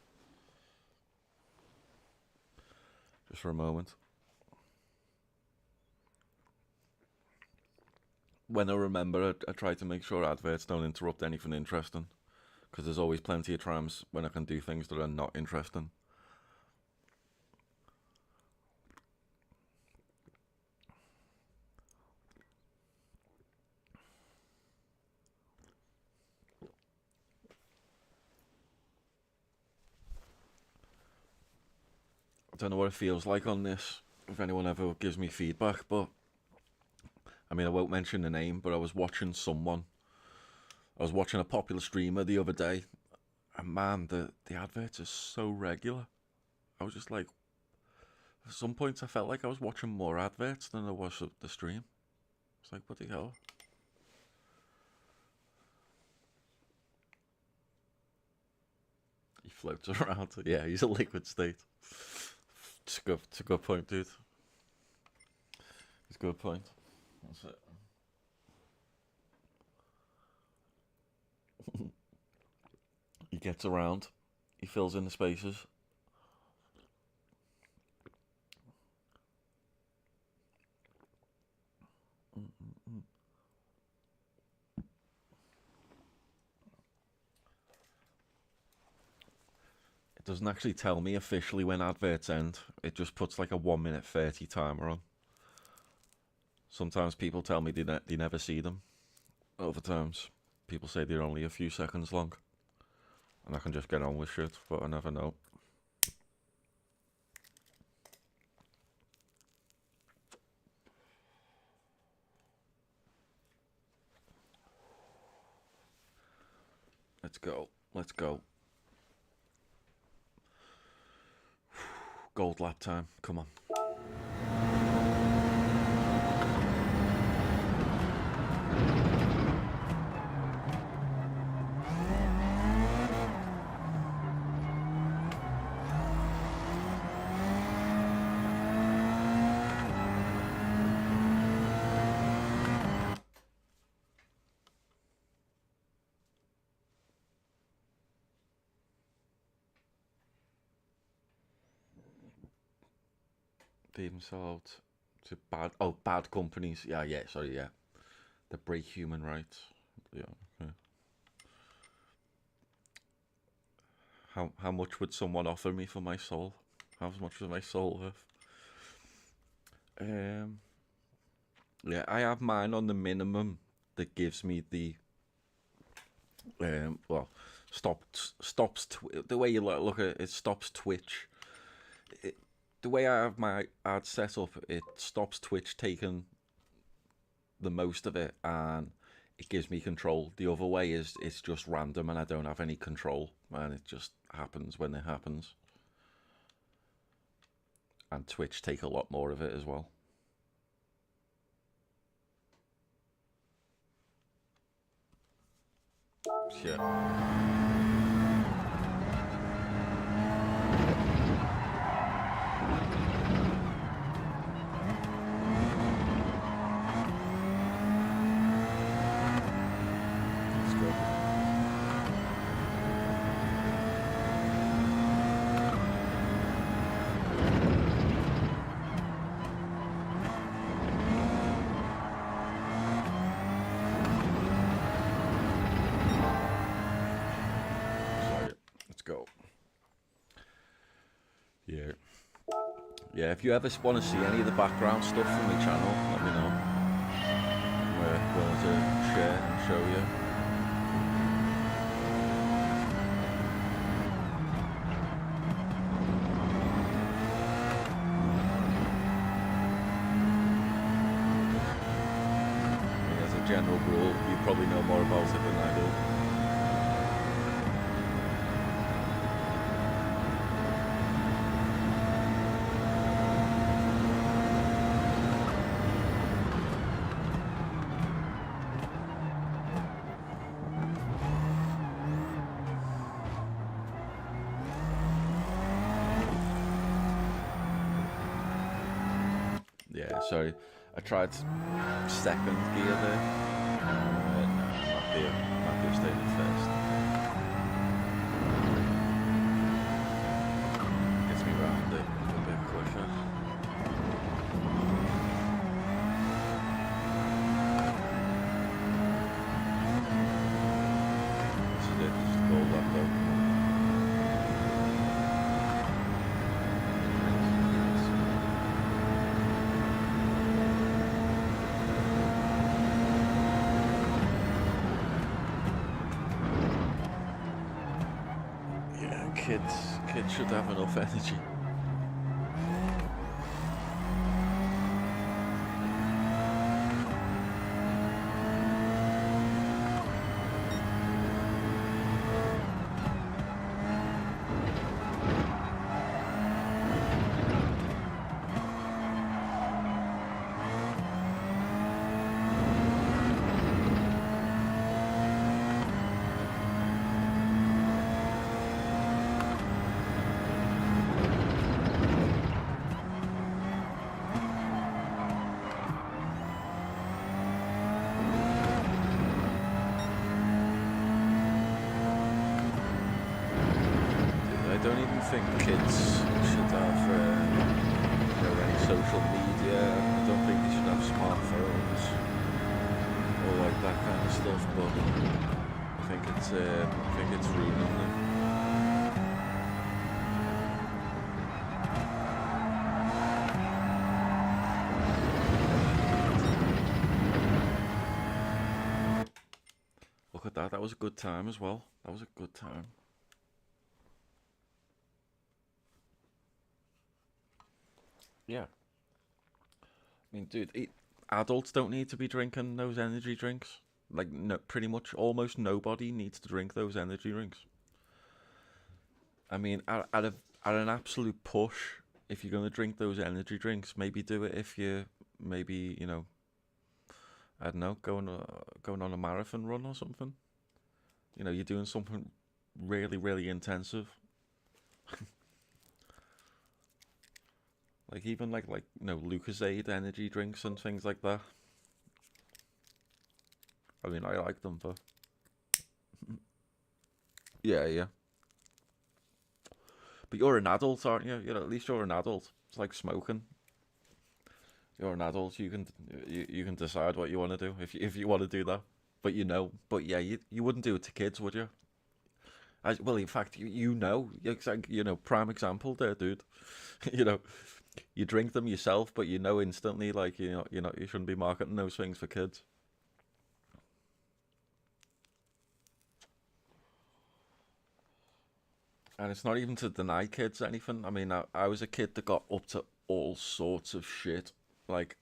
S1: Just for a moment. When I remember, I try to make sure adverts don't interrupt anything interesting. Because there's always plenty of times when I can do things that are not interesting. I don't know what it feels like on this, if anyone ever gives me feedback, but I mean, I won't mention the name, but I was watching a popular streamer the other day, and man, the adverts are so regular. I was just like, at some points I felt like I was watching more adverts than I was of the stream. It's like, what the hell? He floats around. Yeah, he's a liquid state. It's a good point, dude. It's a good point. That's it. He gets around. He fills in the spaces. It doesn't actually tell me officially when adverts end. It just puts like a 1 minute 30 timer on. Sometimes people tell me they never see them. Other times, people say they're only a few seconds long. And I can just get on with shit, but I never know. Let's go. Let's go. Gold lap time. Come on. They even sell out to bad companies. Yeah, sorry, yeah. That break human rights. Yeah, okay. How much would someone offer me for my soul? How much is my soul worth? Yeah, I have mine on the minimum that gives me the Well, the way you look at it, it stops Twitch. It, the way I have my ad set up, it stops Twitch taking the most of it, and it gives me control. The other way is it's just random and I don't have any control, and it just happens when it happens. And Twitch take a lot more of it as well. Yeah. Let's go. Sorry. Let's go. Yeah. Yeah, if you ever want to see any of the background stuff from my channel, let me know. We're willing to share and show you. I mean, as a general rule, you probably know more about it than I do. Yeah, sorry. I tried second gear there. No, not gear staying in first. Gets me round it a bit quicker. This is it, just go left though. Kids should have enough energy. I don't even think kids should have any social media. I don't think they should have smartphones or like that kind of stuff. But I think it's ruining them. Look at that. That was a good time as well. That was a good time. Yeah. I mean, dude, adults don't need to be drinking those energy drinks. Like, no, pretty much almost nobody needs to drink those energy drinks. I mean, at an absolute push, if you're going to drink those energy drinks, maybe do it if you maybe, I don't know, going on a marathon run or something. You're doing something really, really intensive. Like even like Lucozade energy drinks and things like that. I mean, I like them, but yeah, yeah. But you're an adult, aren't you? At least you're an adult. It's like smoking. You're an adult. You can decide what you want to do if you want to do that. But yeah, you wouldn't do it to kids, would you? Well, in fact, prime example there, dude. you know, you drink them yourself, but instantly, like you shouldn't be marketing those things for kids. And it's not even to deny kids anything. I mean, I was a kid that got up to all sorts of shit. Like,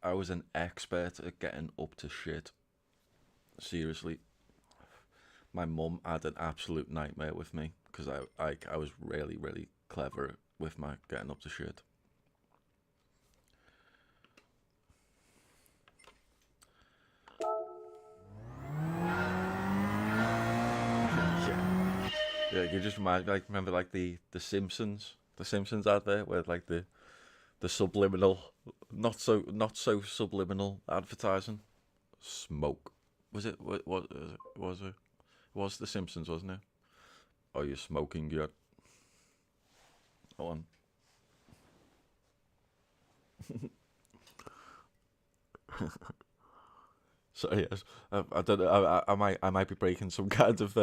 S1: I was an expert at getting up to shit. Seriously. My mum had an absolute nightmare with me because I was really, really clever with my getting up to shit. Yeah. Yeah, you just remember like the Simpsons advert where like the subliminal, not so subliminal advertising. Smoke. Was it? What was it? It was the Simpsons, wasn't it? Are you smoking yet? Go on. So yes, I don't know. I might be breaking some kind of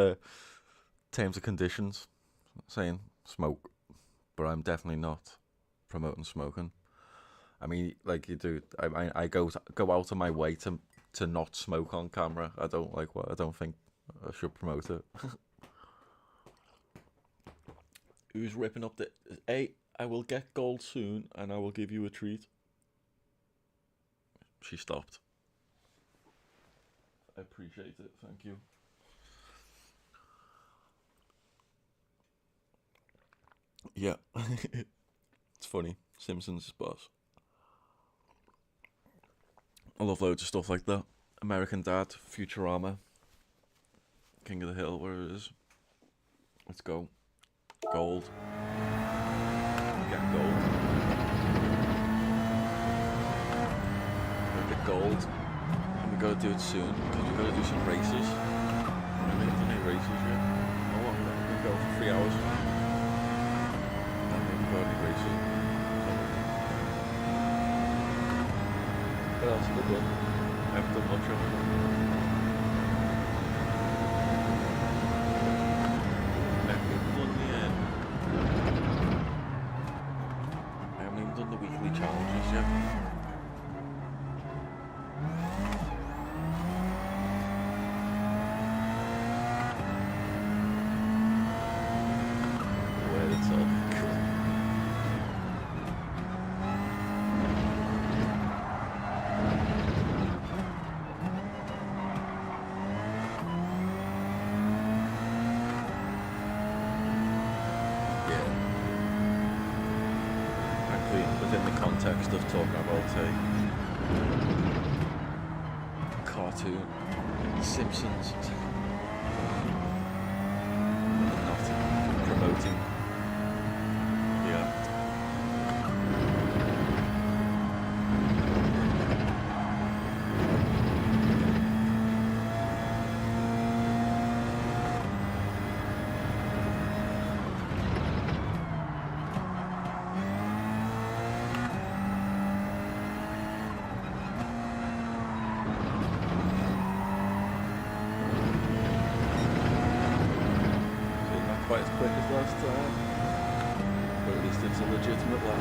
S1: terms and conditions, saying smoke, but I'm definitely not promoting smoking. I mean, like you do, I go out of my way to not smoke on camera. I don't like what I don't think I should promote it. Who's ripping up the? Hey, I will get gold soon, and I will give you a treat. She stopped. I appreciate it. Thank you. Yeah, it's funny. Simpsons boss. I love loads of stuff like that. American Dad, Futurama, King of the Hill, where it is. Let's go. Gold. I'm getting gold. We'll get gold. And we gotta do it soon, because we gotta do some races. I haven't done any races yet. How long? We can go for 3 hours. I haven't got any races. What else have I done? I haven't done much of it. I haven't even done the weekly challenges yet. Where it's all cool. Yeah. Actually, within the context of talking about a cartoon, Simpsons, and not promoting the act. So not quite as quick as last time, but at least it's a legitimate lap.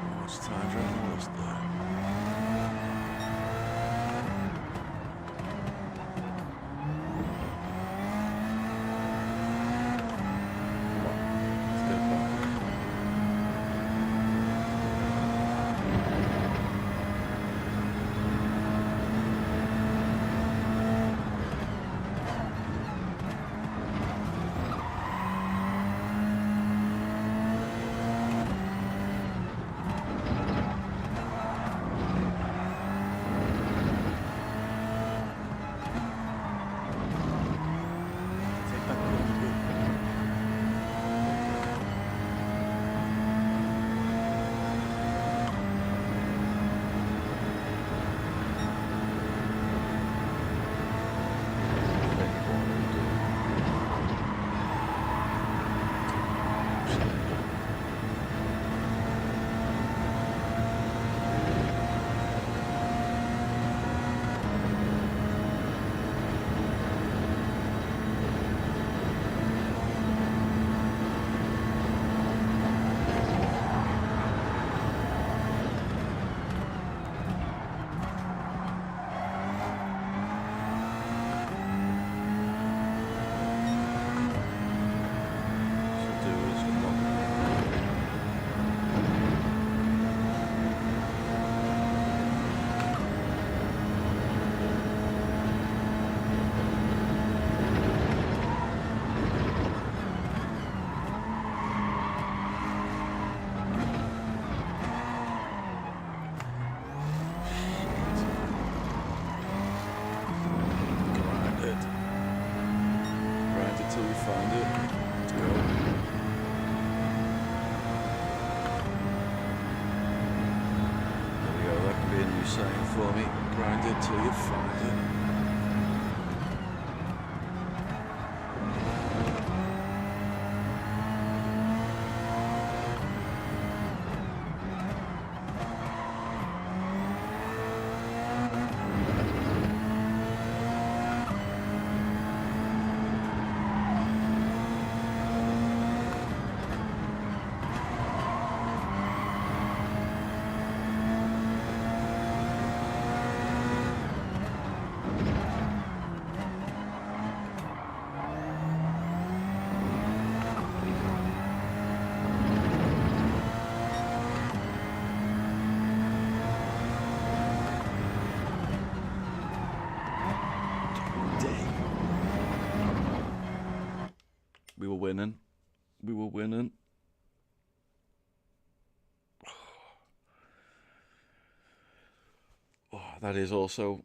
S1: How much time do I lost there? Come on, let's get it back.
S2: saying for me? Grind it till you find it.
S1: We were winning. We were winning. Oh, that is also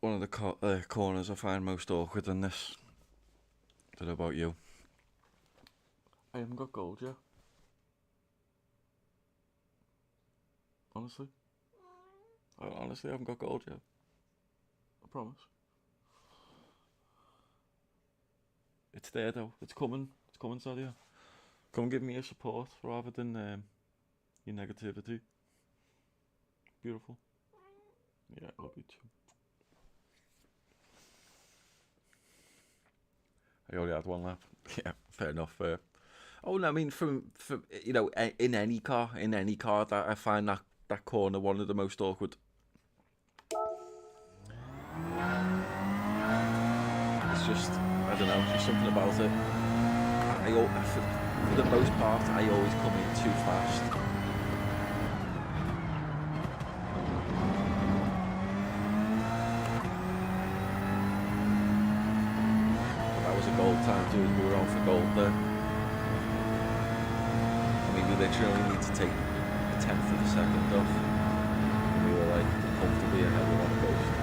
S1: one of the corners I find most awkward in this. Don't know about you. I haven't got gold yet. Honestly. Honestly, I haven't got gold yet. I promise. It's there though. It's coming. It's coming, Sadia. Come give me your support rather than your negativity. Beautiful. Yeah, I love you too. I only had one lap. Yeah, fair enough. Oh no, I mean from you know, in any car, that I find that corner one of the most awkward. It's just, I don't know, just something about it. For the most part, I always come in too fast. But that was a gold time too. We were on for gold there. I mean, we literally only need to take a tenth of a second off. And we were like comfortably ahead of one coast.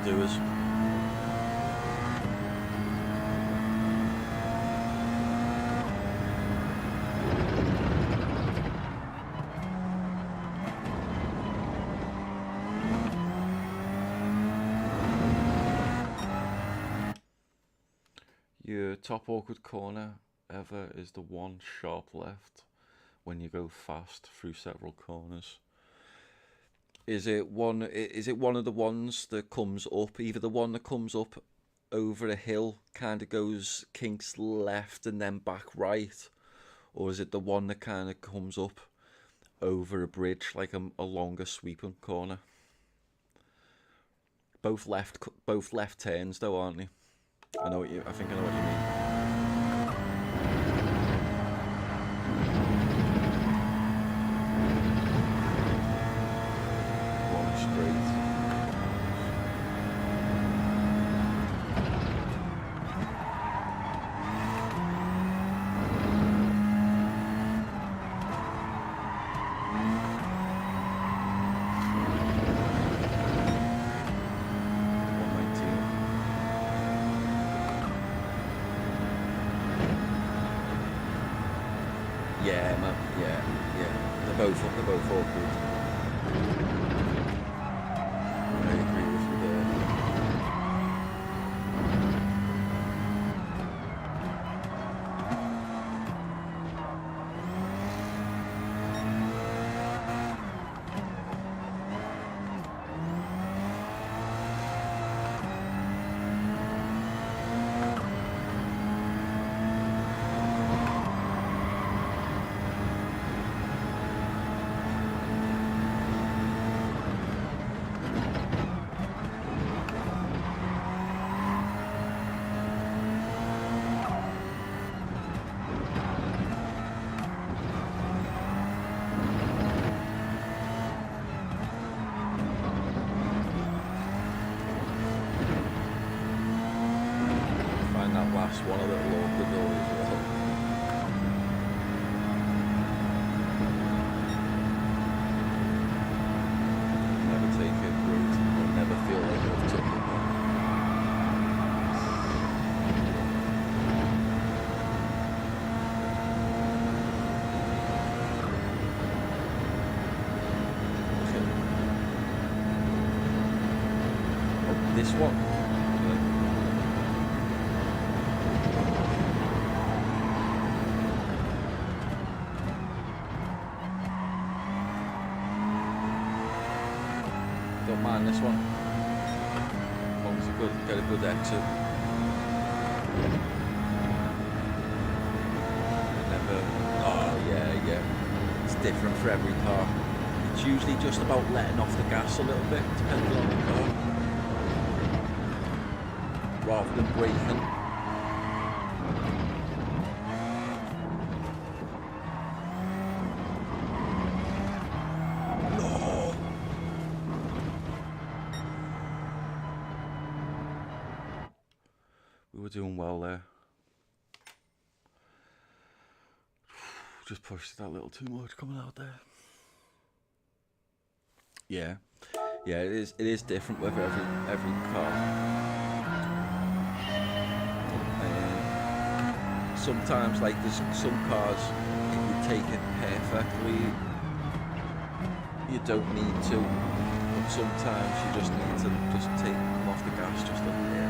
S1: Do is your top awkward corner ever is the one sharp left when you go fast through several corners. Is it one of the ones that comes up, either the one that comes up over a hill, kind of goes kinks left and then back right, or is it the one that kind of comes up over a bridge, like a longer sweeping corner? Both left turns though, aren't they? I think I know what you mean. Yeah, man. Yeah. They're both awkward. I agree with you there. this one. Don't mind this one. As long as you get a good exit. Never. Oh yeah. It's different for every car. It's usually just about letting off the gas a little bit, depending on the car, rather than braking. No. We were doing well there. Just pushed that a little too much coming out there. Yeah, it is different with every car. Sometimes, like, there's some cars, if you take it perfectly, you don't need to. But sometimes you just need to come off the gas just a little bit.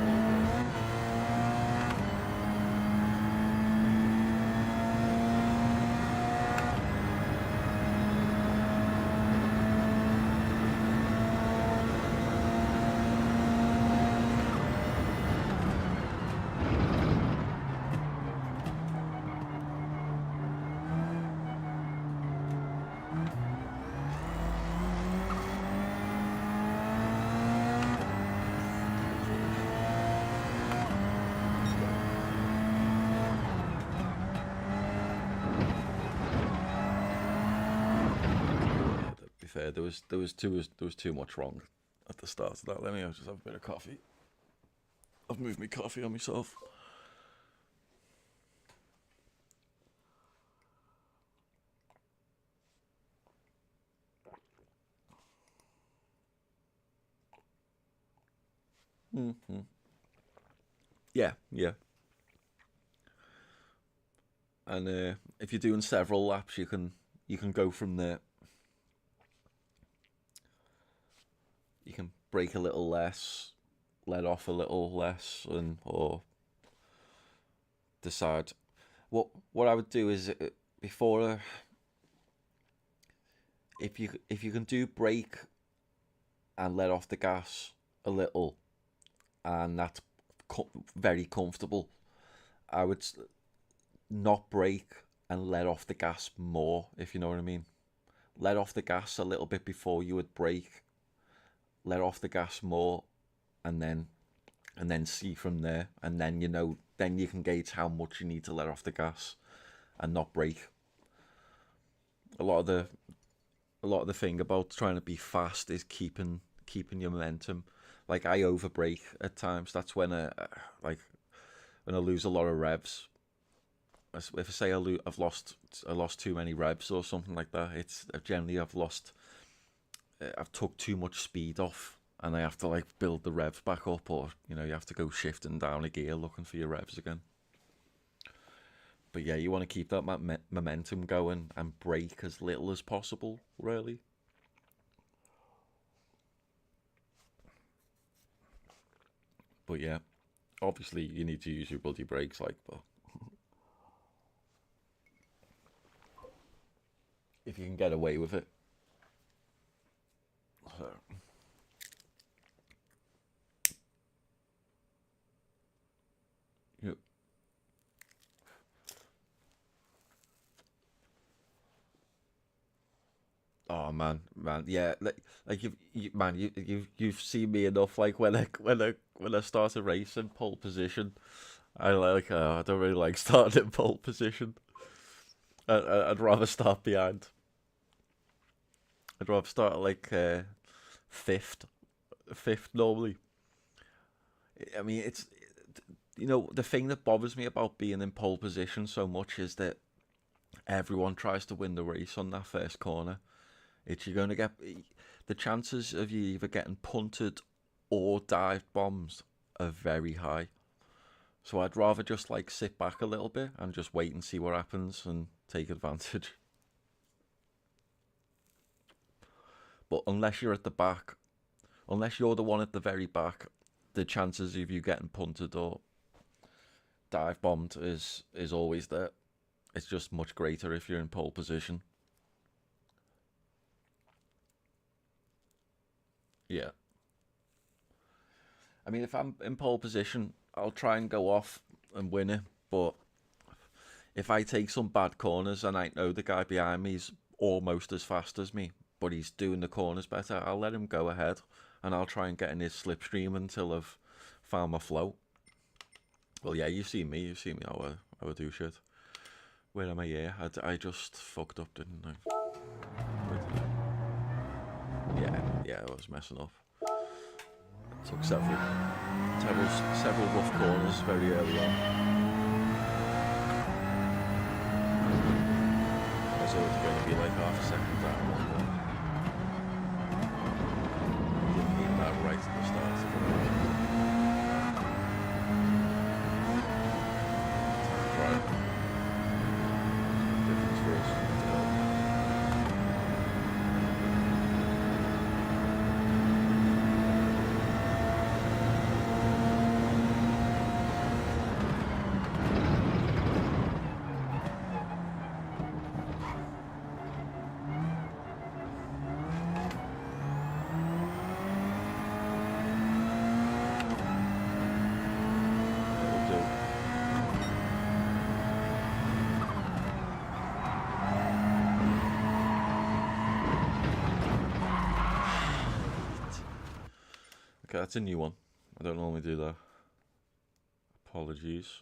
S1: Fair, there was too much wrong at the start of that. Let me just have a bit of coffee. I've moved my coffee on myself. Mm-hmm. Yeah. And if you're doing several laps, you can go from there. You can brake a little less, let off a little less, or decide. What I would do is before, if you can do brake and let off the gas a little, and that's very comfortable, I would not brake and let off the gas more, if you know what I mean. Let off the gas a little bit before you would brake. Let off the gas more, and then see from there, and then then you can gauge how much you need to let off the gas and not brake. A lot of the thing about trying to be fast is keeping your momentum. Like, I over brake at times. That's when I lose a lot of revs. If I say I've lost too many revs or something like that, it's generally I've took too much speed off, and I have to, like, build the revs back up, or you have to go shifting down a gear looking for your revs again. But yeah, you want to keep that momentum going and brake as little as possible, really. But yeah, obviously you need to use your bloody brakes, like, but if you can get away with it. So. Yep. Oh man, yeah, like you've seen me enough. Like, when I start a race in pole position, I don't really like starting in pole position. I'd rather start behind. I'd rather start like fifth normally. I mean, it's the thing that bothers me about being in pole position so much is that everyone tries to win the race on that first corner. You're going to get the chances of you either getting punted or dive bombs are very high. So I'd rather just, like, sit back a little bit and just wait and see what happens and take advantage. But unless you're at the back, unless you're the one at the very back, the chances of you getting punted or dive bombed is always there. It's just much greater if you're in pole position. Yeah. I mean, if I'm in pole position, I'll try and go off and win it. But if I take some bad corners and I know the guy behind me is almost as fast as me, but he's doing the corners better, I'll let him go ahead and I'll try and get in his slipstream until I've found my flow. Well, yeah, you've seen me how I do shit. Where am I here? I just fucked up, didn't I? Where did I? Yeah, I was messing up. Took several rough corners very early on. I was always going to be like half a second down one more. Didn't mean that right at the start. Right. Difference for us. Okay, that's a new one. I don't normally do that. Apologies.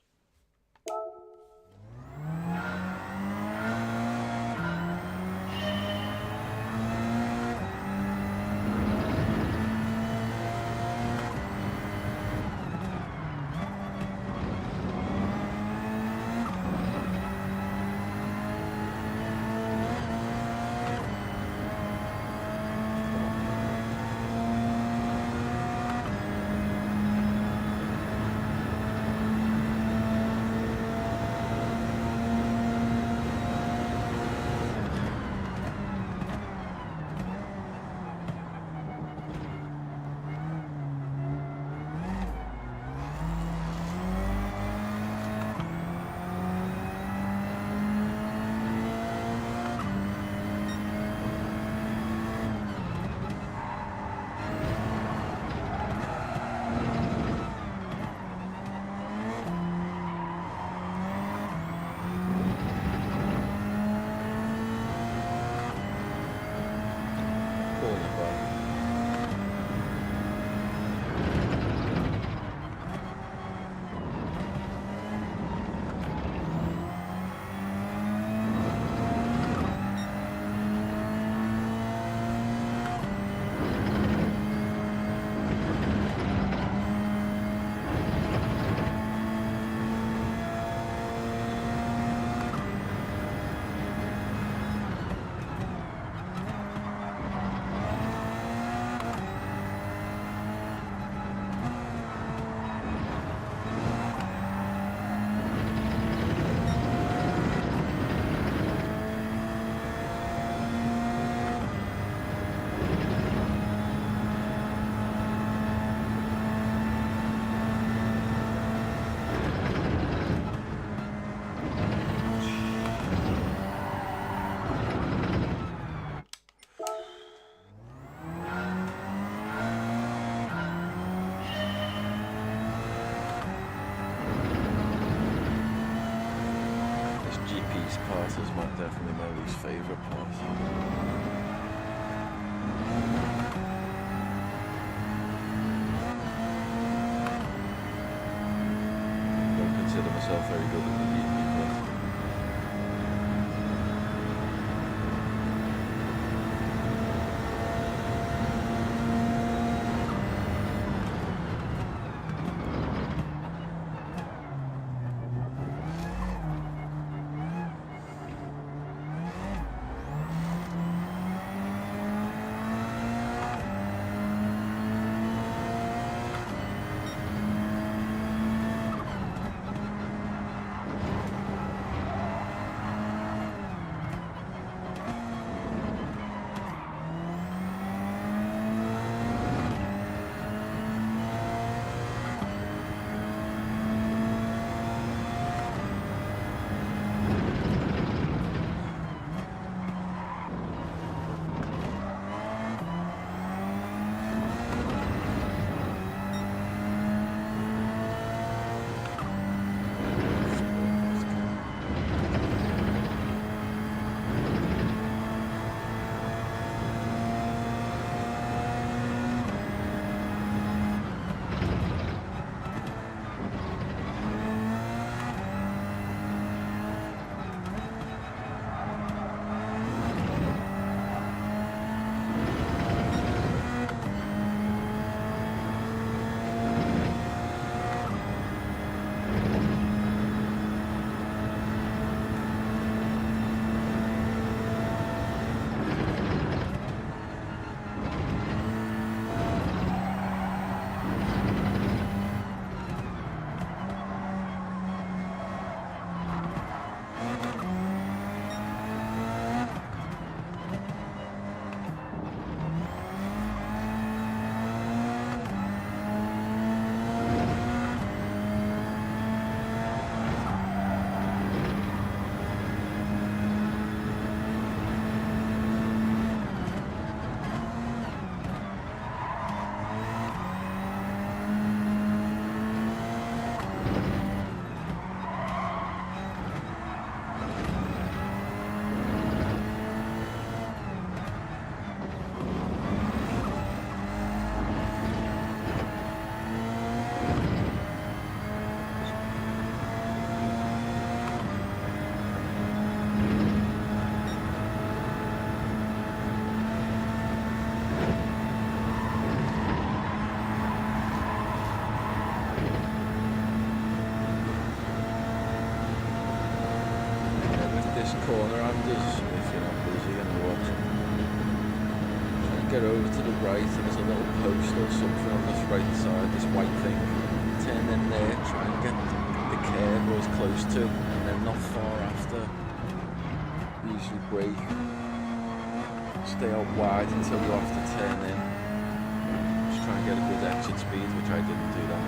S1: Part is definitely my least favourite part. I don't consider myself very good at the GP part.
S2: reminders if you're not busy and what. Try and get over to the right, and there's a little post or something on this right side, this white thing. Turn in there, try and get the curb or as close to, and then not far after. Usually brake. Stay out wide until you have to turn in. Just try and get a good exit speed, which I didn't do that.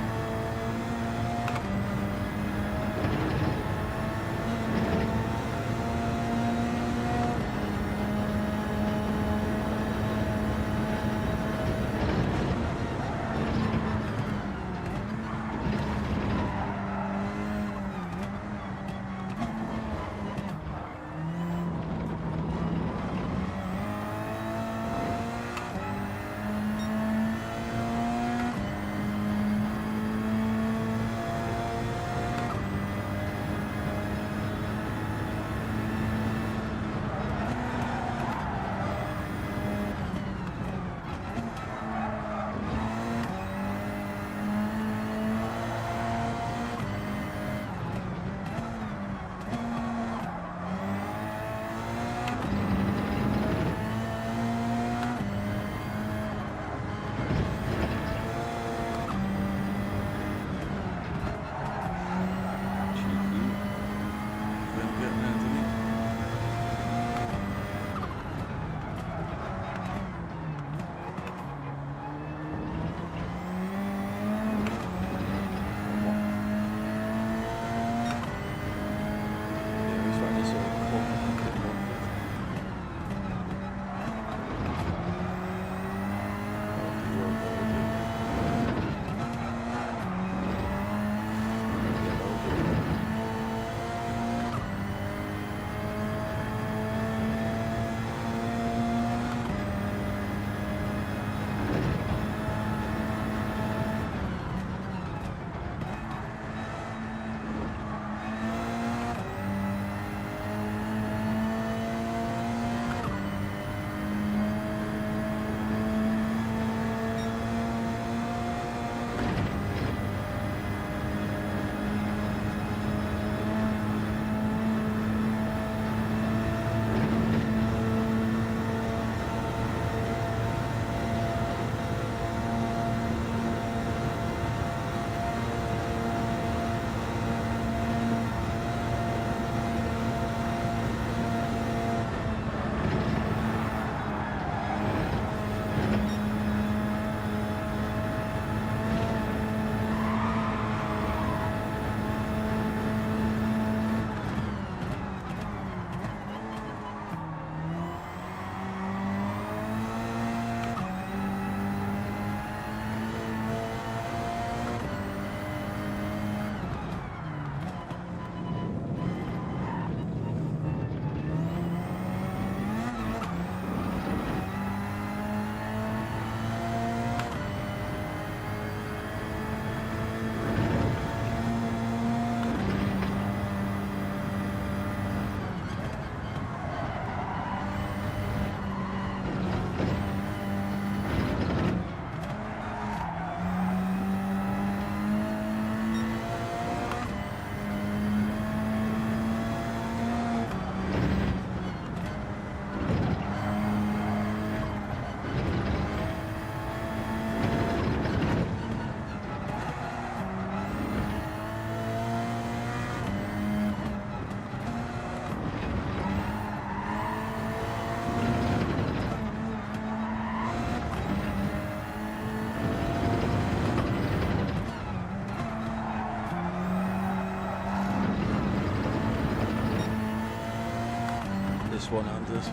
S2: One-handed.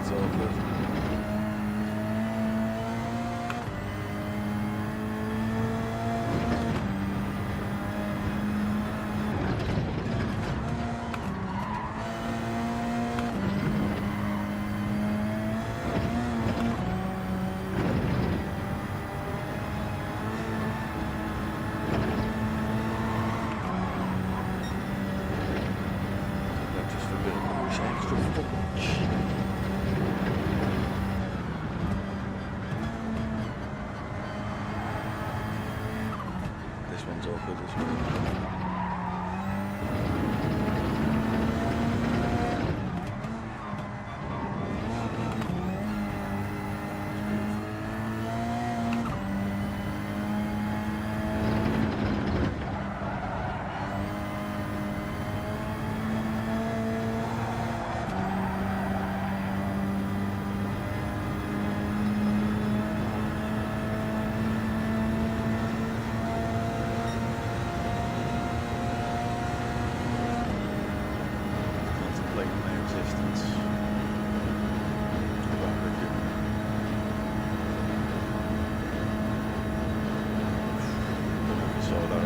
S2: It's all good. This one's all good as well.
S1: distance. So that.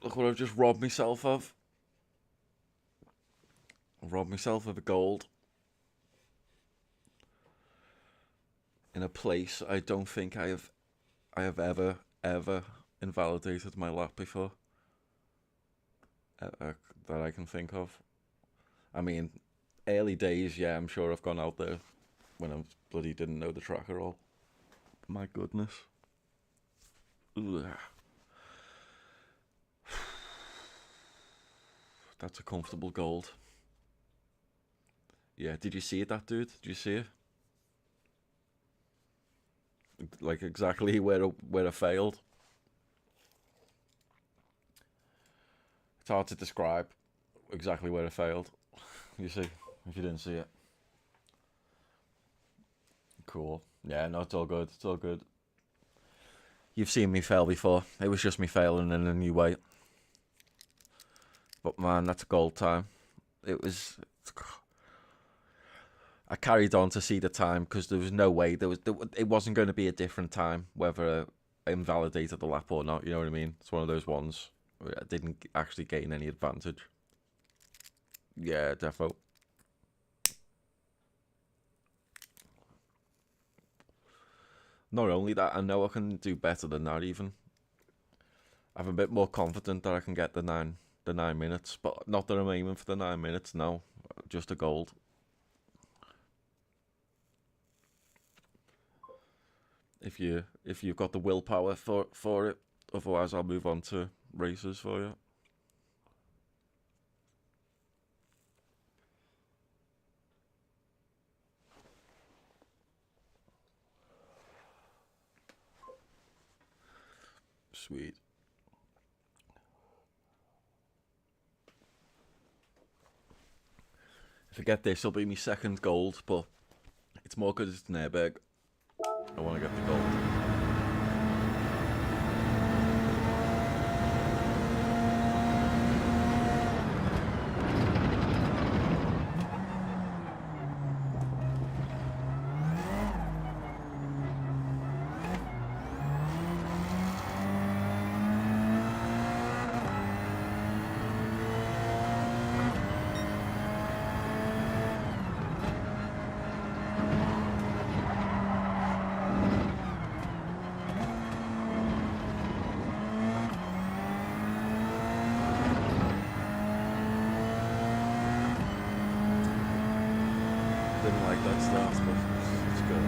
S1: Look what I've just robbed myself of. I've robbed myself of the gold. In a place I don't think I have ever invalidated my lap before. That I can think of. I mean, early days, yeah, I'm sure I've gone out there when I bloody didn't know the track at all. My goodness. Ugh. That's a comfortable gold. Yeah, did you see it, that dude? Did you see it? Like exactly where I failed. It's hard to describe exactly where I failed. You see, if you didn't see it. Cool. Yeah, no, it's all good. It's all good. You've seen me fail before. It was just me failing in a new way. But man, that's a gold time. It was. I carried on to see the time because there was no way it wasn't going to be a different time whether I invalidated the lap or not. You know what I mean? It's one of those ones where I didn't actually gain any advantage. Yeah, defo. Not only that, I know I can do better than that. Even I'm a bit more confident that I can get the 9 minutes, but not that I'm aiming for the 9 minutes. No, just a gold. If you've got the willpower for it, otherwise I'll move on to races for you. Sweet. If I get this, it'll be my second gold, but it's more because it's an airbag. I want to get the gold. Didn't like that start, but it's good.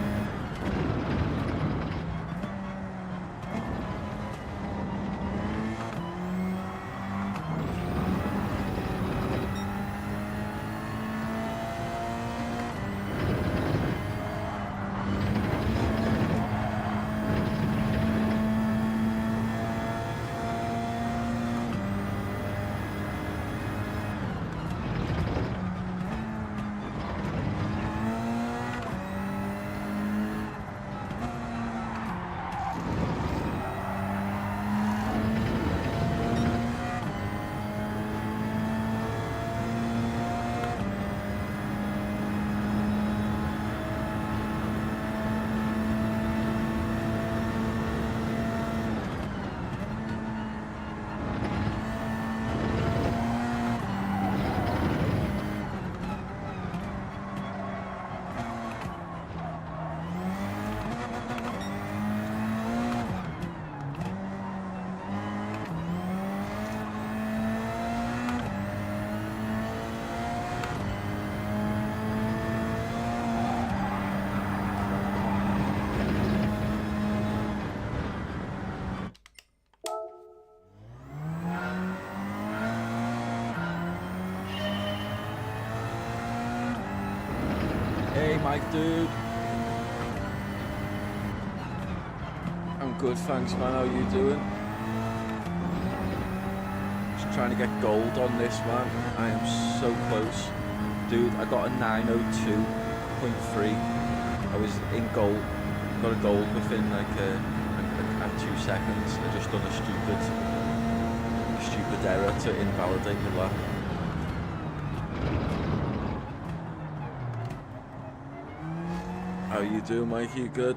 S2: Mike, dude? I'm good, thanks, man. How you doing? Just trying to get gold on this, man. I am so close. Dude, I got a 902.3. I was in gold. Got a gold within like 2 seconds. I just done a stupid error to invalidate the lap. How you doing, Mike? You good?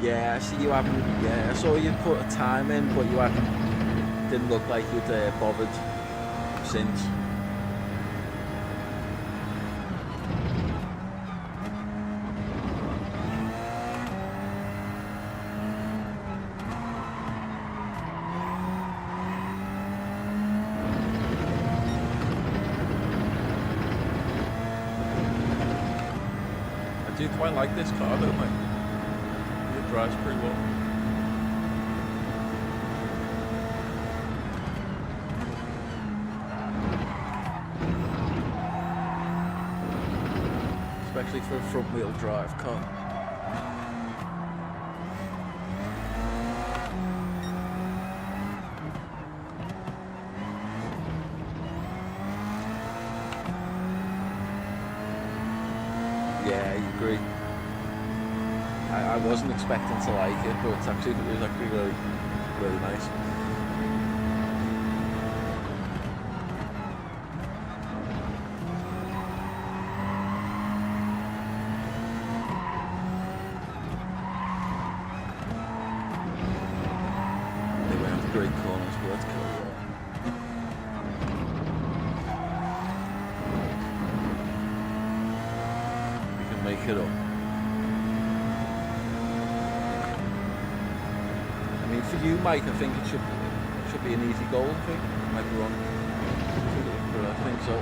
S2: Yeah, I see you haven't. Yeah, I saw you put a time in, but you hadn't. Didn't look like you'd bothered since. I do quite like this car, though, mate. It drives pretty well. Especially for a front wheel drive car. Yeah, I agree. I wasn't expecting to like it, but it was actually really, really nice. They went have great corners, but let's go. We can make it up. For you, Mike, I think it should be an easy goal. I think. Might be wrong, but I think so.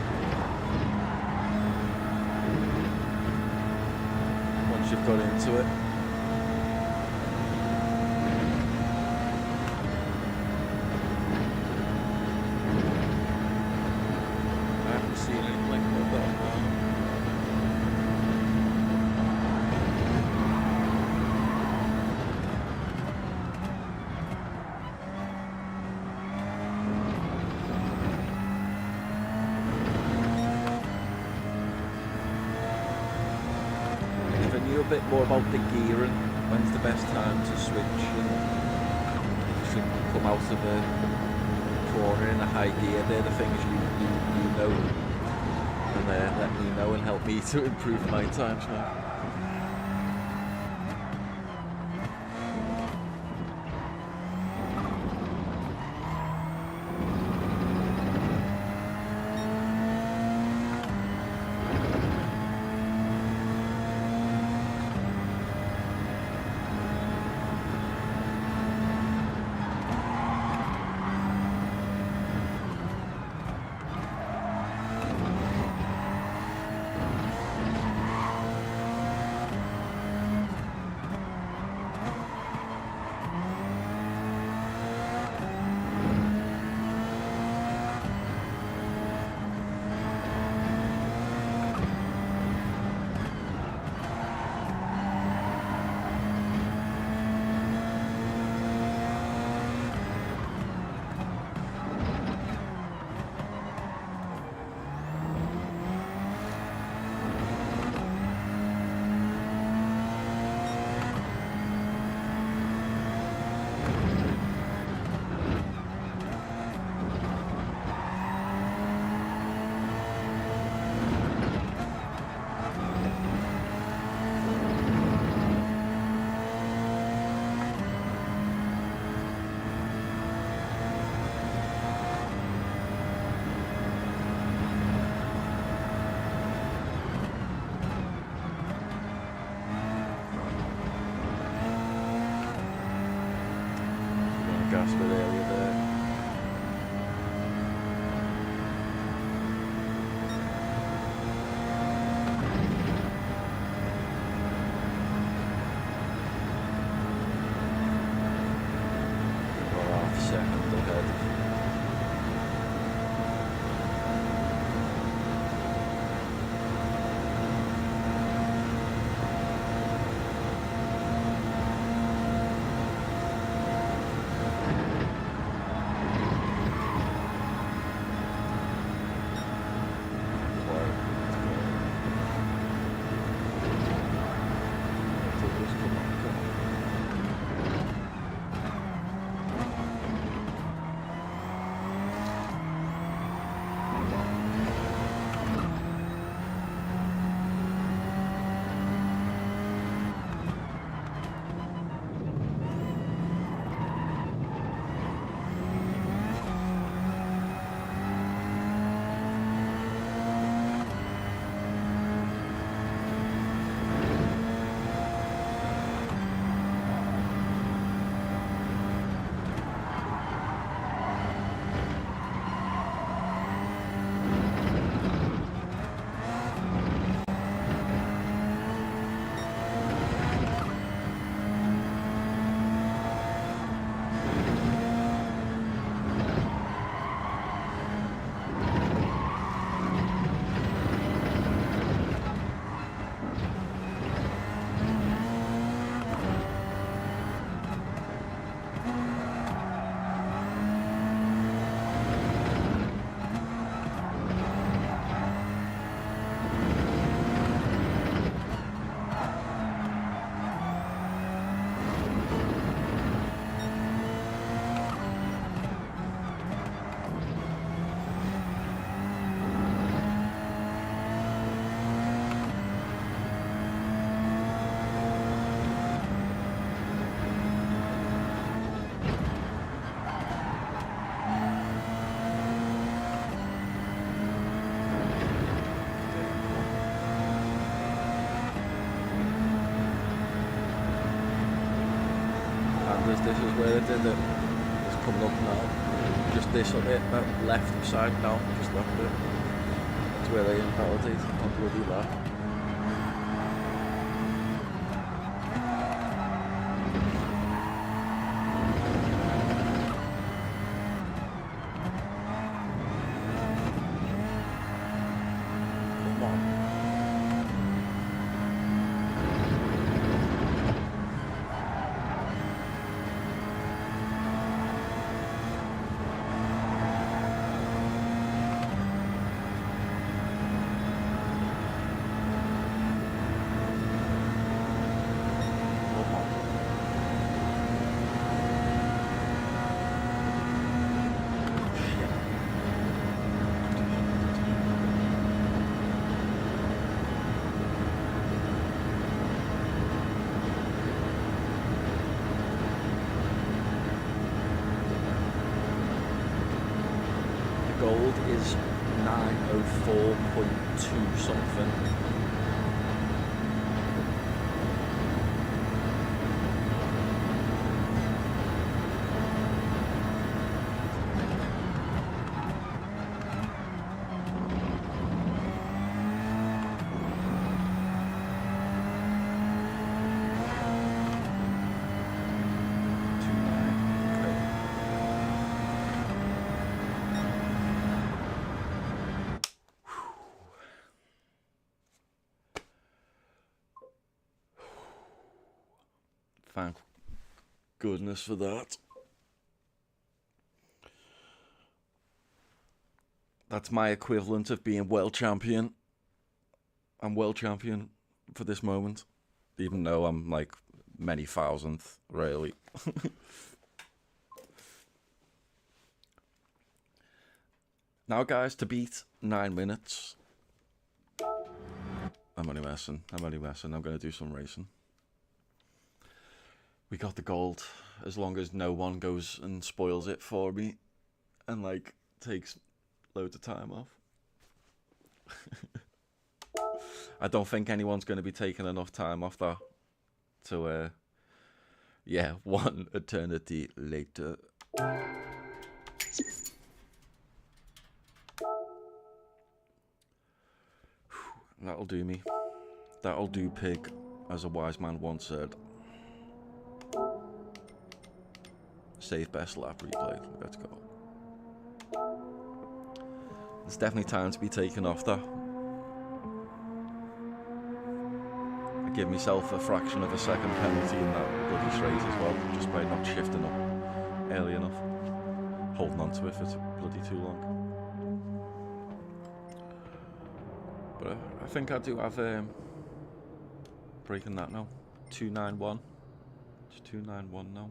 S2: Once you've got into it. I haven't seen anything like that. A bit more about the gearing, when's the best time to switch and to come out of the corner in a high gear. They're the things you know, and let me know and help me to improve my times now. gas a bit earlier there. About half a second ahead. This is where it did it. It's coming up now. Just this on it, left side now, just left it. That's where they invalidate on bloody lap. Come on. Gold is 904.2 something. Thank goodness for that. That's my equivalent of being world champion. I'm world champion for this moment, even though I'm like many thousandth, really. Now, guys, to beat 9 minutes. I'm only messing. I'm going to do some racing. We got the gold, as long as no one goes and spoils it for me and like takes loads of time off. I don't think anyone's going to be taking enough time off that to yeah, one eternity later.
S1: That'll do me. That'll do, pig, as a wise man once said. Save best lap replay. Let's go. It's definitely time to be taken off that. I give myself a fraction of a second penalty in that bloody straight as well, just by not shifting up early enough. Holding on to it for bloody too long. But I think I do have breaking that now. 291. It's 291 now.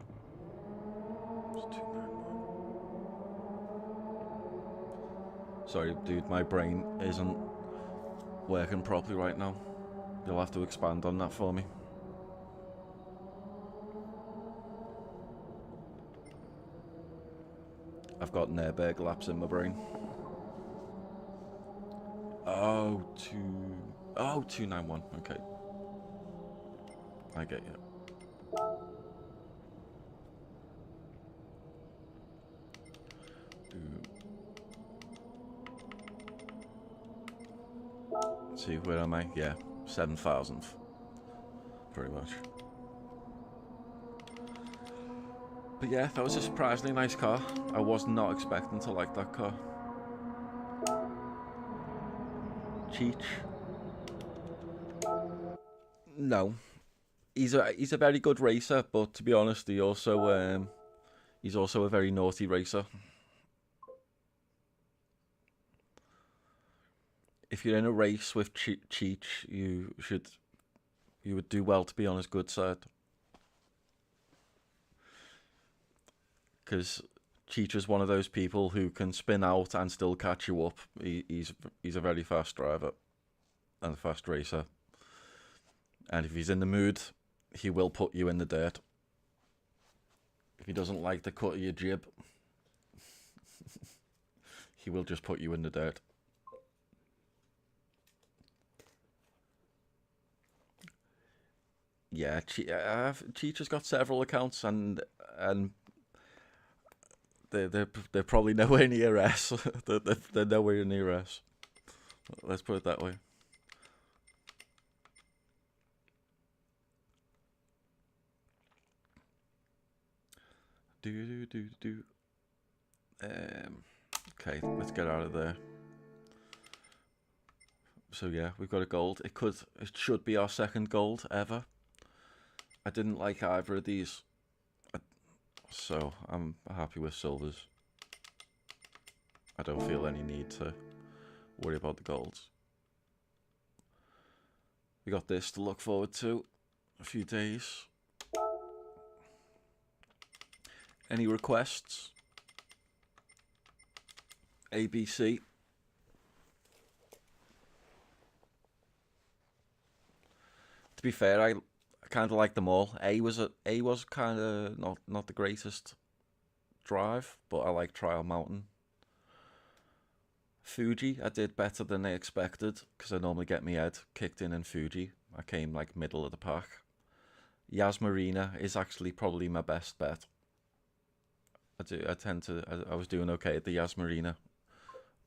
S1: It's 291. Sorry, dude, my brain isn't working properly right now. You'll have to expand on that for me. I've got Nürburgring laps in my brain. Oh, 291. Okay. I get you. Let's see, where am I? Yeah, 7,000th. Pretty much. But yeah, that was a surprisingly nice car. I was not expecting to like that car. Cheech. No. He's a very good racer, but to be honest, he's also a very naughty racer. If you're in a race with Cheech, you would do well to be on his good side. Because Cheech is one of those people who can spin out and still catch you up. He's a very fast driver and a fast racer. And if he's in the mood, he will put you in the dirt. If he doesn't like the cut of your jib, he will just put you in the dirt. Yeah, Cheech has got several accounts, and they're probably nowhere near S. they're nowhere near S. Let's put it that way. Okay, let's get out of there. So yeah, we've got a gold. It should be our second gold ever. I didn't like either of these, so I'm happy with silvers. I don't feel any need to worry about the golds. We got this to look forward to a few days. Any requests? ABC. To be fair, I kind of like them all. A was kind of not the greatest drive, but I like Trial Mountain. Fuji, I did better than I expected, because I normally get my head kicked in Fuji. I came like middle of the pack. Yas Marina is actually probably my best bet. I was doing okay at the Yas Marina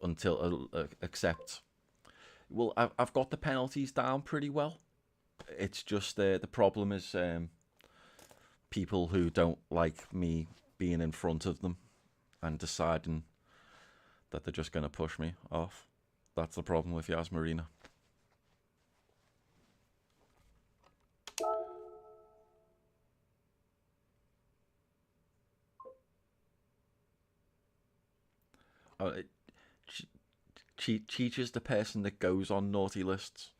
S1: until except, well, I've got the penalties down pretty well. It's just the problem is people who don't like me being in front of them and deciding that they're just going to push me off. That's the problem with Yas Marina. Cheech is the person that goes on naughty lists.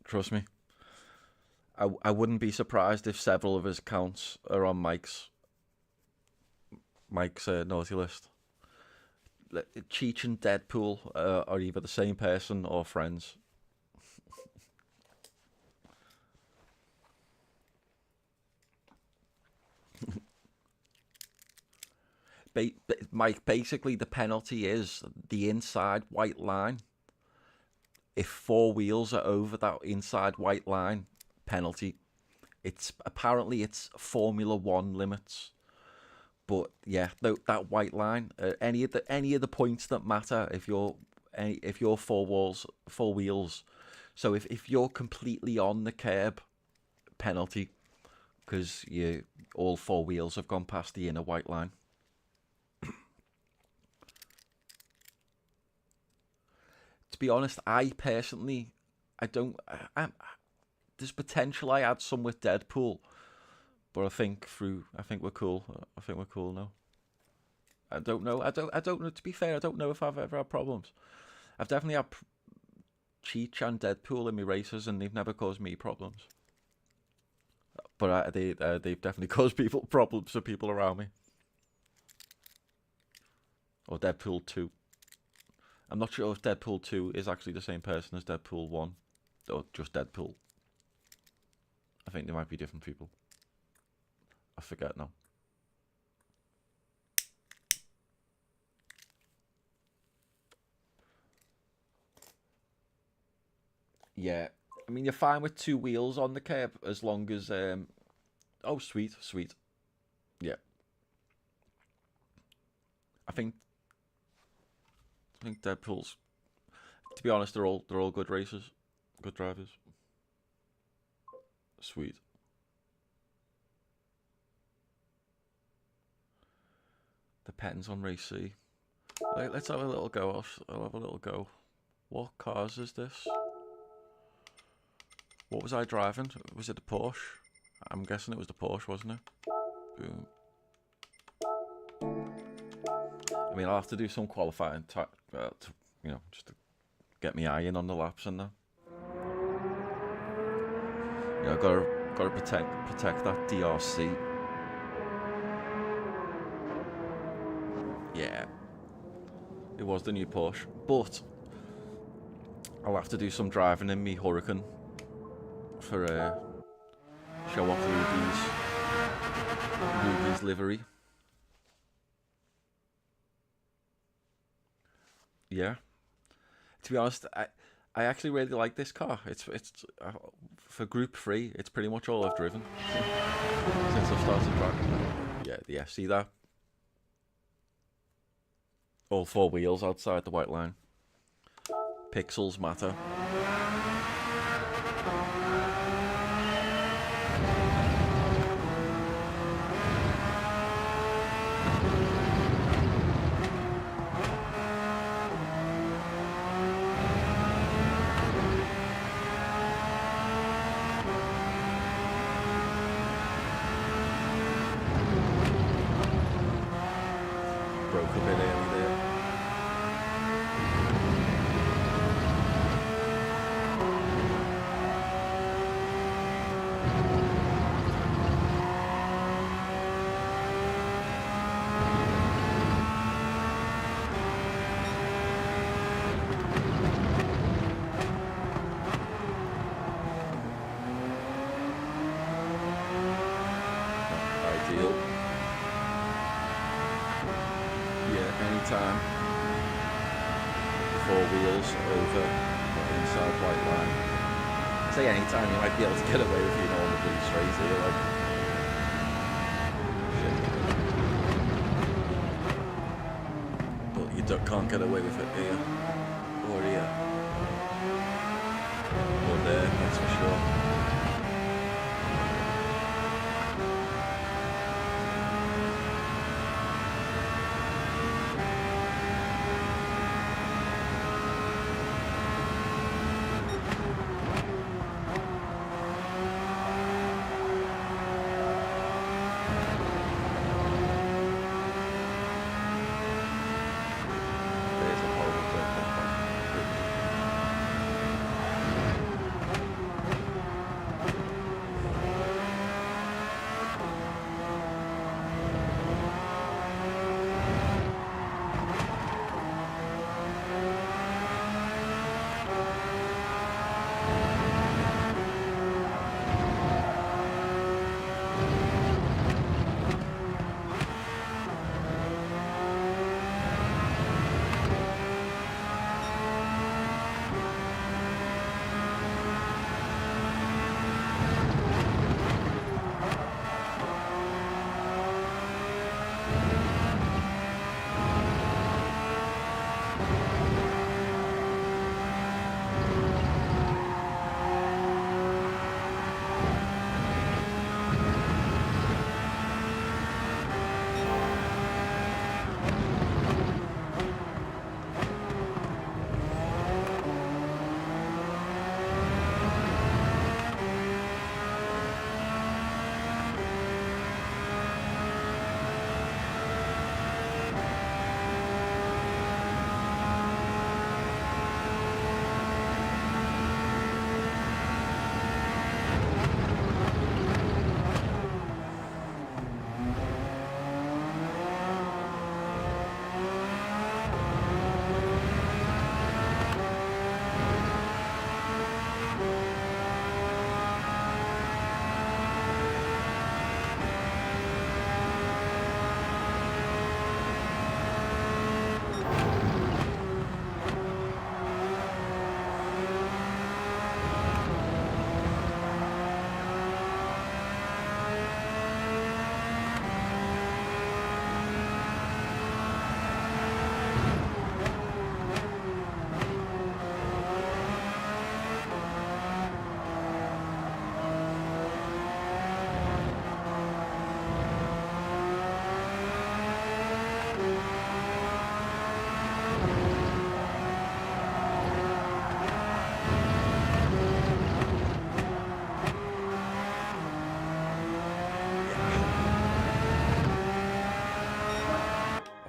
S1: Trust me. I wouldn't be surprised if several of his accounts are on Mike's naughty list. Cheech and Deadpool are either the same person or friends. Mike, basically the penalty is the inside white line. If four wheels are over that inside white line, penalty. It's Formula One limits, But yeah, that white line, any of the points that matter if you're four wheels. So if you're completely on the curb, penalty, because you all four wheels have gone past the inner white line. To be honest, I personally, I don't. There's potential I add some with Deadpool, but I think we're cool. I think we're cool now. I don't know. I don't know. To be fair, I don't know if I've ever had problems. I've definitely had Cheech and Deadpool in my races, and they've never caused me problems. But they've definitely caused people problems to people around me. Or Deadpool 2. I'm not sure if Deadpool 2 is actually the same person as Deadpool 1, or just Deadpool. I think they might be different people. I forget now. Yeah, I mean, you're fine with two wheels on the curb as long as oh, sweet, sweet. Yeah, I think Deadpool's. To be honest, they're all good racers, good drivers. Sweet. Depends on race C. Let's have a little go. I'll have a little go. What cars is this? What was I driving? Was it the Porsche? I'm guessing it was the Porsche, wasn't it? Boom. I mean, I'll have to do some qualifying, just to get me eye in on the laps and that. Yeah, I gotta protect that DRC. Yeah, it was the new Porsche, but I'll have to do some driving in me Hurricane for show off Ruby's livery. Yeah, to be honest, I actually really like this car. It's for Group 3. It's pretty much all I've driven since I've started driving. Yeah. See that? All four wheels outside the white line. Pixels matter. Broke a bit early there. Ideal. Yeah, anytime. Four wheels over the inside white line. Say anytime, you might be able to get away with all the blue straight here, like. Shit. But you can't get away with it here. Or here. Or there, that's for sure.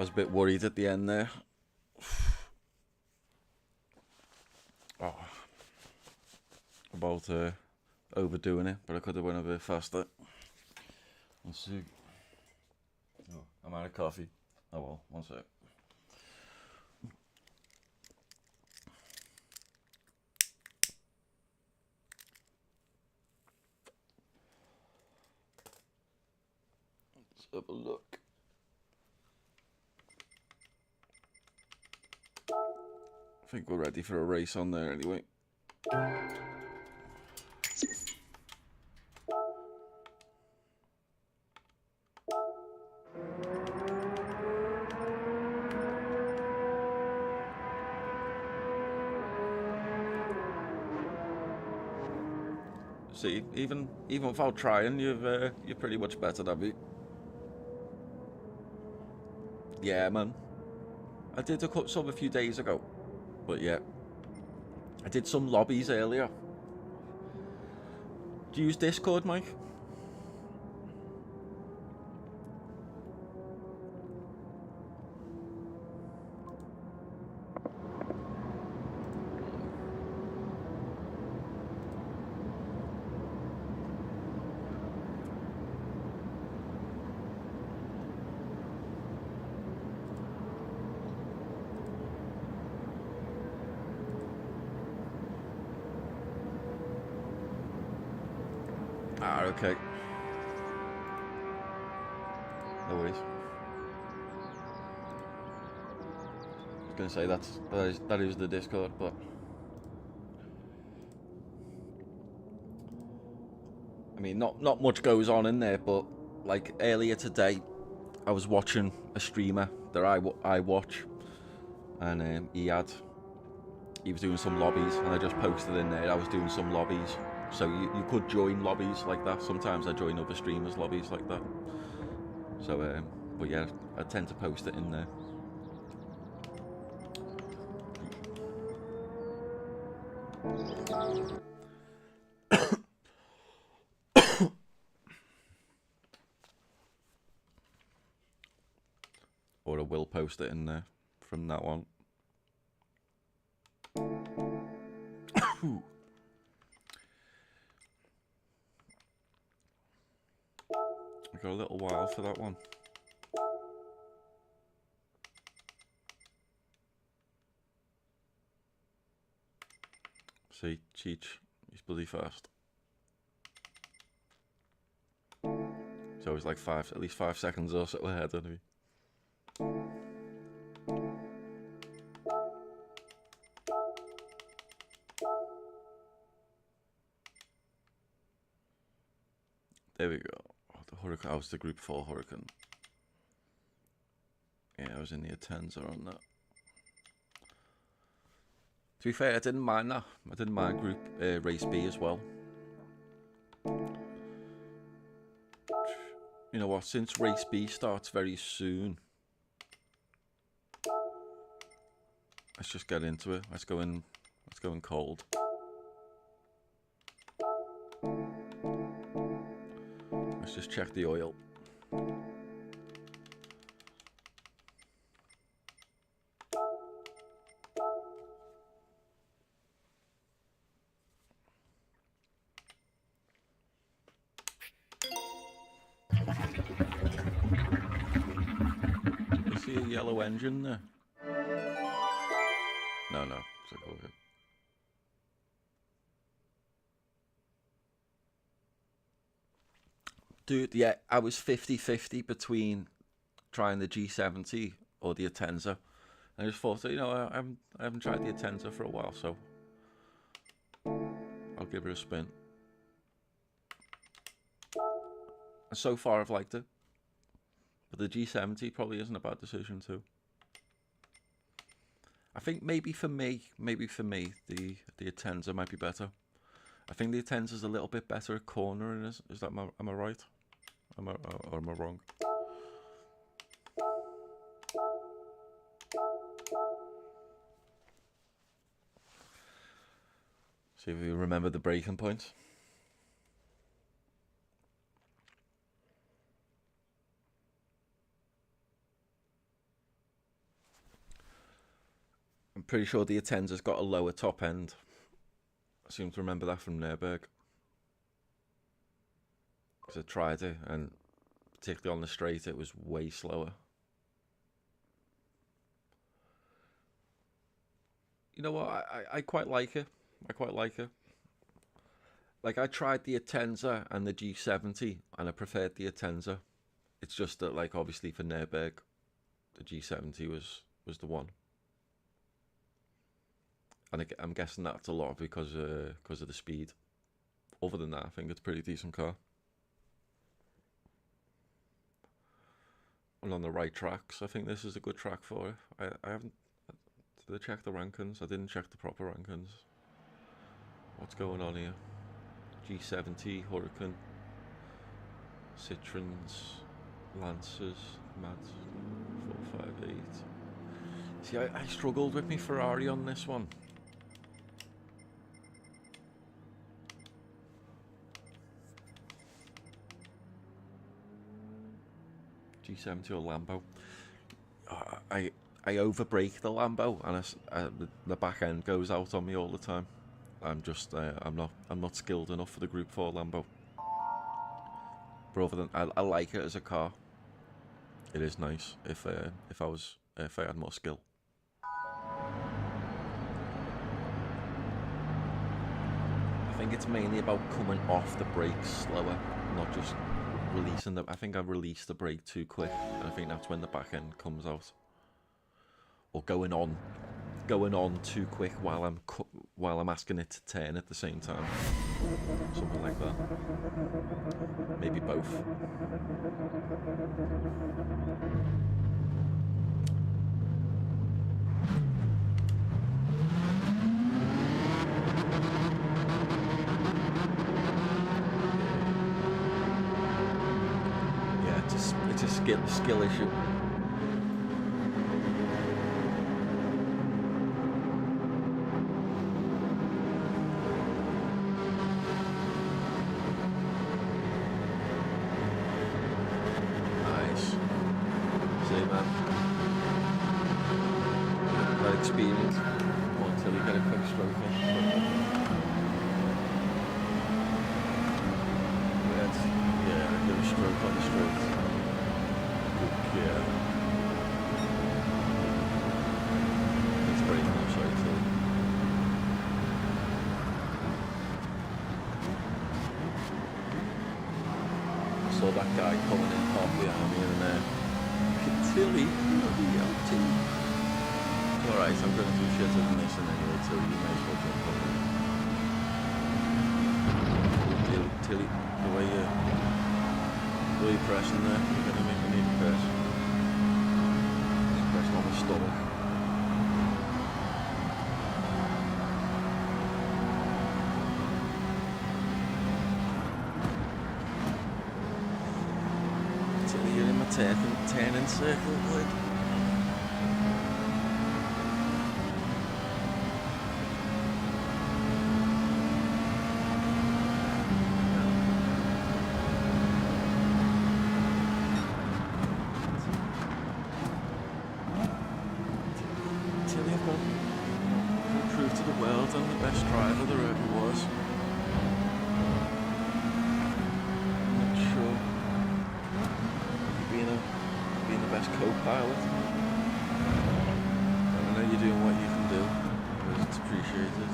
S1: was a bit worried at the end there. Oh, about overdoing it, but I could have went a bit faster. Let's see. Oh, I'm out of coffee. Oh well, one sec. Let's have a look. I think we're ready for a race on there anyway. See, even without trying, you're pretty much better than me. Yeah, man. I did some a few days ago, but yeah, I did some lobbies earlier. Do you use Discord, Mike? Ah, okay. No worries. I was gonna say that is the Discord, but I mean, not much goes on in there. But like earlier today, I was watching a streamer that I watch, and he was doing some lobbies, and I just posted in there I was doing some lobbies. So you could join lobbies like that. Sometimes I join other streamers' lobbies like that. So, but yeah, I tend to post it in there. Or I will post it in there from that one. I got a little while for that one. See, Cheech, he's bloody fast. So he's like at least 5 seconds or so ahead of me. There we go. Oh, the Hurricane. I was the Group 4 Hurricane. Yeah, I was in the Atenza on that. To be fair, I didn't mind that. I didn't mind Group Race B as well. You know what? Since Race B starts very soon, let's just get into it. Let's go in cold. Let's just check the oil. You see a yellow engine there? No, it's like all good. Dude, yeah, I was 50-50 between trying the G70 or the Atenza. I just thought, you know, I haven't tried the Atenza for a while, so I'll give it a spin. And so far, I've liked it. But the G70 probably isn't a bad decision too. I think maybe for me, the Atenza might be better. I think the Atenza's a little bit better at cornering. Is that am I right? Or am I wrong? See if you remember the braking points. I'm pretty sure the Atenza's got a lower top end. I seem to remember that from Nürburgring. Because I tried it, and particularly on the straight, it was way slower. You know what? I quite like it. I quite like it. Like, I tried the Atenza and the G70, and I preferred the Atenza. It's just that, like, obviously for Nürburgring, the G70 was the one. And I'm guessing that's a lot because of the speed. Other than that, I think it's a pretty decent car. And on the right tracks, I think this is a good track for it. I haven't... Did I check the rankings? I didn't check the proper rankings. What's going on here? G70, Huracan, Citroens, Lancers, Mads, 458. See, I struggled with my Ferrari on this one. G70 or Lambo. I overbrake the Lambo, and the back end goes out on me all the time. I'm not skilled enough for the Group 4 Lambo. But other than I like it as a car. It is nice if I had more skill. I think it's mainly about coming off the brakes slower, not just releasing them. I think I released the brake too quick, and I think that's when the back end comes out. Or going on too quick while I'm asking it to turn at the same time. Something like that. Maybe both. Yeah, it's a skill issue. Experience until you get a quick stroke in. Yeah, I get a stroke on the straight. Yeah. It's breaking up, sorry, too. I saw that guy coming in half behind me and Tilly, bloody hell, Tilly. Alright, so I'm going to do shit of missing anyway, so you may as well jump on it. Tilly, the way you're pressing there, you're going to make me need to press. Just pressing on my stomach. Tilly, you're in my turning circle, bud. Co-pilot. I know you're doing what you can do, because it's appreciated.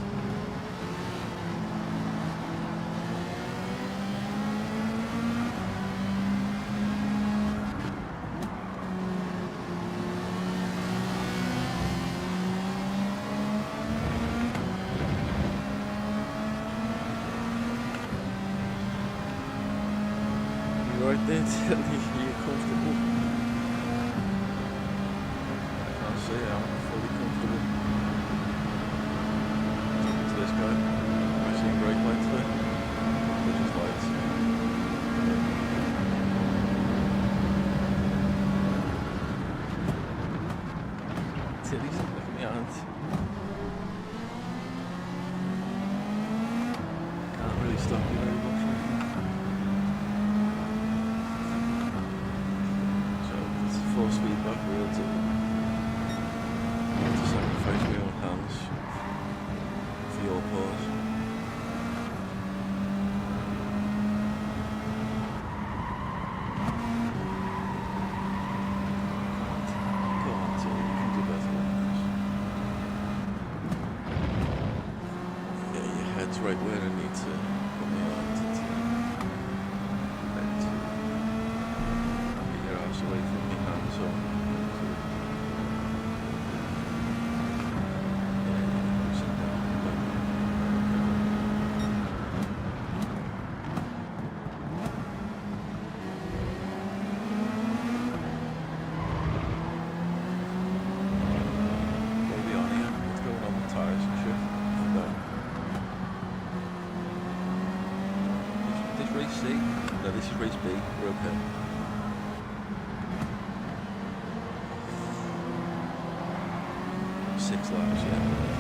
S1: You right there, Tilly? You're comfortable? So yeah, I'm fully comfortable. Talking to this guy. I've seen brake lights there. They're just lights. Tilly's look at me aunt. Can't really stop you very much. So it's a 4-speed back wheel to sacrifice my own
S2: is race B. We're okay. Six laps, yeah.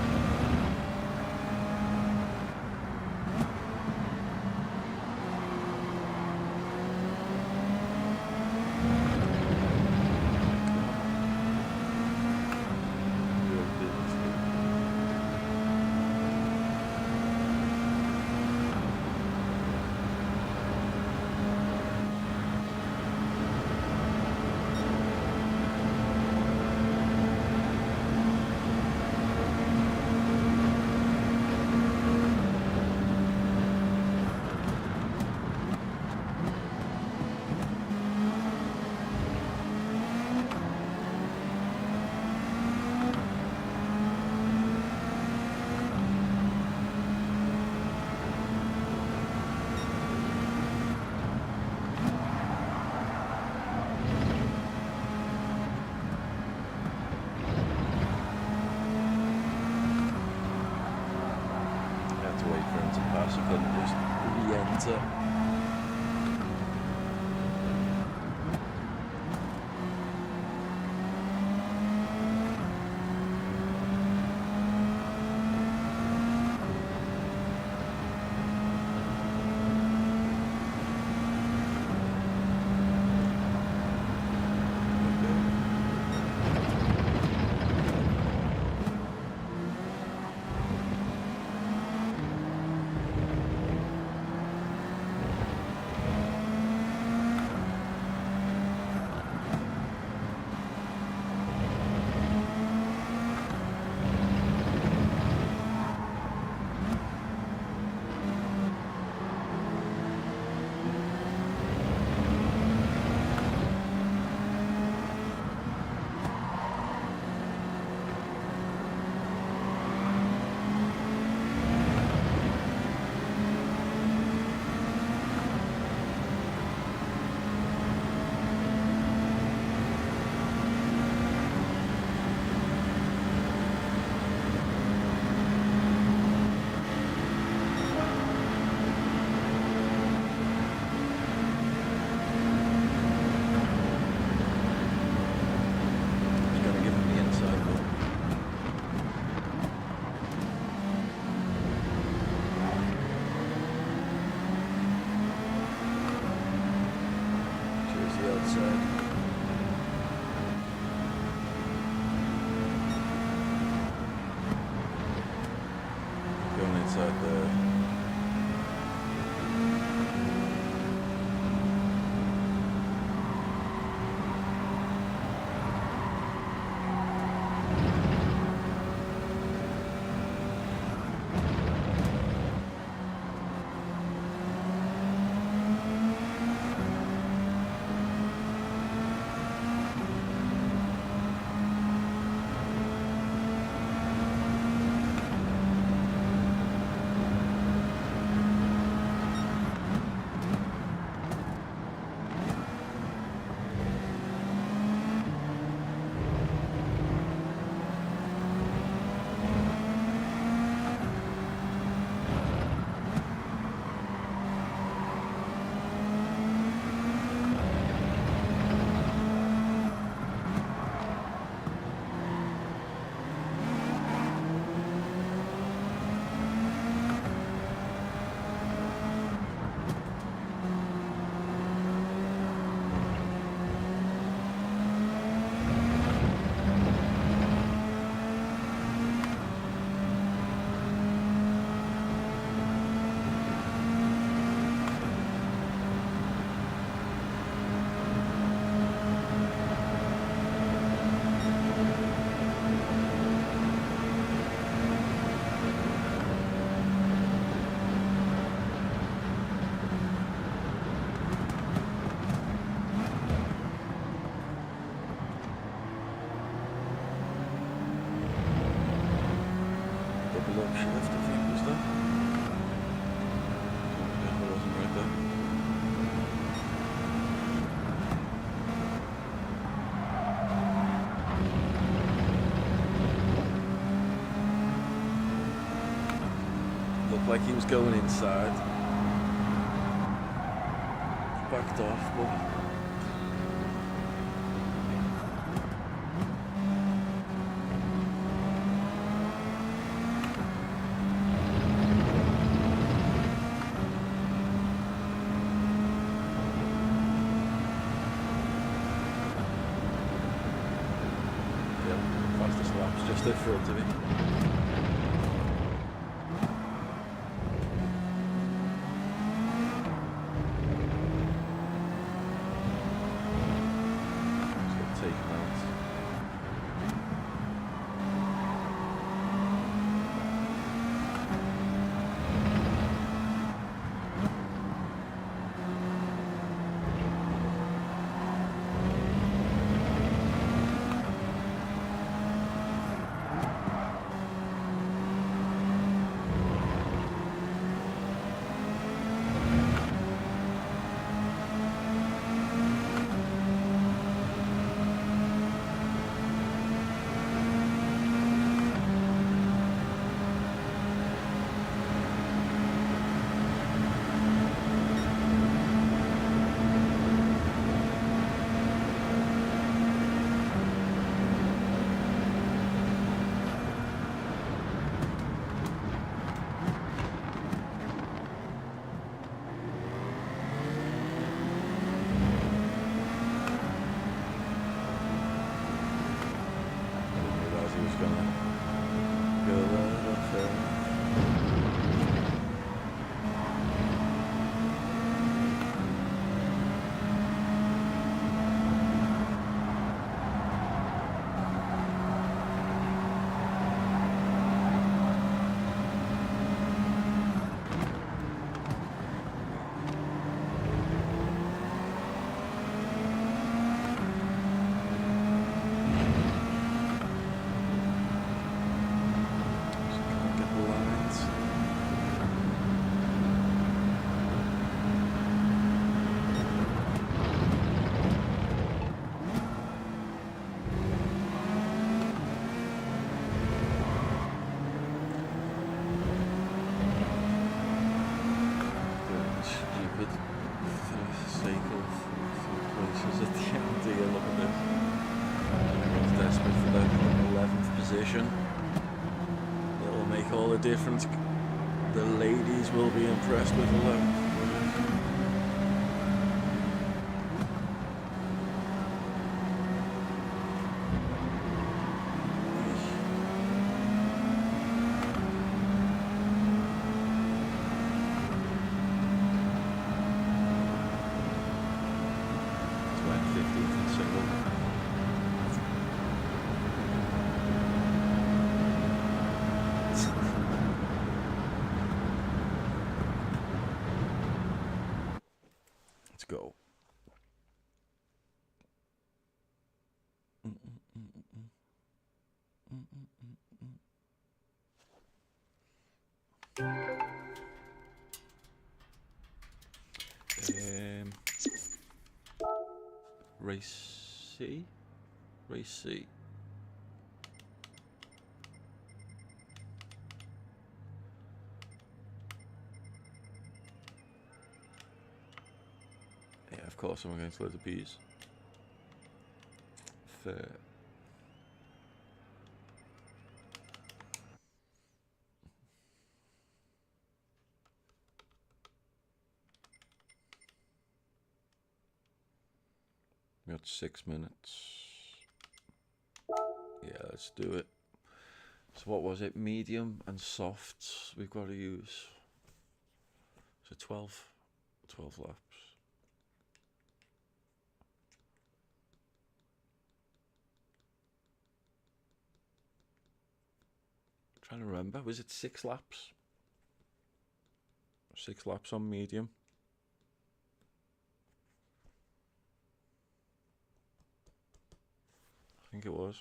S2: So I couldn't just re-enter. Inside there. Like he was going inside. backed off, but fastest laps just in front of me. Just take him out. It'll make all the difference. The ladies will be impressed with 11th. Let's go. Race C? Race C. Yeah, of course I'm against loads of bees. Fair. We got 6 minutes. Yeah, let's do it. So what was it? Medium and soft we've got to use. So 12 laps. I'm trying to remember, was it 6 laps? 6 laps on medium. I think it was.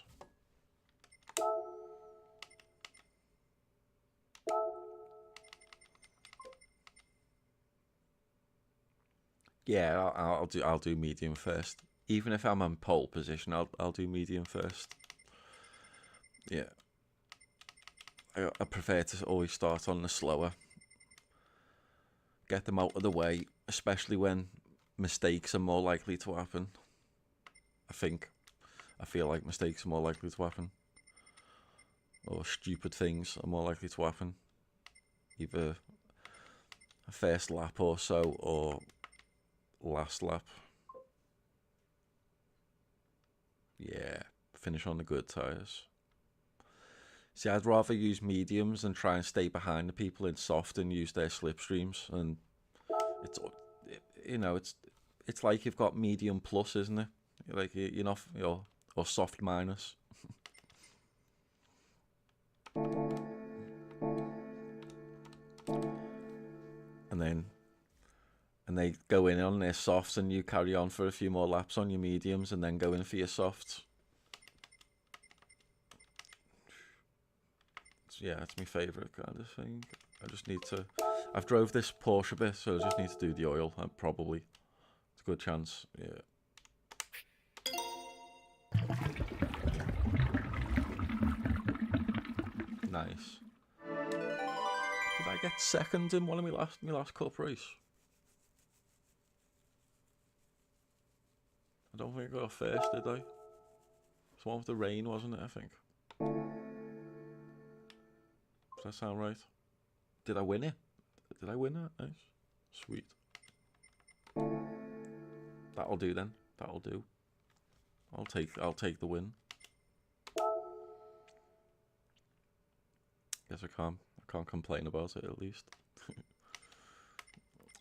S2: Yeah, I'll do medium first. Even if I'm in pole position, I'll do medium first. Yeah. I prefer to always start on the slower. Get them out of the way, especially when
S1: mistakes are more likely to happen. I feel like mistakes are more likely to happen, or stupid things are more likely to happen, either a first lap or so, or last lap. Yeah, finish on the good tyres. See, I'd rather use mediums and try and stay behind the people in soft and use their slipstreams. And it's, it's like you've got medium plus, isn't it? Like you're not, or soft minus. And they go in on their softs, and you carry on for a few more laps on your mediums, and then go in for your softs. Yeah, it's my favourite kind of thing. I just need to... I've drove this Porsche a bit, so I just need to do the oil, probably. It's a good chance, yeah. Nice. Did I get second in one of my last cup race? I don't think I got first, did I? It's one with the rain, wasn't it, I think? Does that sound right? Did I win it? Did I win that? Nice. Sweet. That'll do then. That'll do. I'll take the win. Guess I can't complain about it at least.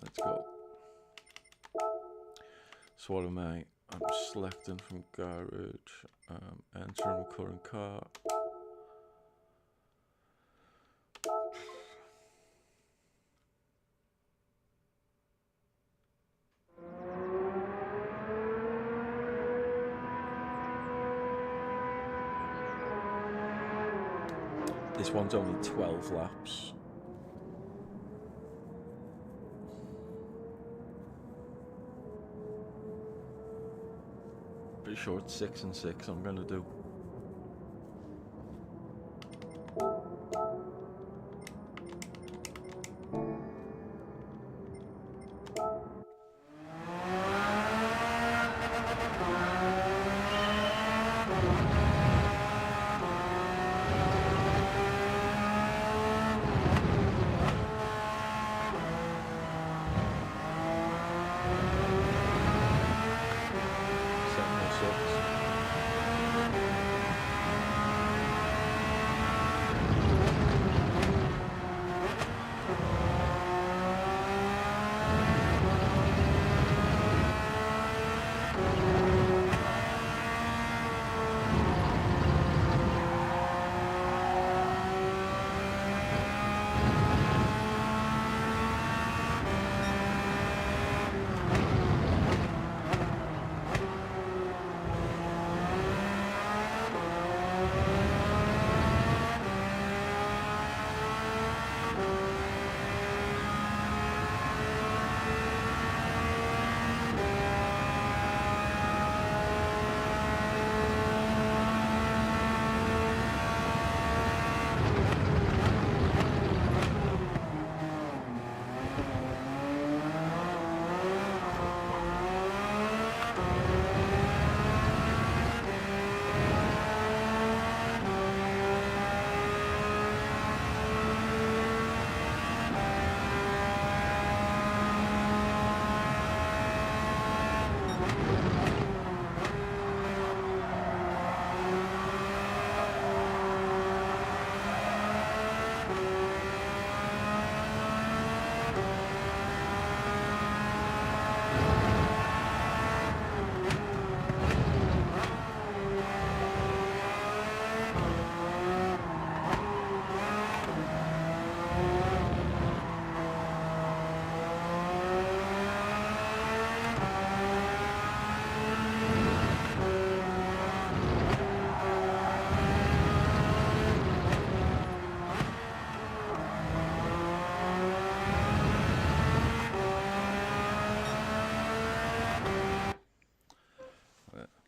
S1: Let's go. So what am I? I'm selecting from garage. Entering current car. This one's only 12 laps. Pretty sure it's 6 and 6 I'm gonna do.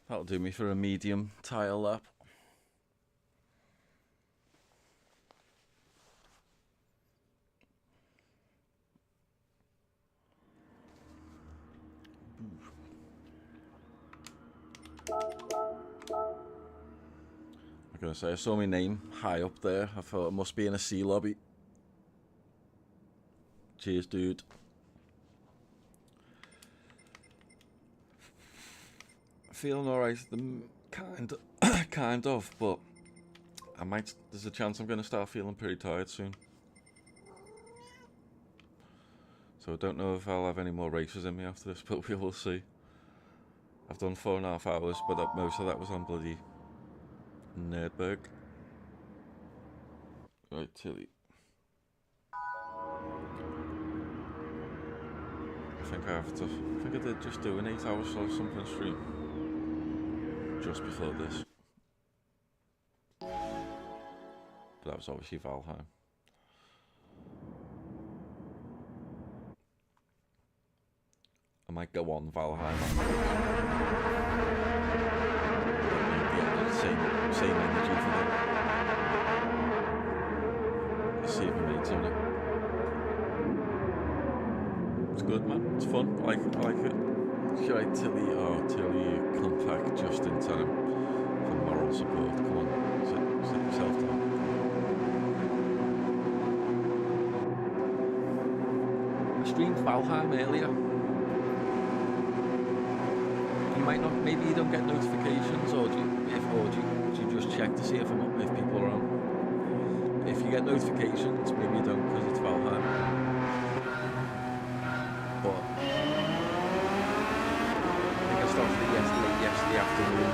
S1: That'll do me for a medium tyre lap. I'm gonna say I saw my name high up there. I thought it must be in a C lobby. Cheers, dude. Feeling alright, kind of, but there's a chance I'm gonna start feeling pretty tired soon. So I don't know if I'll have any more races in me after this, but we will see. I've done 4.5 hours, but most of that was on bloody Nerdberg. Right, Tilly. I think I did just do an 8 hours or something stream just before this. But that was obviously Valheim. I might go on Valheim. Same energy for that. Let's see if I made something. It's good, man. It's fun. I like it. Should I Tilly come back just in time for moral support? Come on, sit yourself down. I streamed Valheim earlier. You might not. Maybe you don't get notifications, or do you just check to see if people are on? If you get notifications, maybe you don't because it's Valheim. But I think I started it yesterday afternoon.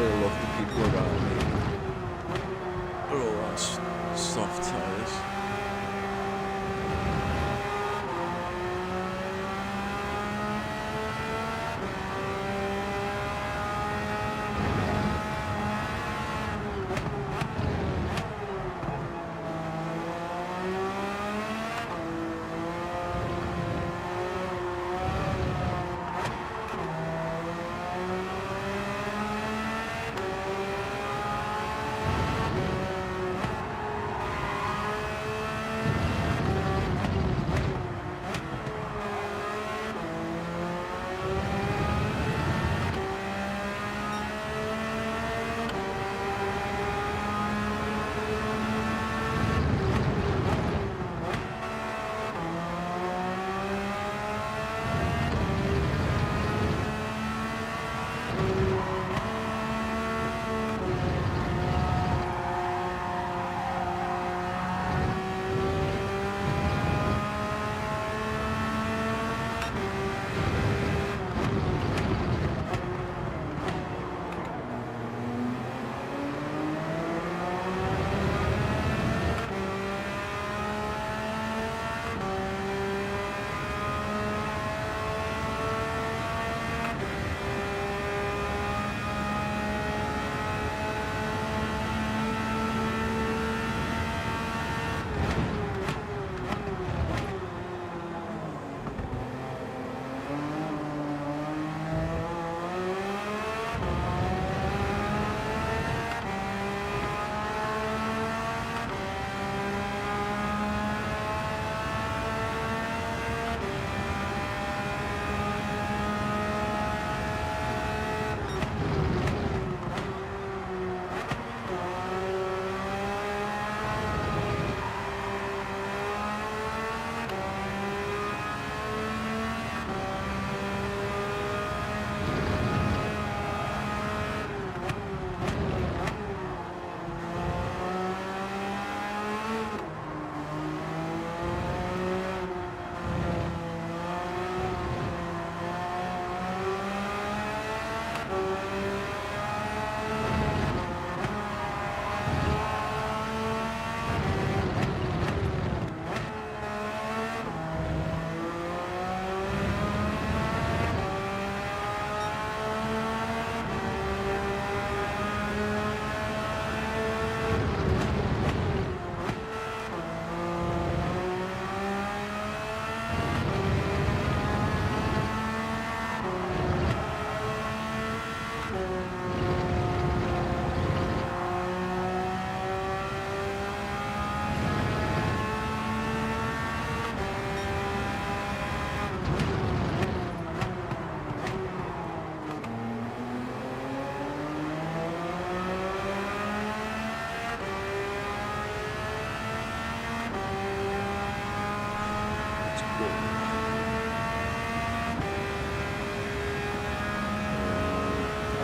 S2: feel look, the people around me are all on soft tyres.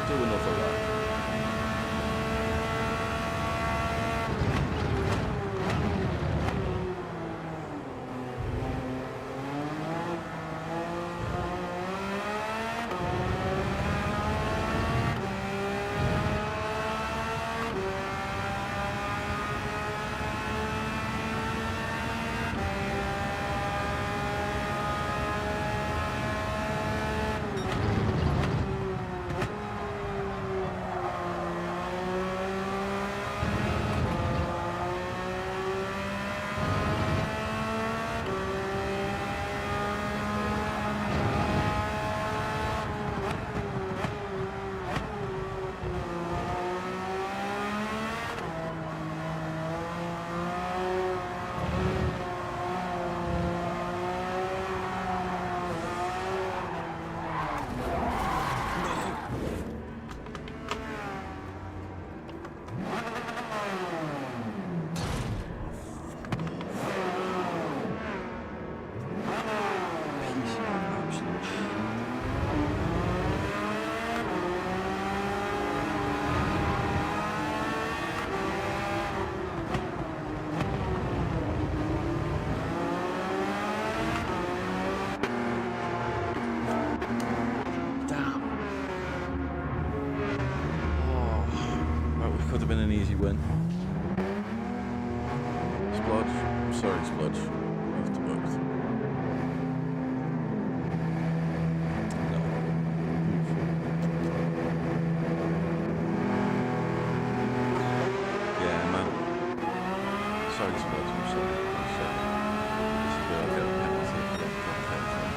S2: Do another lap.
S1: been an easy win. Splodge. I'm sorry, Splodge. Both to both. No. Yeah, man. Sorry, Splodge. I'm sorry. This is where I get a penalty for that from.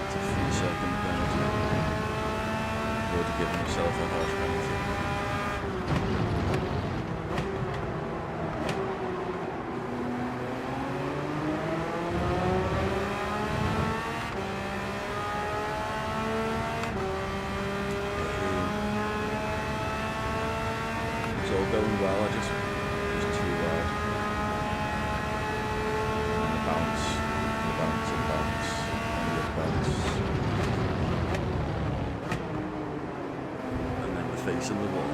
S1: It's a 3-second penalty. I've already given myself a harsh penalty. It's all going well, I just was too wide. And the bounce, and the bounce. And then we're facing the wall.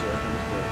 S2: seconds, but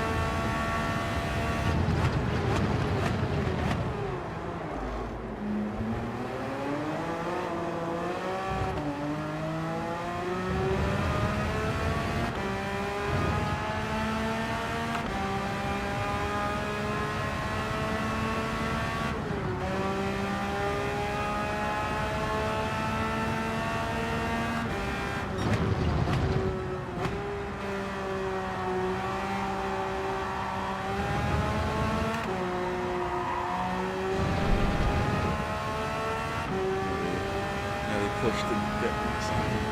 S2: nearly pushed and bit me a second.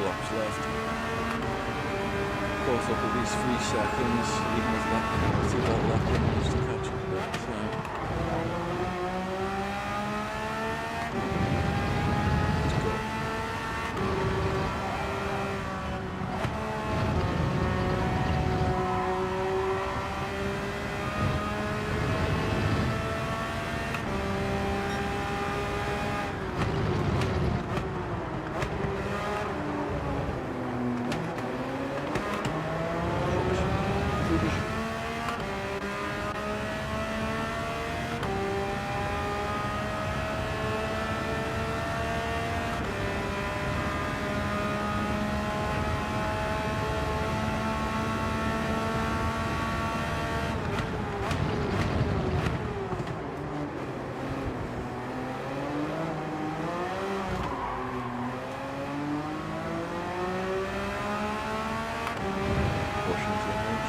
S2: Laps left. Caught up at least 3 seconds, even with that penalty about left just to catch up a bit. So it's good. Pushing too much.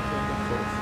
S2: Back and forth.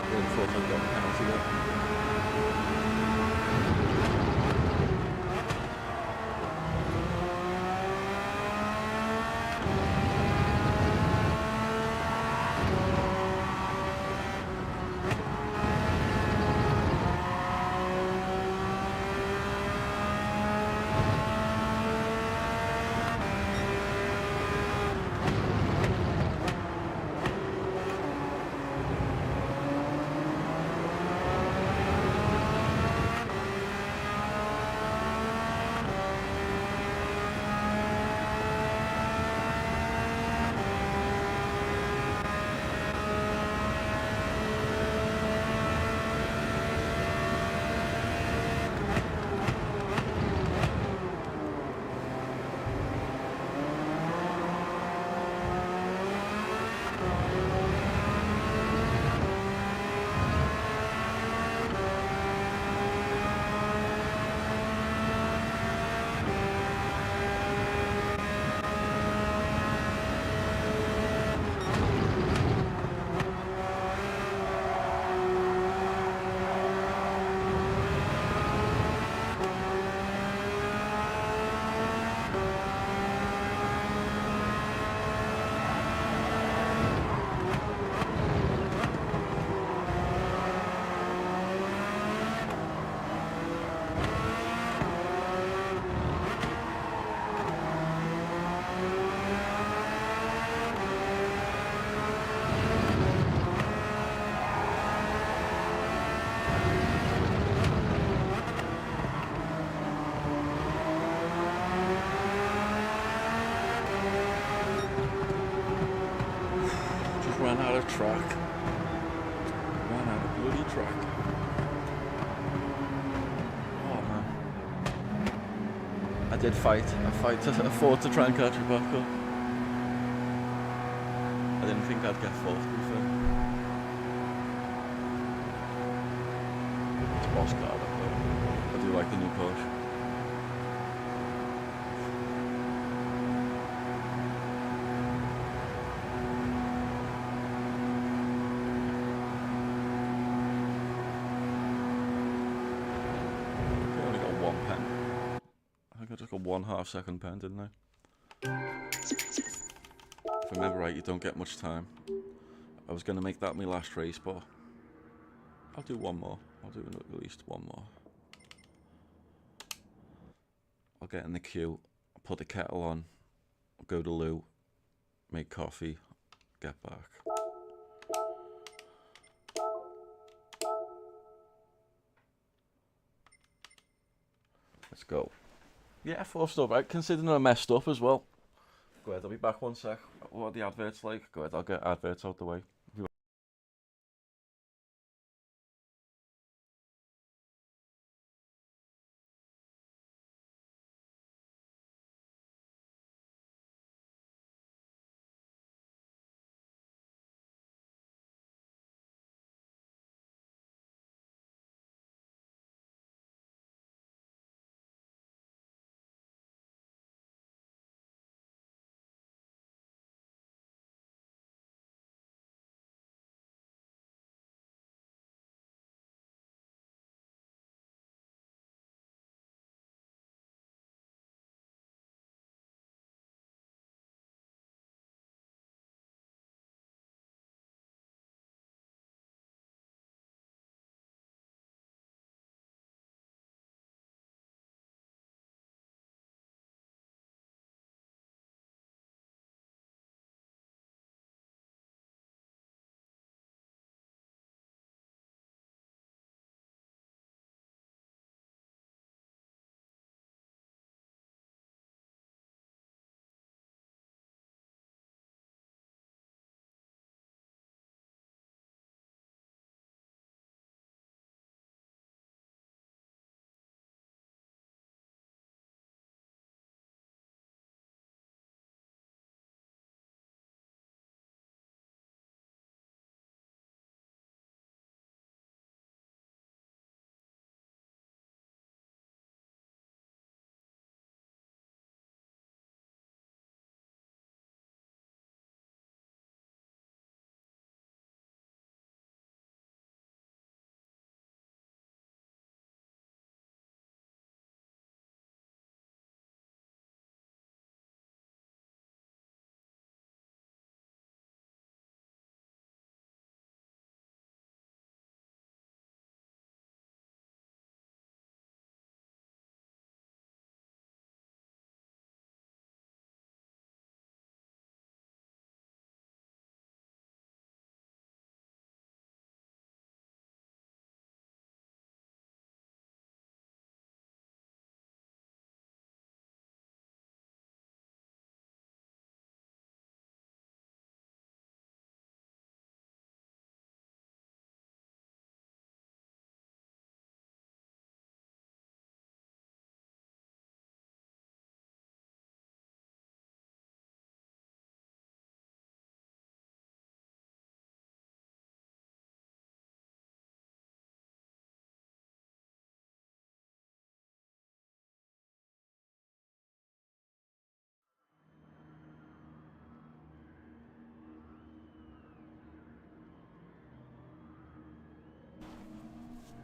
S2: Really thought I'd got the penalty there.
S1: out of track. Ran out of bloody track. Oh man. I did fight. I fought to try and catch it back up. I didn't think I'd get fourth, to be fair. It's boss card up though. I do like the new Porsche. I only got 1 pen. I think I just got 1/2 second pen, didn't I? If I remember right, you don't get much time. I was going to make that my last race, but I'll do one more. I'll do at least one more. I'll get in the queue, put the kettle on, go to loo, make coffee, get back. Let's go. Yeah, 4 stuff. Right, considering I messed up as well. Go ahead, I'll be back 1 sec. What are the adverts like? Go ahead, I'll get adverts out the way.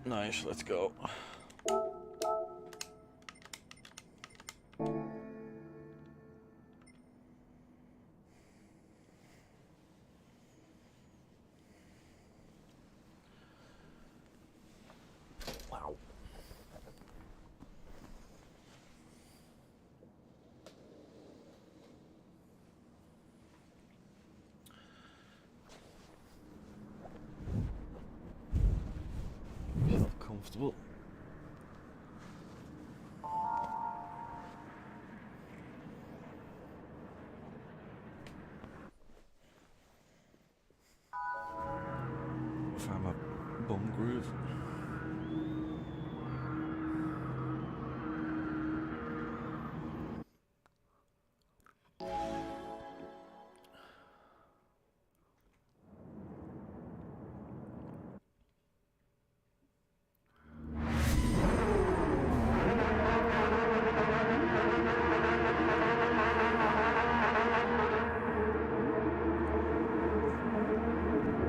S1: Nice, let's go. Wow. Feel comfortable.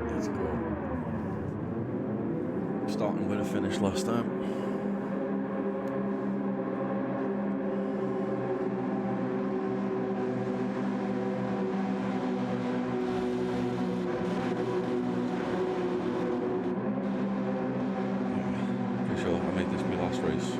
S1: That's good. Starting where I finished last time. Pretty sure I made this my last race.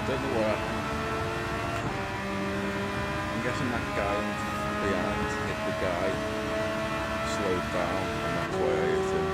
S1: Don't know what happened. I'm guessing that guy behind hit the guy, slowed down, and that's why I hit him.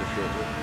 S2: to shuttle.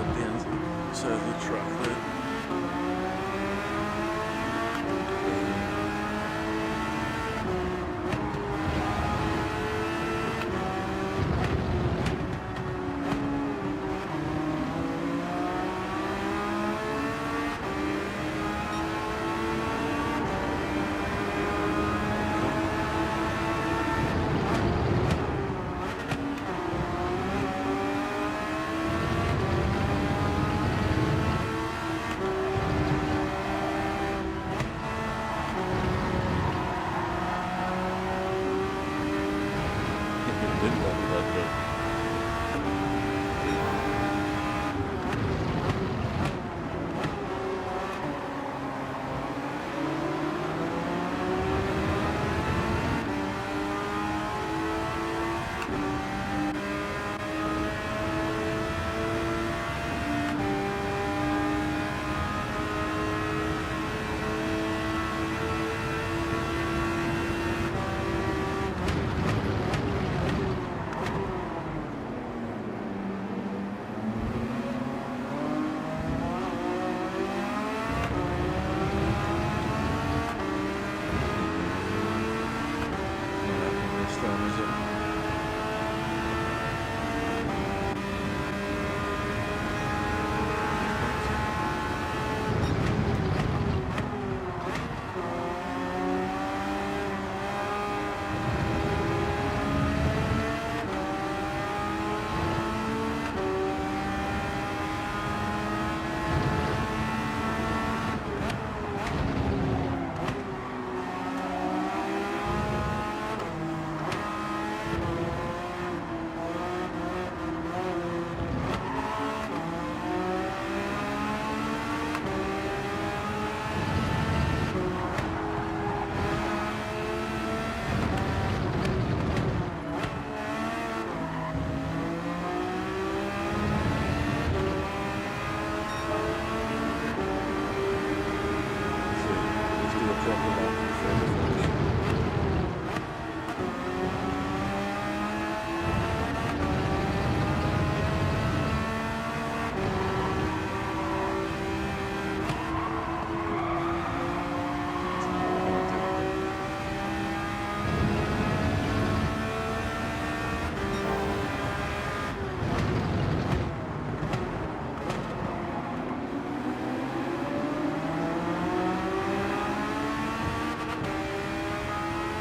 S2: at the end side of the track there.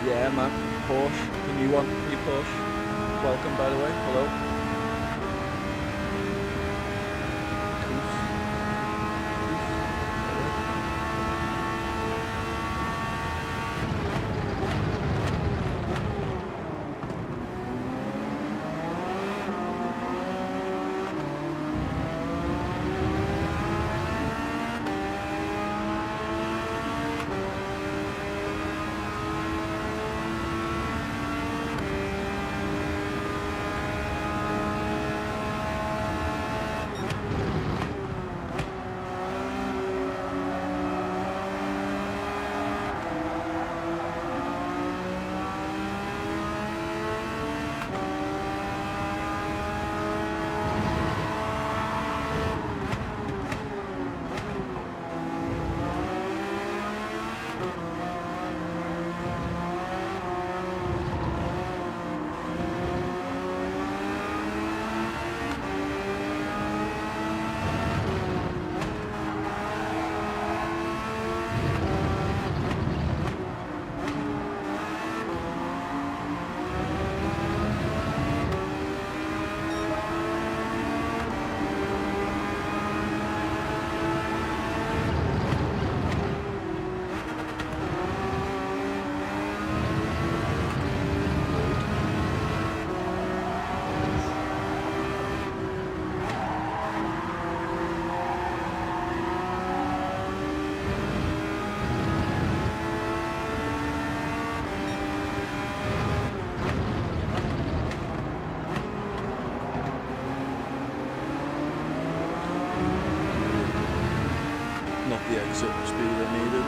S2: Yeah, man. Porsche. The new one. New Porsche. Welcome, by the way. Hello. Not the exit speed I needed.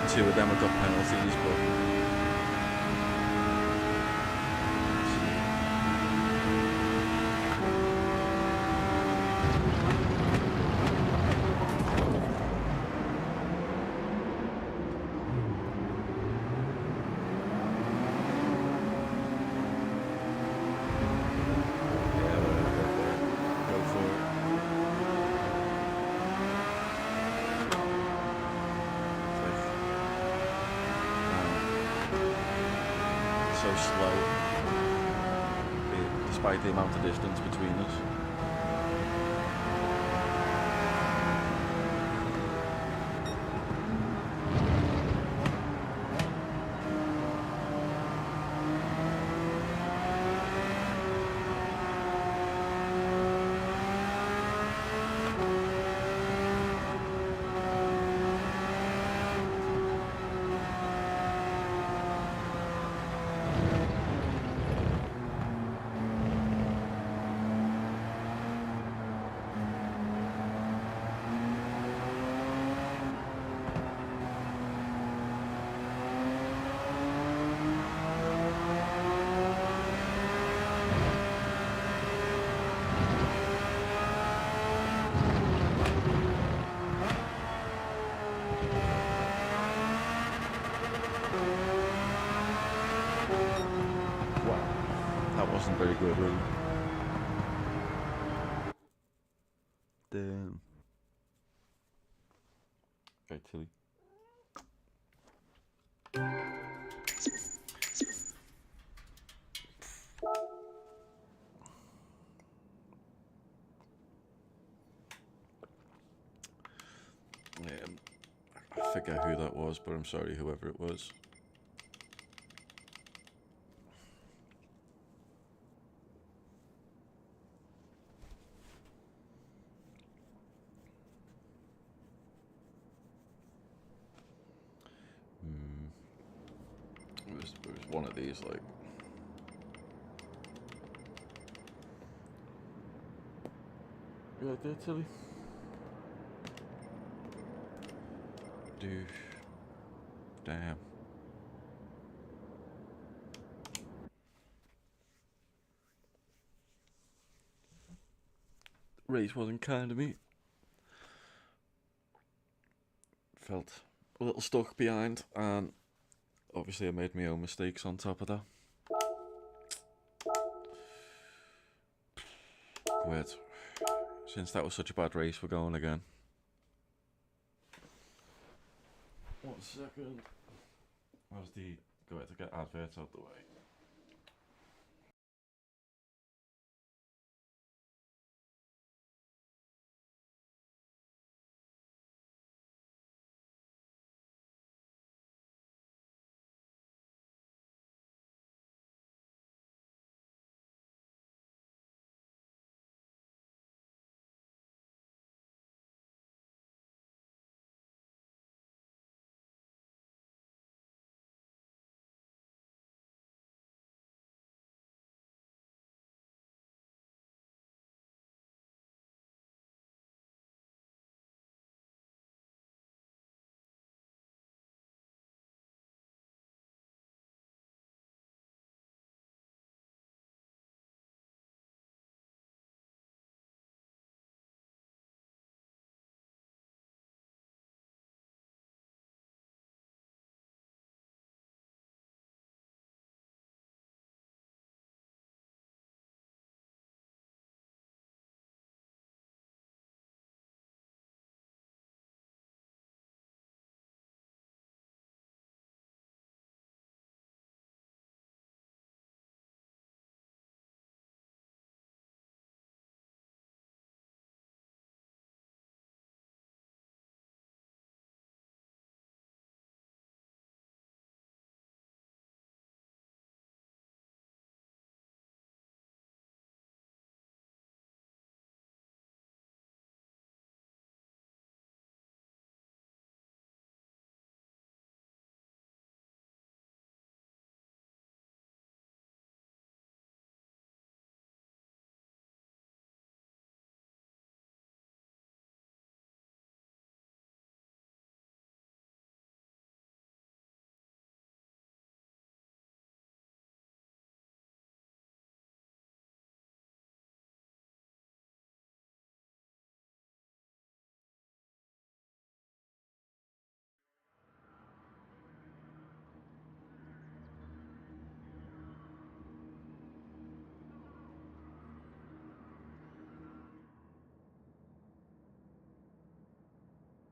S2: Two of them have got penalties, but
S1: slow, despite the amount of distance between us. That wasn't very good, was it? Damn. Okay, Tilly. I forget who that was, but I'm sorry, whoever it was. It was one of these, like. You like that, Tilly? Dude. Damn. Race wasn't kind to me. Felt a little stuck behind, and obviously I made my own mistakes on top of that. Weird. Since that was such a bad race, we're going again. 1 second. How's the... Go ahead to get adverts out the way.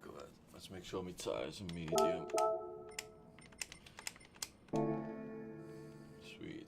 S1: Go ahead. Let's make sure my tires are medium. Sweet.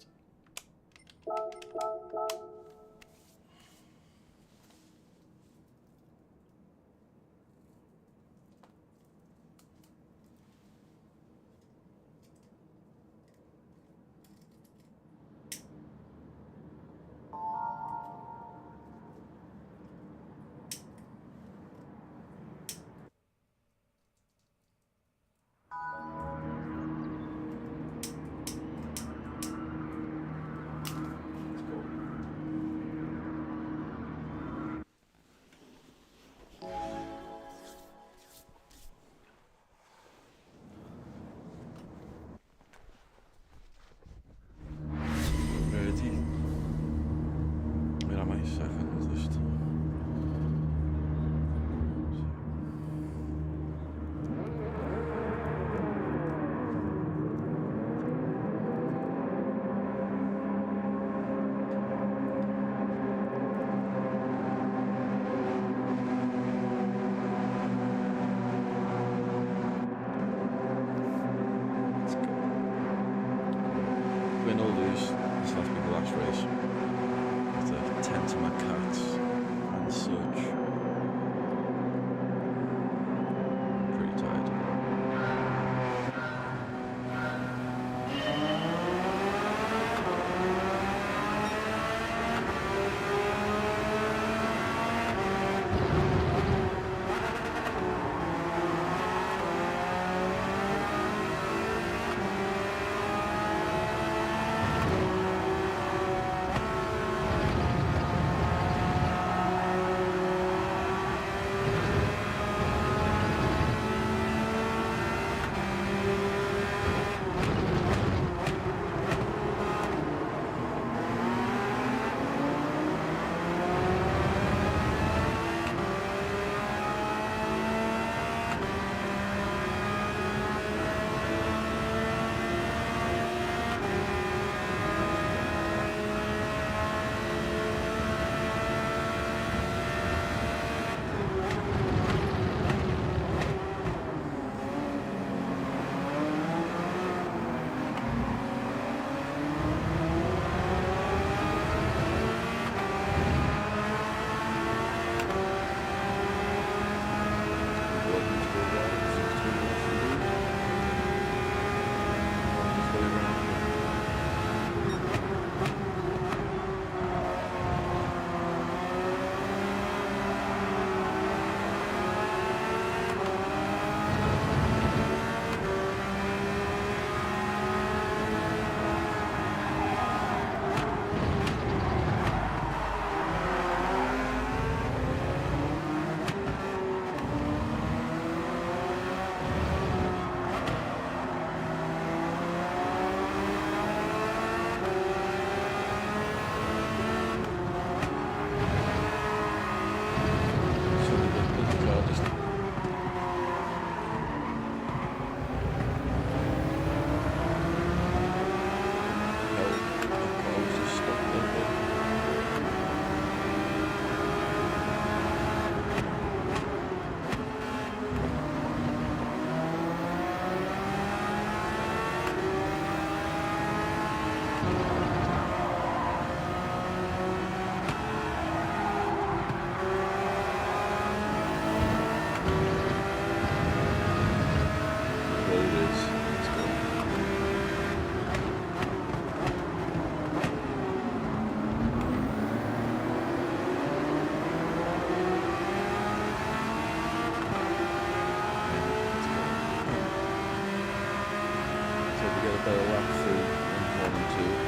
S2: they'll lap through in 1 and 2.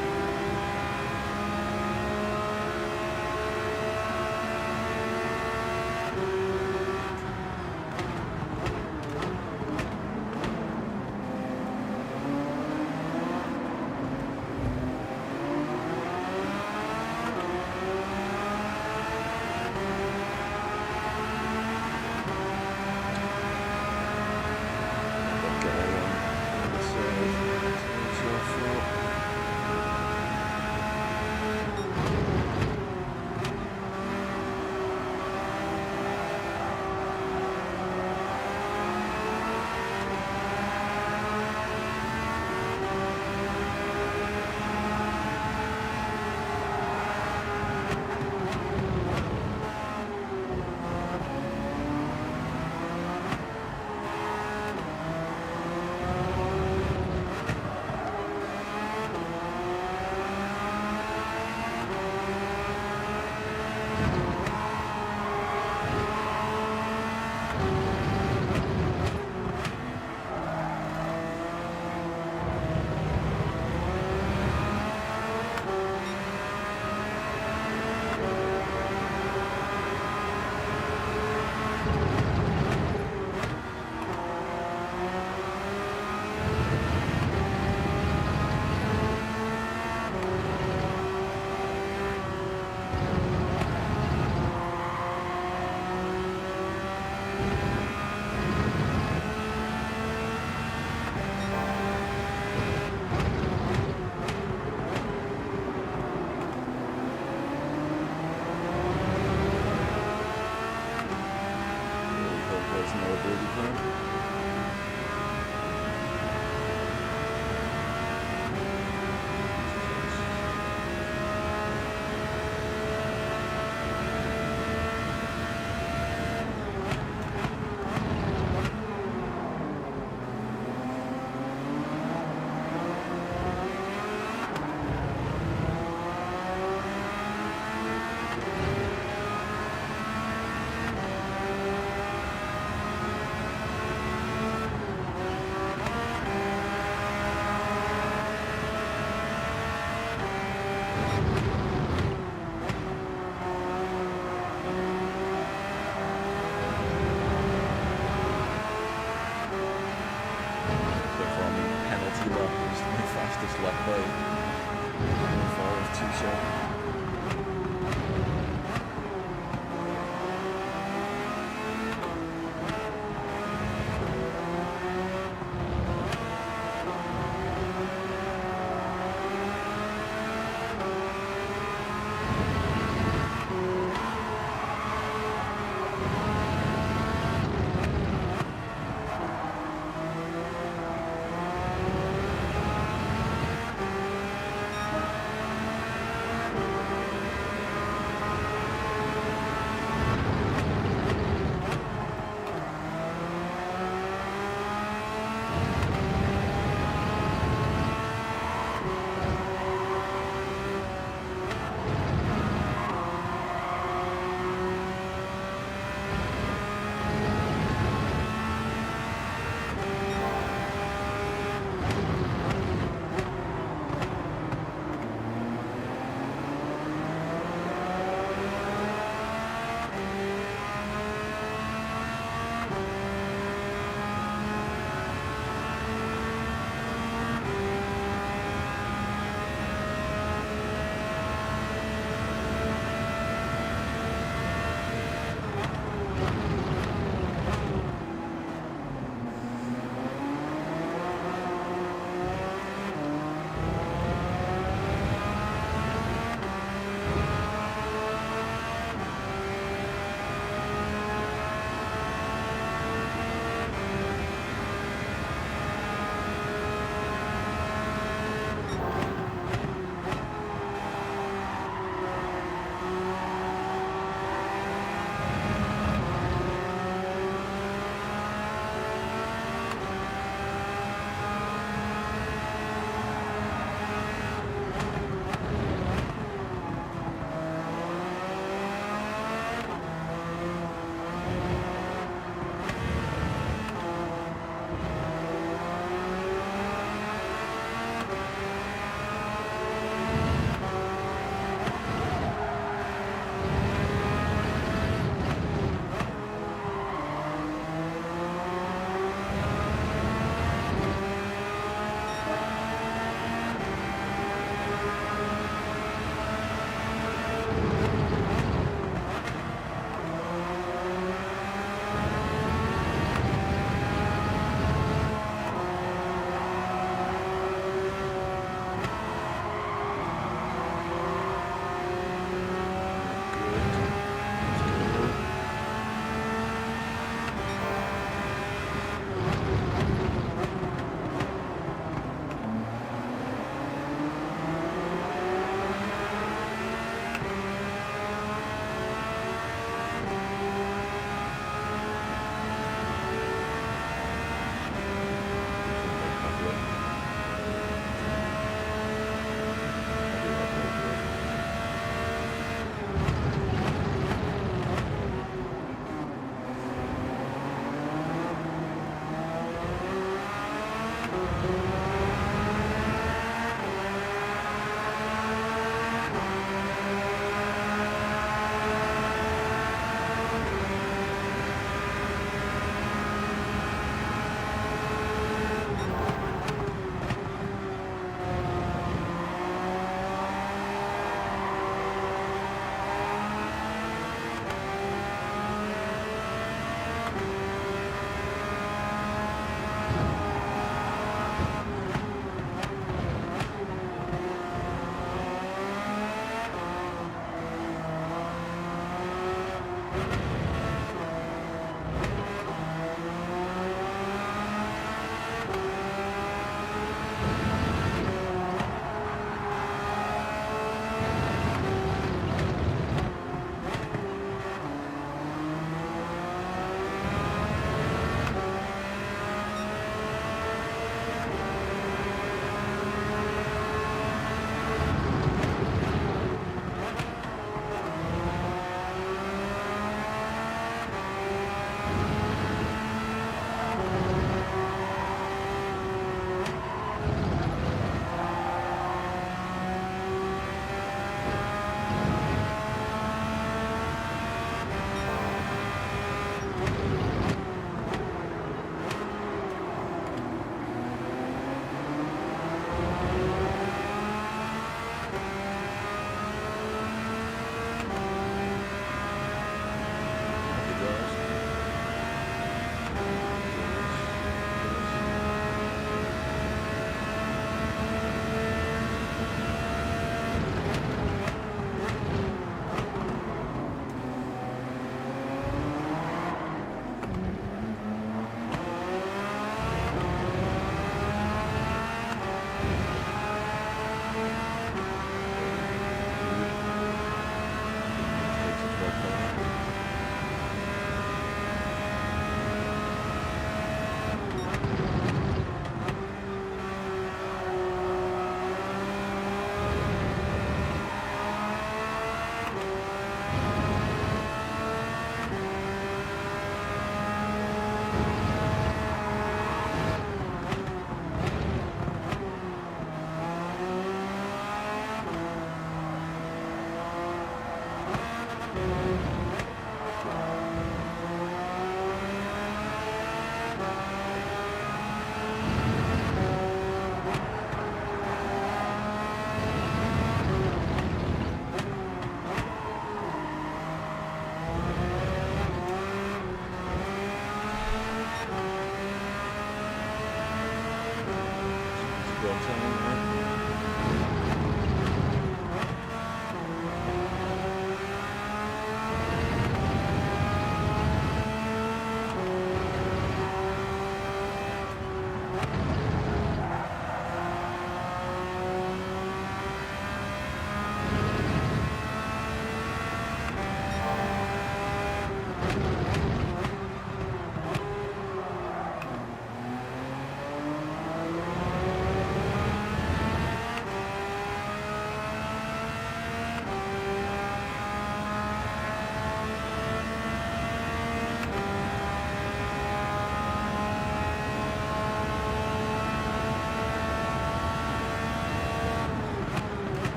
S2: front anyway.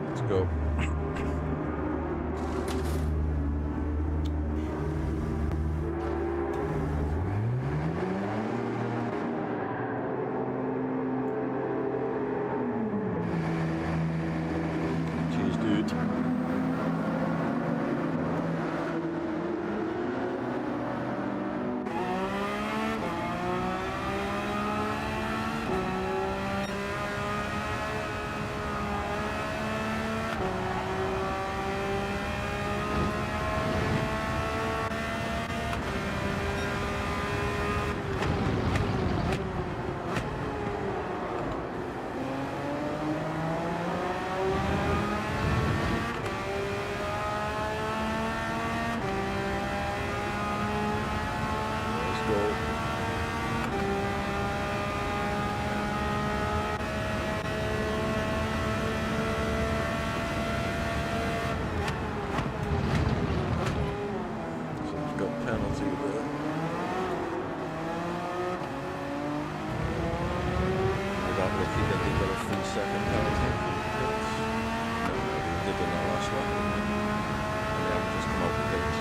S2: Let's go. Cheers, dude. Let's go. Someone's got penalty there. We got lucky that they got a 3-second penalty for the pits. No, they did in the last one. And they haven't just come out the pits.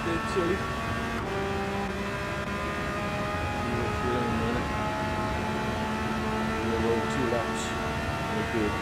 S2: dead silly. We're in a minute. We'll roll 2 laps. We're good.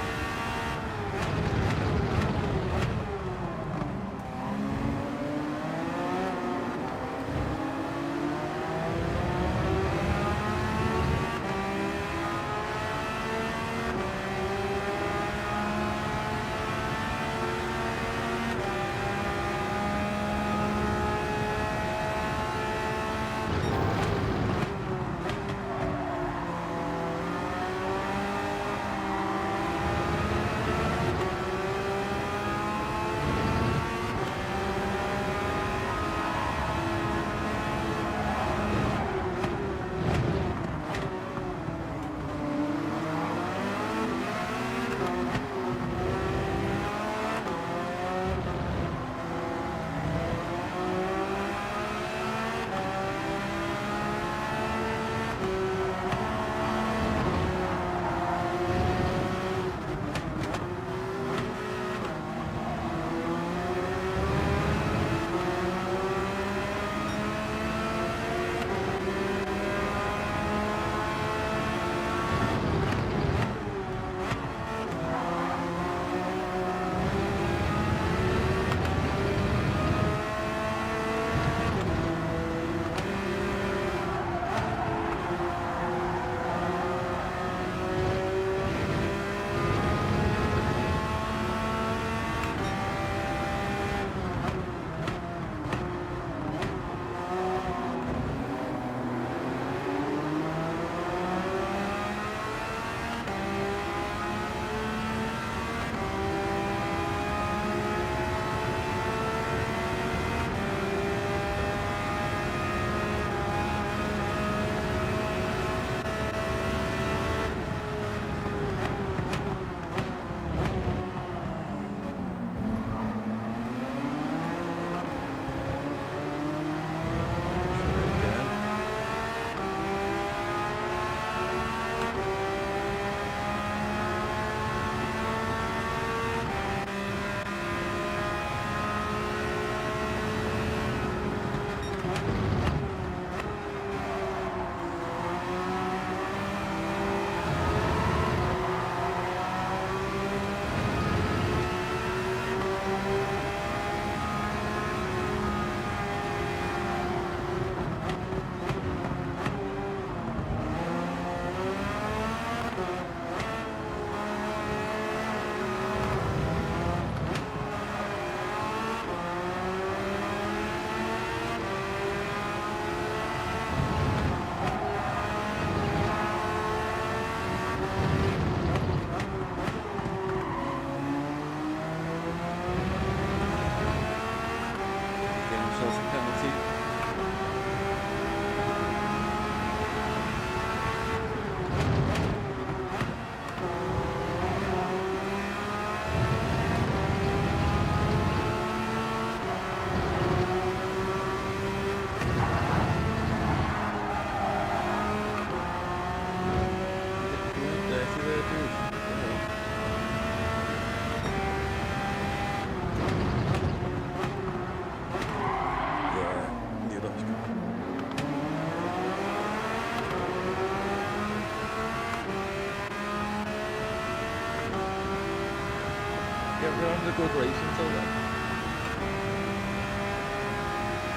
S2: We're having a good race until then.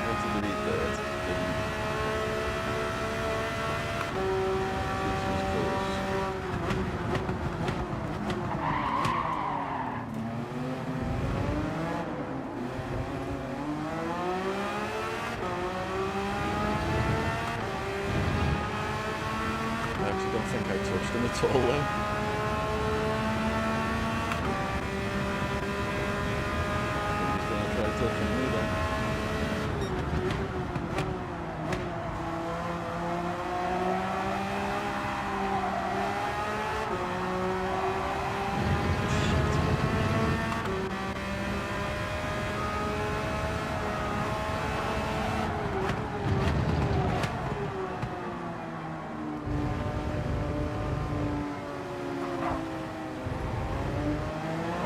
S2: Wanted to be third. I actually don't think I touched him at all though.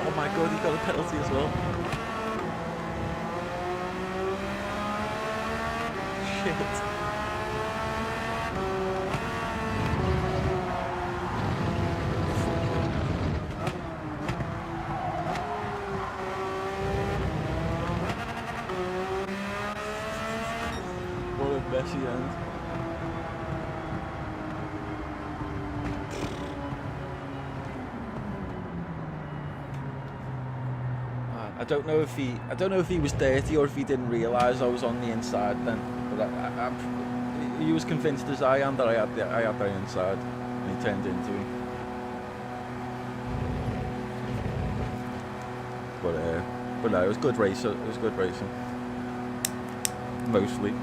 S2: Oh my god, he got a penalty as well.
S1: shit. What a messy end. I don't know if he was dirty or if he didn't realise I was on the inside then. But he was convinced as I am that I had that inside, and he turned into me. But no, it was good racing. It was good racing. Mostly.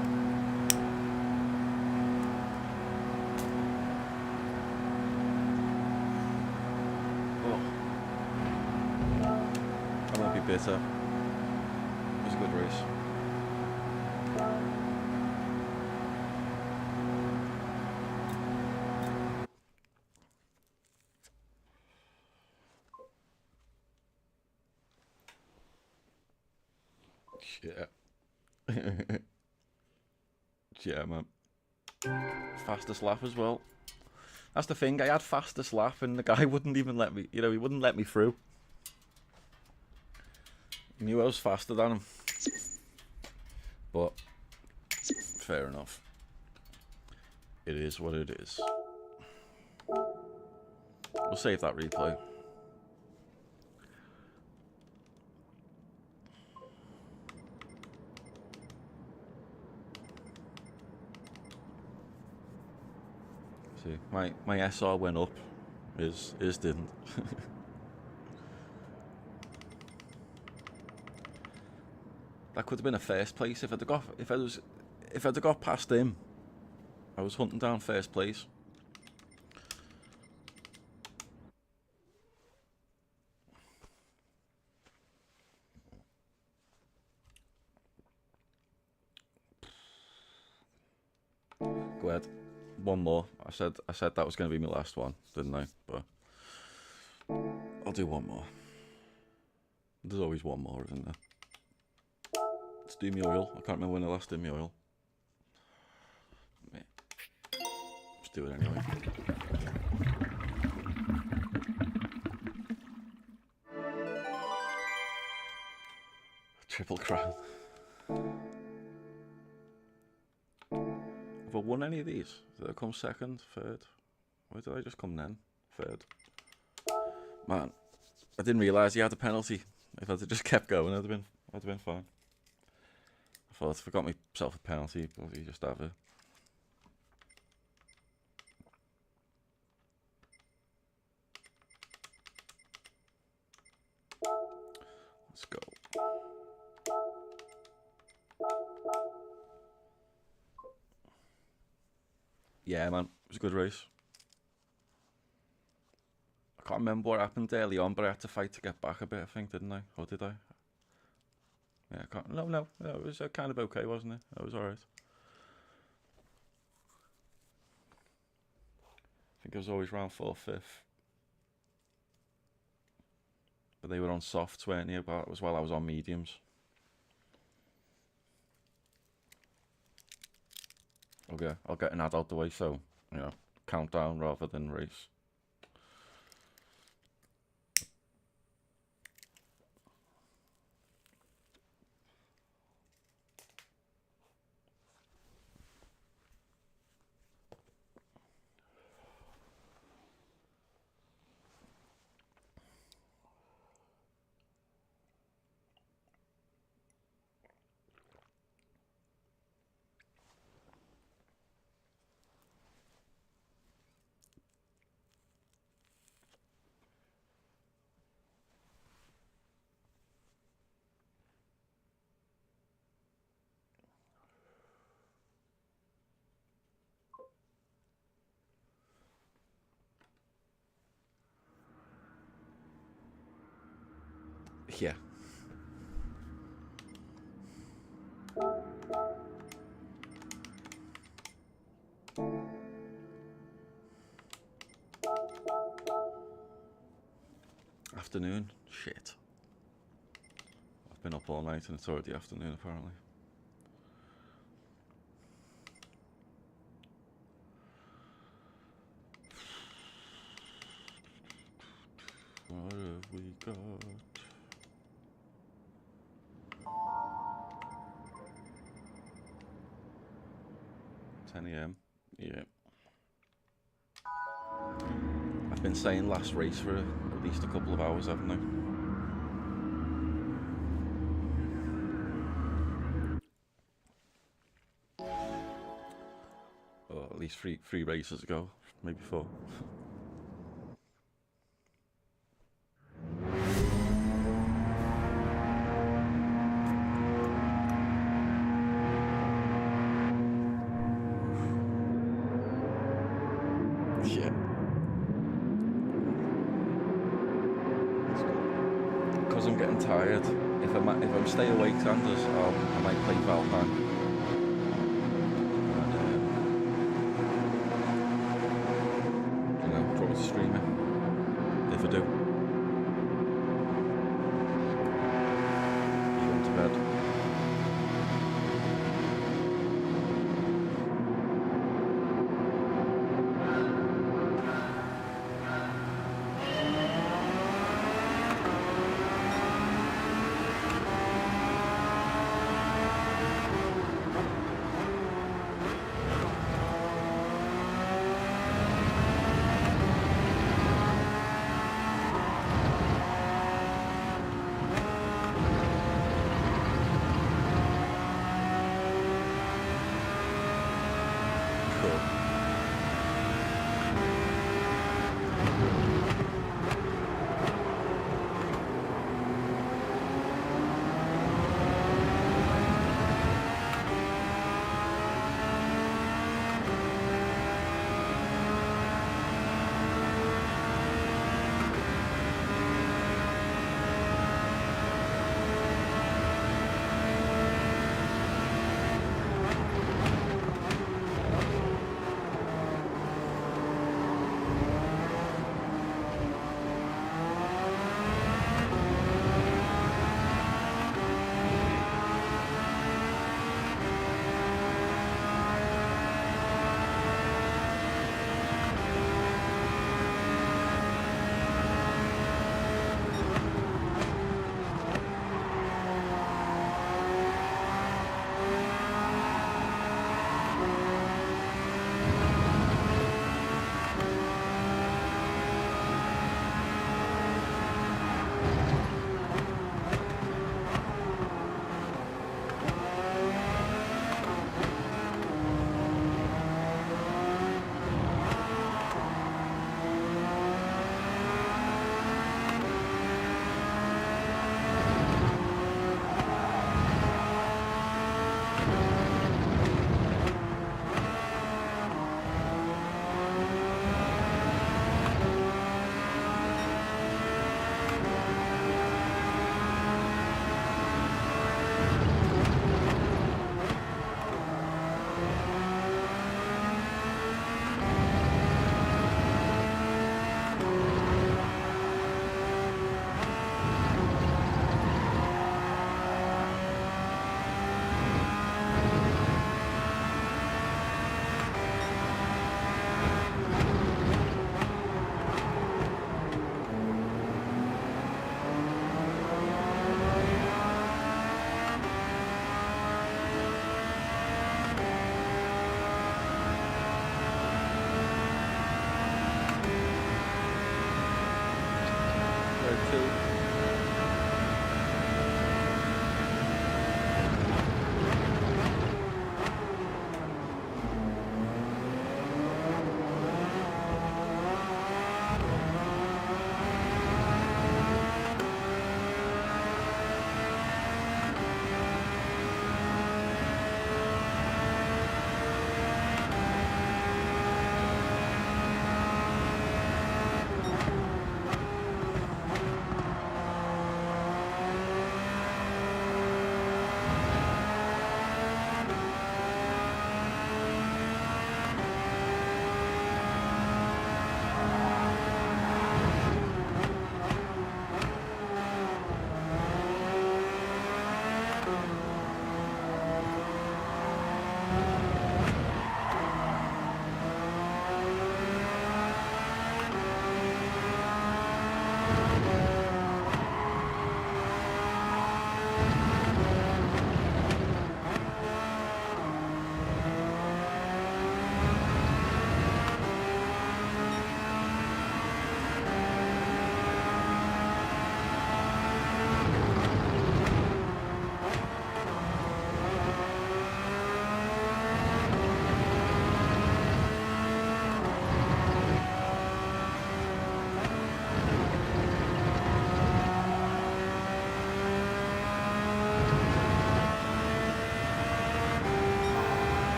S1: Oh. I won't be bitter. It was a good race. Yeah. Yeah, man. Fastest lap as well. That's the thing, I had fastest lap and the guy wouldn't even let me, he wouldn't let me through. He knew I was faster than him. But, fair enough. It is what it is. We'll save that replay. See, my SR went up, his didn't. That could have been a first place if I'd have got past him. I was hunting down first place. Go ahead. One more. I said that was going to be my last one, didn't I? But I'll do one more. There's always one more, isn't there? Let's do my oil. I can't remember when I last did my oil. Let's do it anyway. Triple crown. Have I won any of these? Did I come second? Third? Where did I just come then? Third. Man, I didn't realise he had a penalty. If I'd just kept going, I'd have been fine. I thought if I got myself a penalty, but you just have it. Let's go. Yeah, man, it was a good race. I can't remember what happened early on, but I had to fight to get back a bit, I think, didn't I? Or did I? Yeah, I can't. No, it was kind of okay, wasn't it? It was alright. I think I was always round 4th, 5th. But they were on softs, weren't they? But as well, I was on mediums. Okay, I'll get an ad out the way, so, countdown rather than race. Yeah. Afternoon? Shit. I've been up all night and it's already afternoon apparently. What have we got? 10 a.m. Yeah. I've been saying last race for at least a couple of hours, haven't I? Or at least three races ago, maybe 4. Yeah. Because I'm getting tired. If I'm stay awake, Sanders, I might play Valheim. And, draw to stream it. If I do, be going to bed.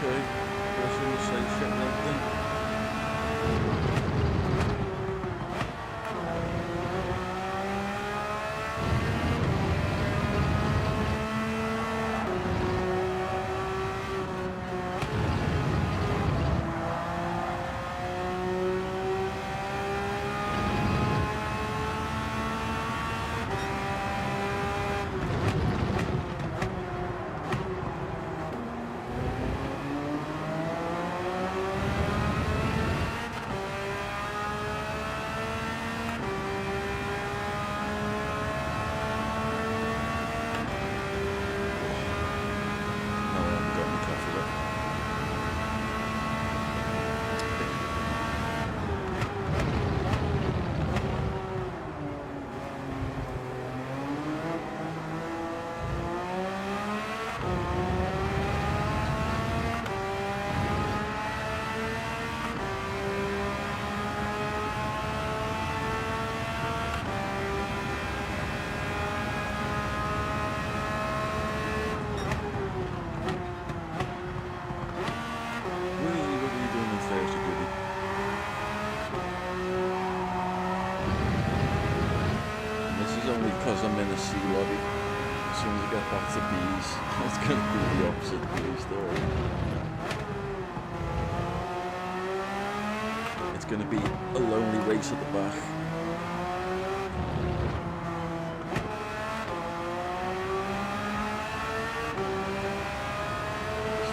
S2: okay. Pressing the safe shit and everything. Because I'm in a C lobby. As soon as I get back to B's, it's going to be the opposite B story. It's going to be a lonely race at the back.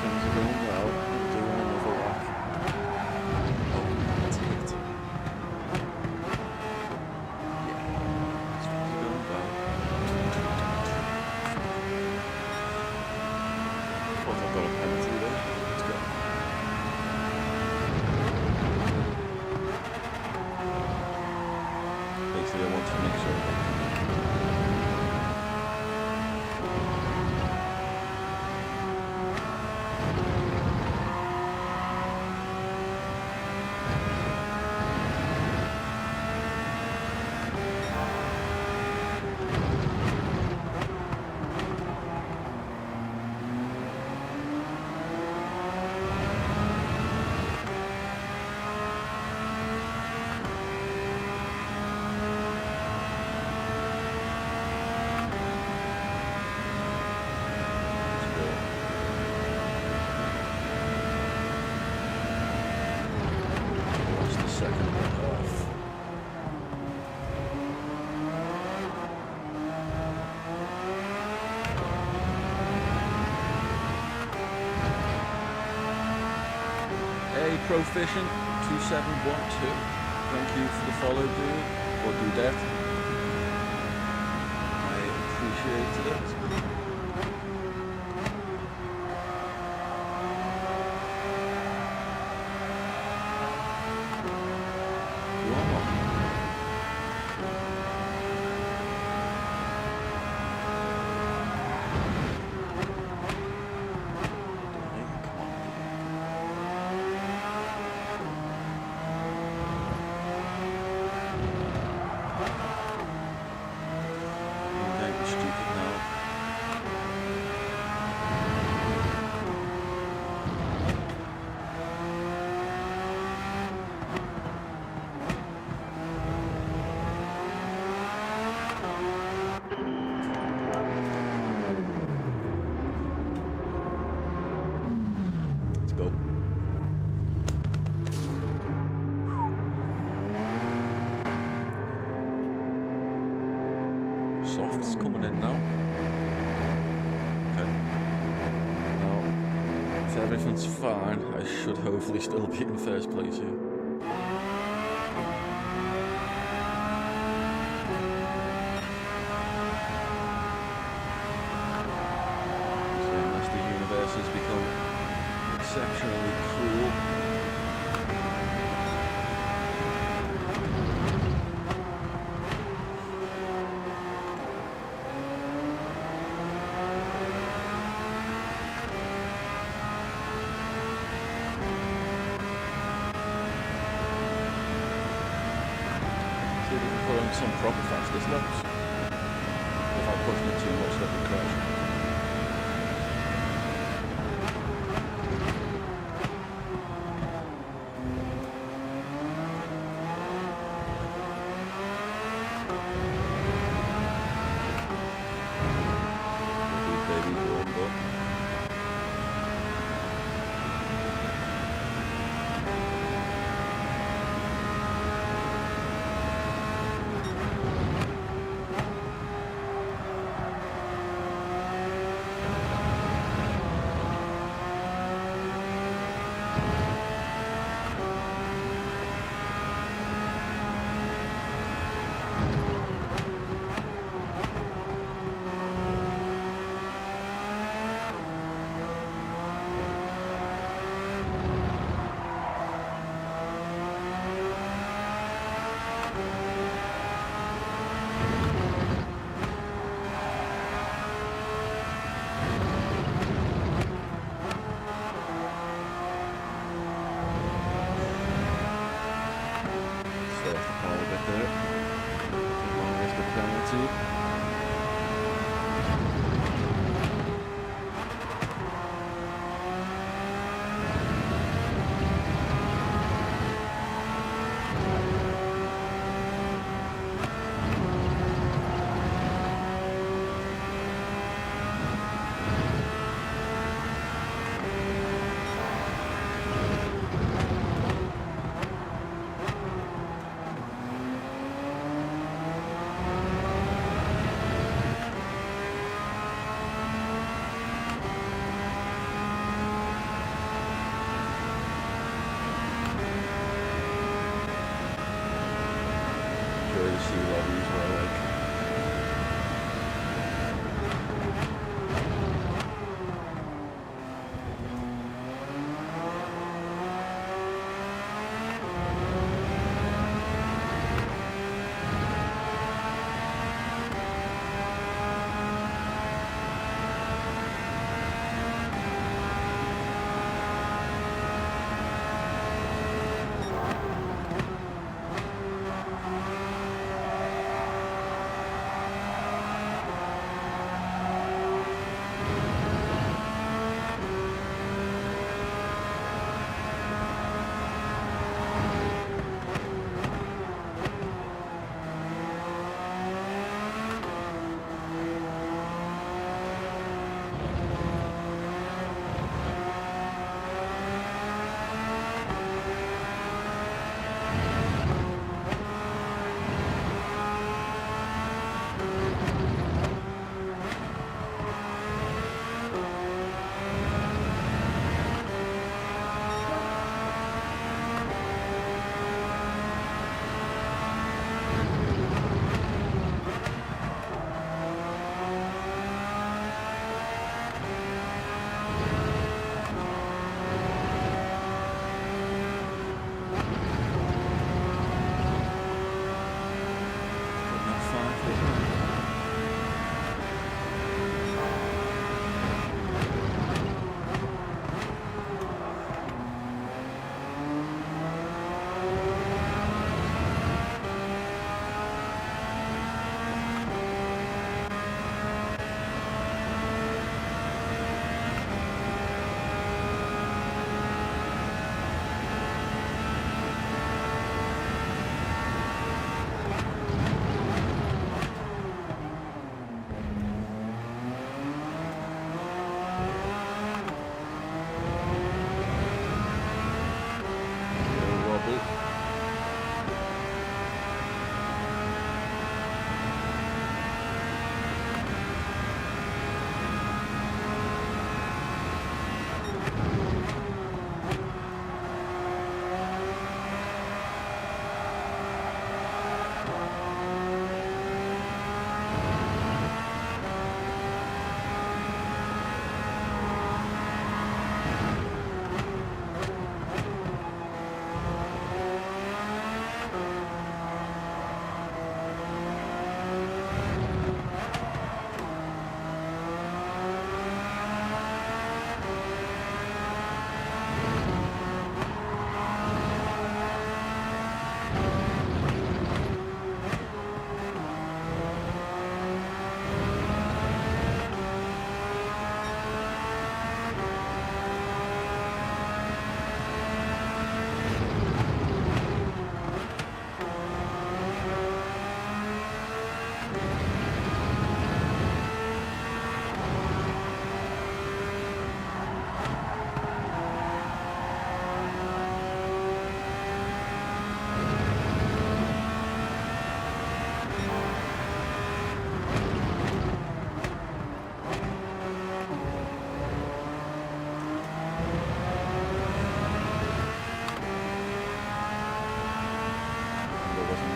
S2: Things are going well. I'm doing another lap. Oh, that's it. Proficient 2712. Thank you for the follow, dude, or dudette. I appreciated it. Soft's coming in now. Okay. Now, if everything's fine, I should hopefully still be in first place here. So unless the universe has become exceptionally cruel. Some proper fastest laps. Without pushing it too much, that would crash. YouTube. Sea lobbies where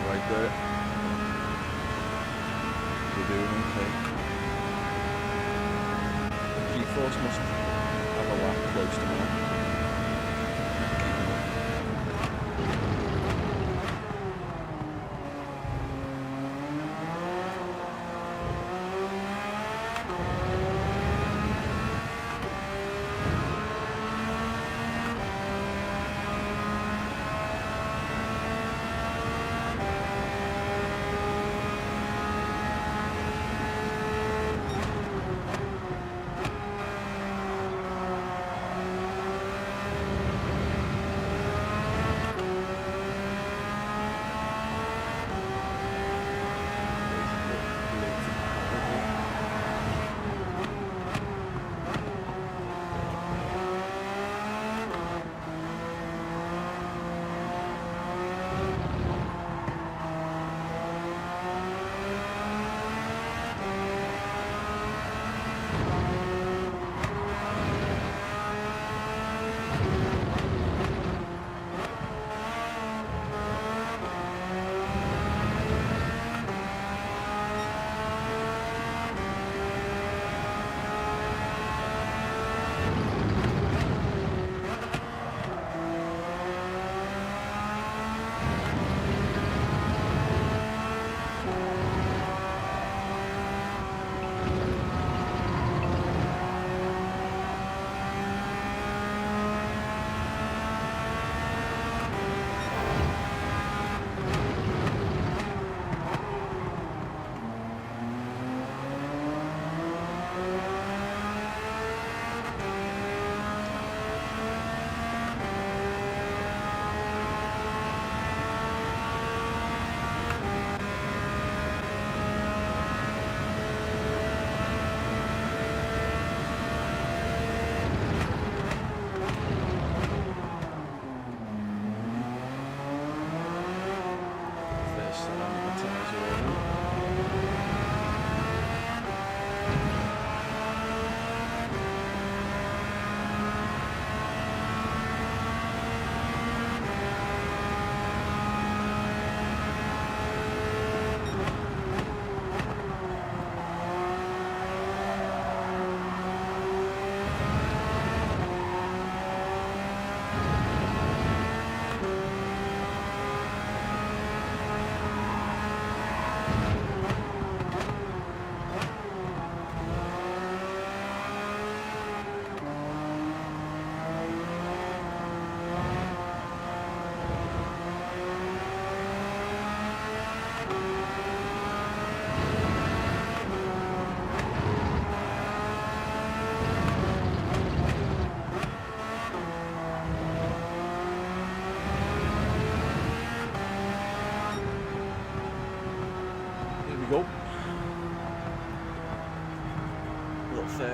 S2: like G-Force must have a lap close to mine.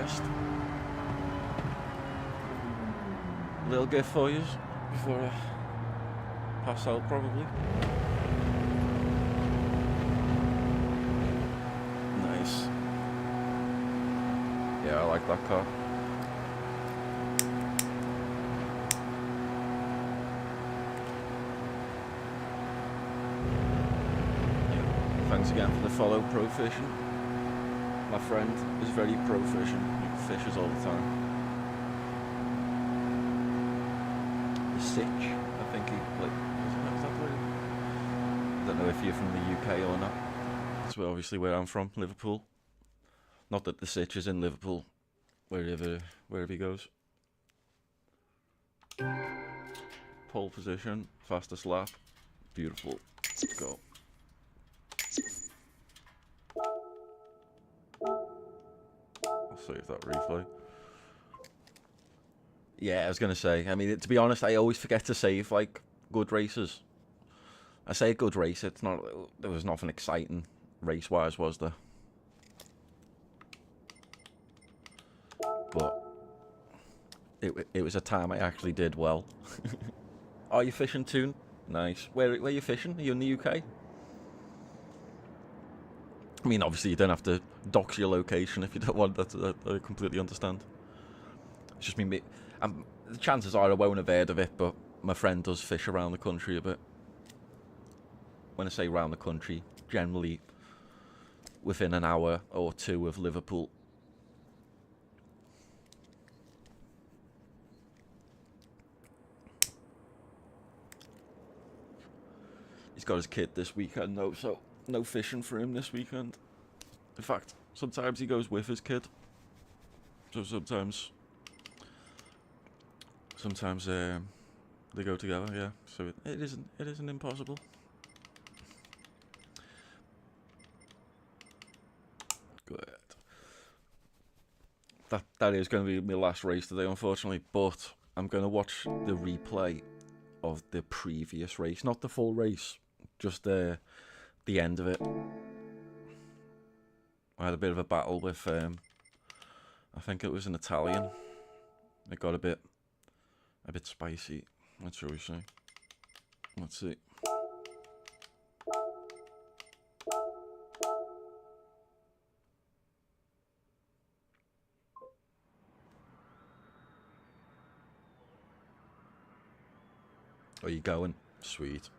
S1: rest. Little gift for you before I pass out, probably. Nice. Yeah, I like that car. Thanks again for the follow, Pro Fishing. My friend is very pro fishing. He fishes all the time. The Sitch, I think he like. Is that where? I don't know if you're from the UK or not. That's obviously where I'm from, Liverpool. Not that the Sitch is in Liverpool, wherever he goes. Pole position, fastest lap, beautiful. Let's go. I'll save that replay. Yeah, I was gonna say. I mean, to be honest, I always forget to save like good races. I say a good race. It's not. There was nothing exciting race-wise, was there? But it was a time I actually did well. Are you fishing too? Nice. Where are you fishing? Are you in the UK? I mean, obviously you don't have to dox your location if you don't want that. I completely understand. It's just me. The chances are I won't have heard of it, but my friend does fish around the country a bit. When I say around the country, generally within an hour or two of Liverpool. He's got his kid this weekend though, so no fishing for him this weekend. In fact, sometimes he goes with his kid. So sometimes they go together, yeah. So it isn't impossible. Good. That is going to be my last race today, unfortunately. But I'm going to watch the replay of the previous race, not the full race, just the end of it. I had a bit of a battle with I think it was an Italian. It got a bit spicy. What shall we say? Let's see. Are you going? Sweet.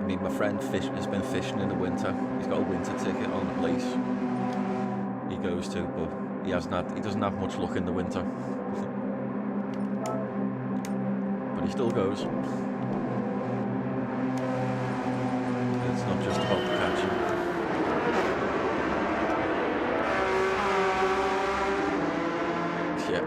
S1: I mean, my friend has been fishing in the winter. He's got a winter ticket on the place he goes to, but he doesn't have much luck in the winter. But he still goes. It's not just about the catching. Yeah.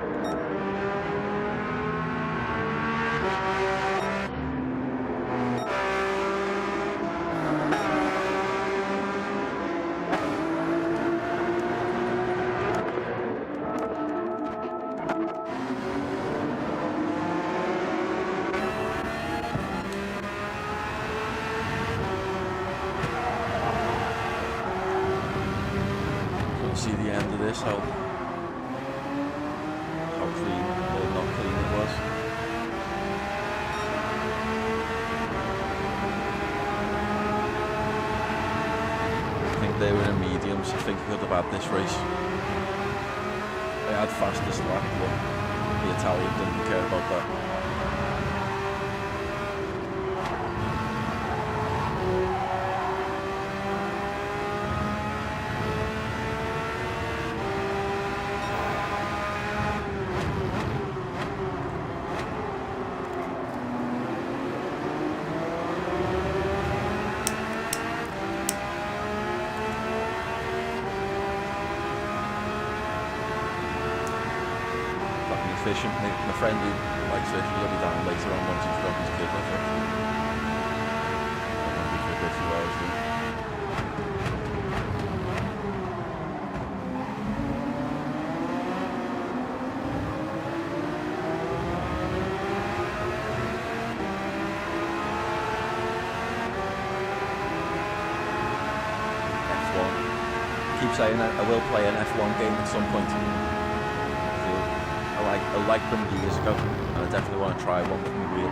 S1: See the end of this, how clean or not clean it was. I think they were in mediums. I think we could have had this race. They had fastest lap, but the Italian didn't care about that. Fishing. My friend who likes fishing, he'll be down later on once he's dropped his kid off. I'll be for a good few hours then. keep saying I will play an F1 game at some point. I liked them years ago, and I definitely want to try one with my wheel.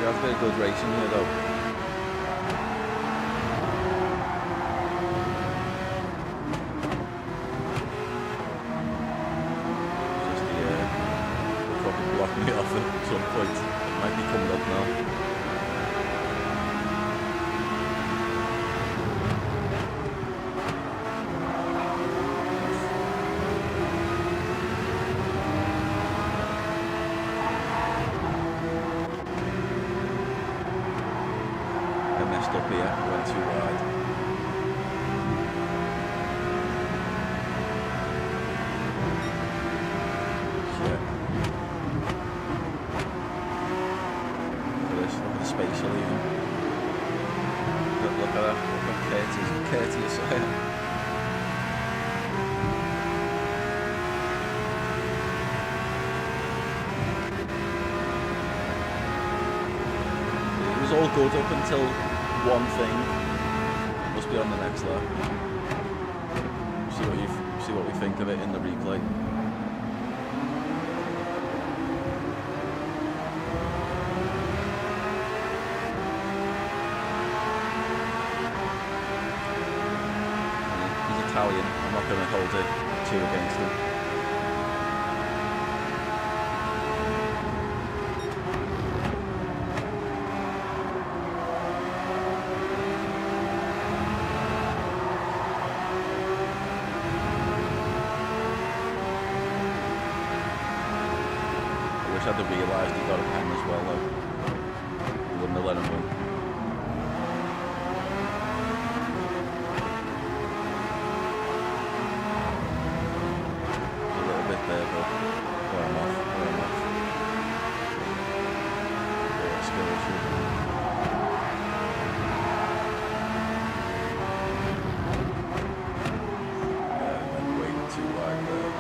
S1: That's been good racing here though. Just the fucking block me off at some point. It might be coming up now. Up here, went too wide. Shit. Look at this, look at the space you're leaving. Look at that, look how courteous I am. It was all good up until one thing. Must be on the next lap. See what we think of it in the replay. He's Italian. I'm not going to hold it too against him. Had to realise he got a pen as well though. He wouldn't have let him win. A little bit there, but wear him off. Skill issue. Yeah, went way too wide there.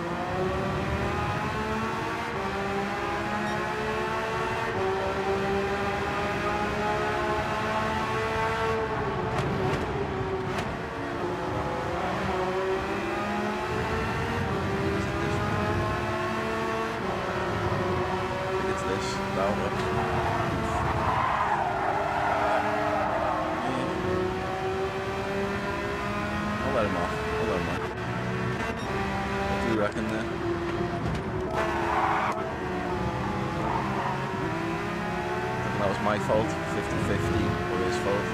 S1: I'll let him off. What do you reckon there? That was my fault, 50-50, or his fault.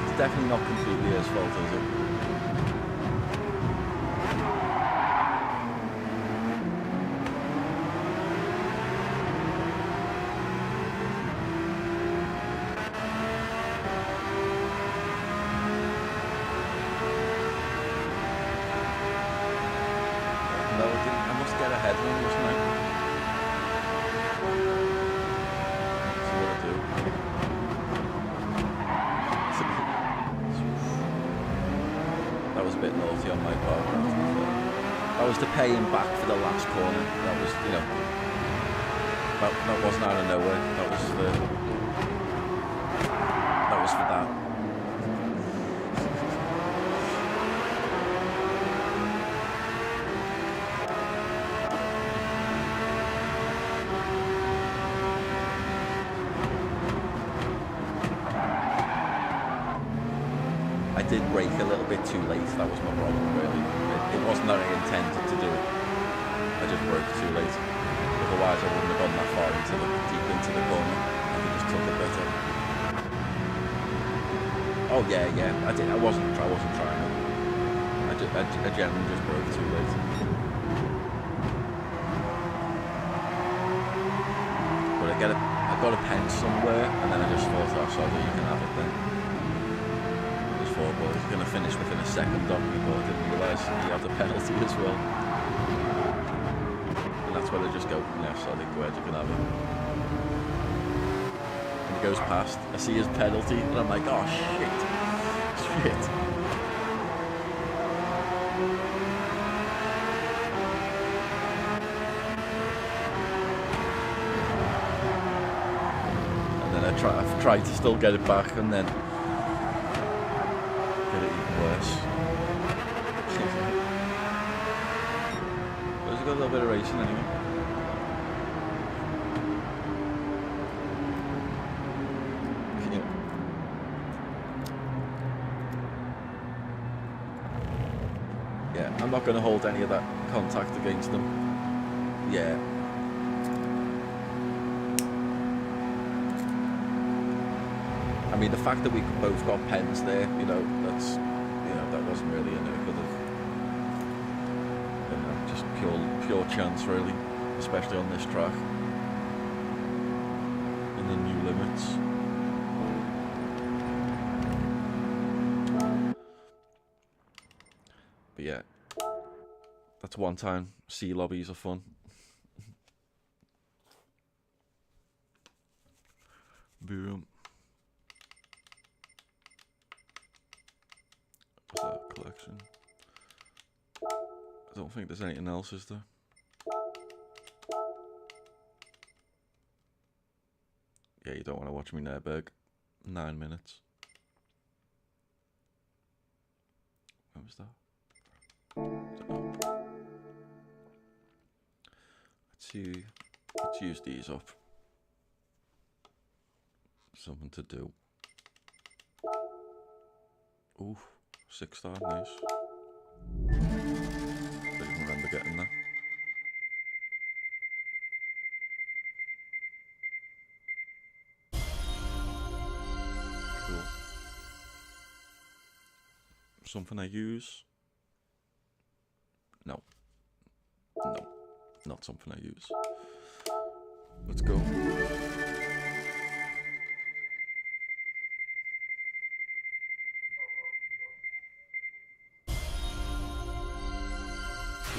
S1: It's definitely not completely his fault, is it? I must get ahead of him, mustn't I? Let's see what I do. That was a bit naughty on my part. That was to pay him back for the last corner. That was, you know, that wasn't out of nowhere. That was for that. I did brake a little bit too late, that was my problem really. It wasn't that I intended to do it. I just broke too late. Otherwise I wouldn't have gone that far deep into the corner. I could just took it better. Oh yeah, I wasn't trying it. I generally just broke too late. But I get it. I got a pen somewhere, and then I just thought, oh, sorry, you can have it then. I just thought, well, he's going to finish within a second on me, but I didn't realise he had a penalty as well. And that's when I just go, no, sorry, go ahead, you can have it. And he goes past, I see his penalty, and I'm like, oh, shit. I've tried to still get it back and then get it even worse. But it's got a little bit of racing anyway. Yeah, I'm not going to hold any of that contact against them. Yeah. I mean, the fact that we both got pens there, you know, that's, you know, that wasn't really in it. Could have, you know, just pure chance, really, especially on this track in the new limits. But yeah, that's one time. C lobbies are fun. Boom. Collection. I don't think there's anything else, is there? Yeah, you don't want to watch me Nürburg. 9 minutes. What was that? Let's use these up. Something to do. Ooh. 6-star, nice. Don't even remember getting that. Cool. Something I use? No. No. Not something I use. Let's go.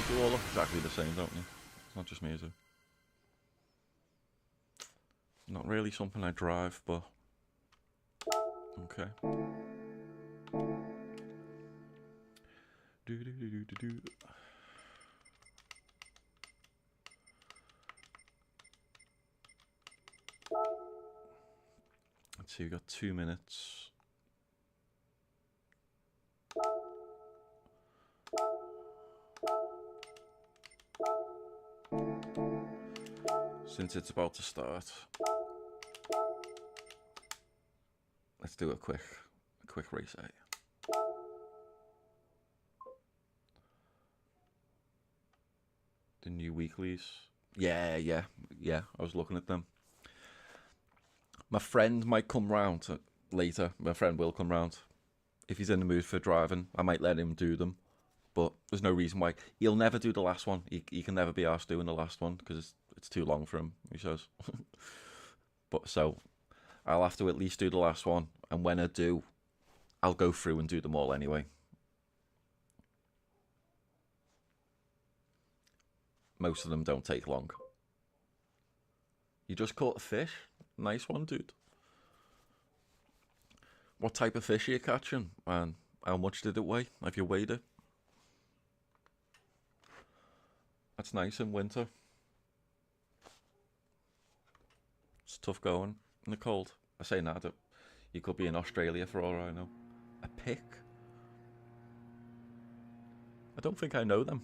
S1: They all look exactly the same, don't they? It's not just me, is it? Not really something I drive, but okay. Let's see, we've got 2 minutes. Since it's about to start, let's do a quick race A. The new weeklies. Yeah, I was looking at them. My friend might come round later. My friend will come round. If he's in the mood for driving, I might let him do them. But there's no reason why. He'll never do the last one. He can never be asked doing the last one because it's too long for him, he says. But so I'll have to at least do the last one. And when I do, I'll go through and do them all anyway. Most of them don't take long. You just caught a fish? Nice one, dude. What type of fish are you catching? And how much did it weigh? Have you weighed it? That's nice in winter. It's tough going in the cold. I say nah, you could be in Australia for all I know. A pick? I don't think I know them.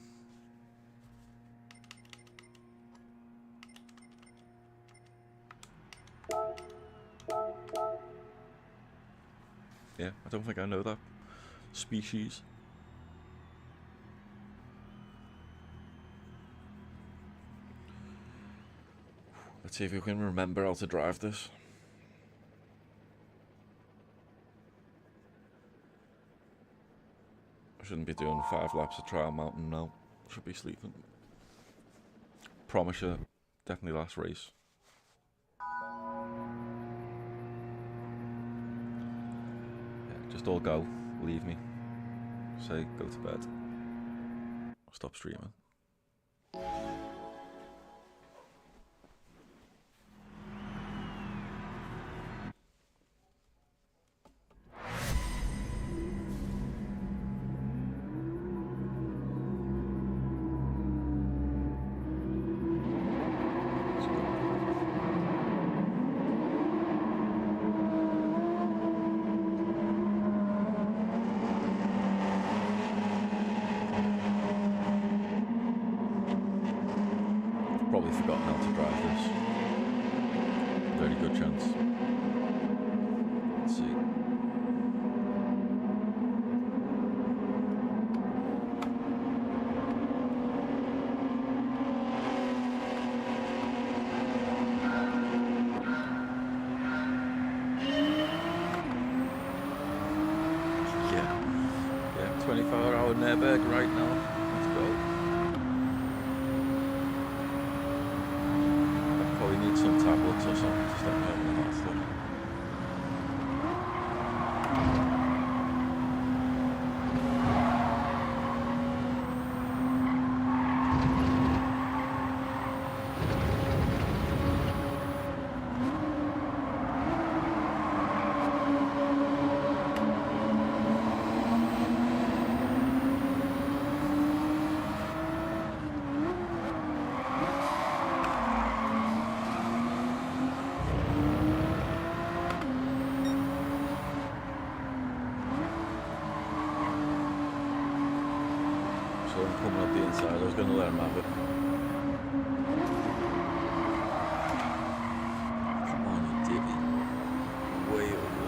S1: Yeah, I don't think I know that species. Let's see if we can remember how to drive this. I shouldn't be doing 5 laps of Trial Mountain now. Should be sleeping. Promise you, definitely last race. just all go, leave me, say go to bed, stop streaming. Probably forgotten how to drive this. Very good chance. Let's see. Yeah, 24-hour Nürburg right now. Let's go. Need some tablets or something to stop me having that stuff. So I'm coming up the inside, I was going to let him have it. Come on, you divvy. Way over.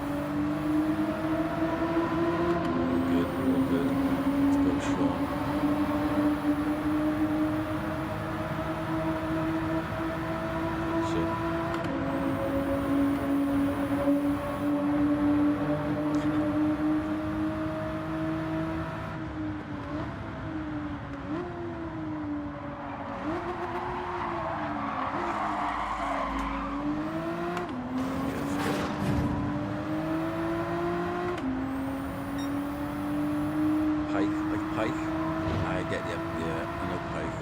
S1: Good, real good. Let's go, Sean. Shit. Pike? I get you. Yeah, I know pike.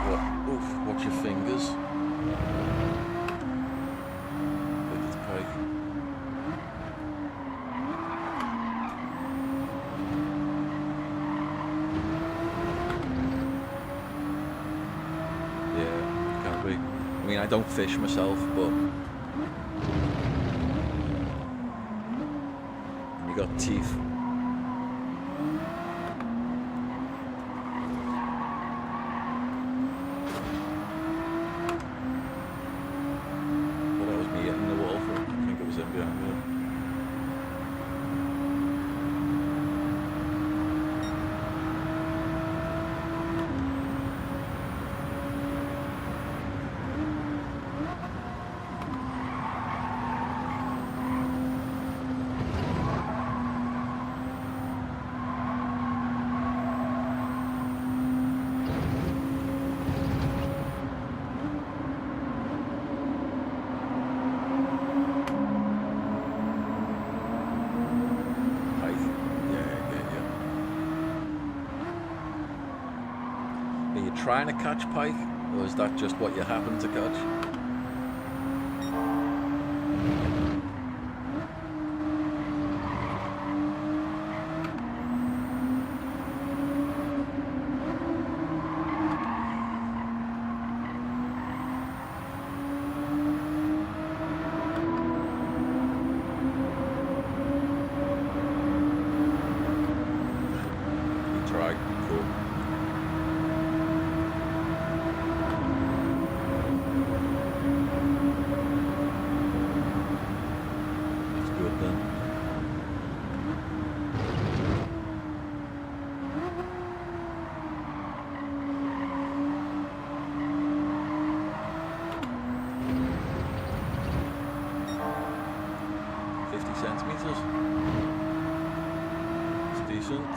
S1: What? Oof, watch your fingers. Look at pike. Yeah, can't be. I mean, I don't fish myself, but got teeth. Well, that was me hitting the wall for it. I think it was him behind me. 'Are you trying to catch pike, or is that just what you happen to catch? Centimeters. It's decent.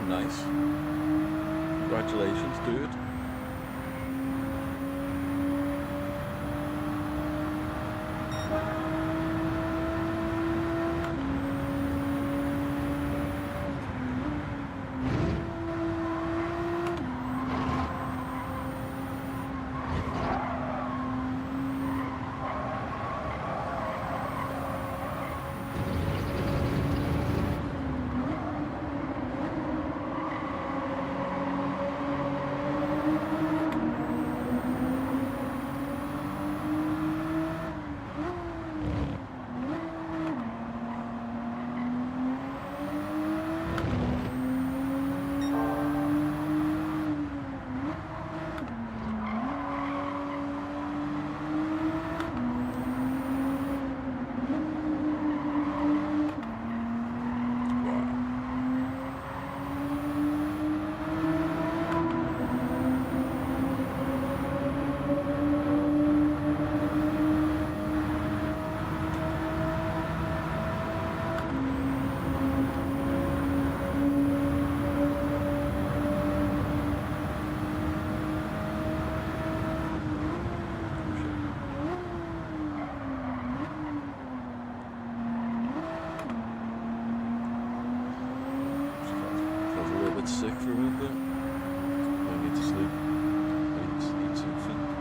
S2: nice. Congratulations, dude. Sick for a minute, but I need to sleep. I need to eat something.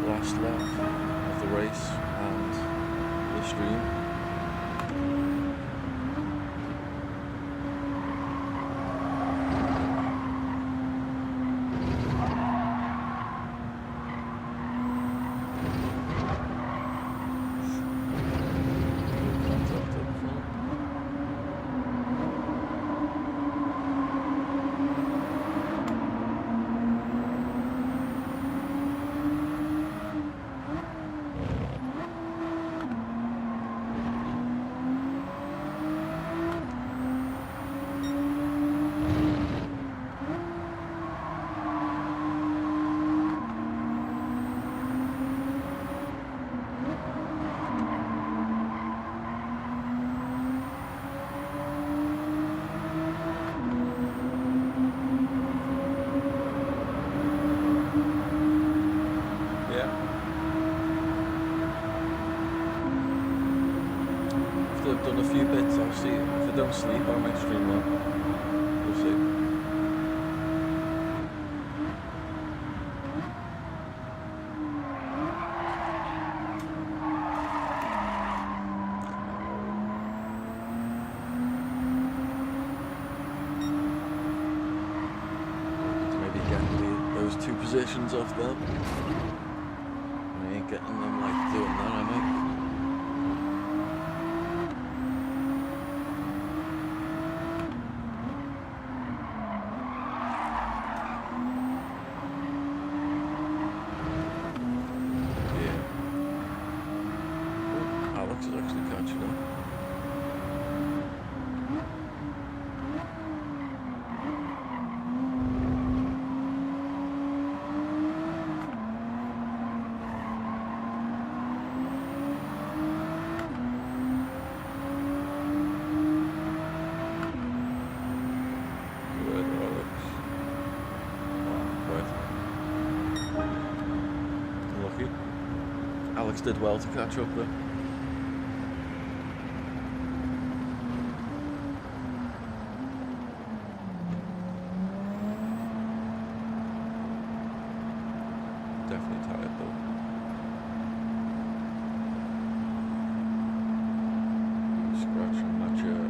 S2: last lap of the race and the stream. Contact up front. don't sleep, I might stream that. We'll see. Maybe getting those two positions off them. I ain't getting them like doing that, am I? Alex is actually catching up. Good, Alex. Wow, lucky. Alex did well to catch up there. Definitely tired though. Scratching my chair.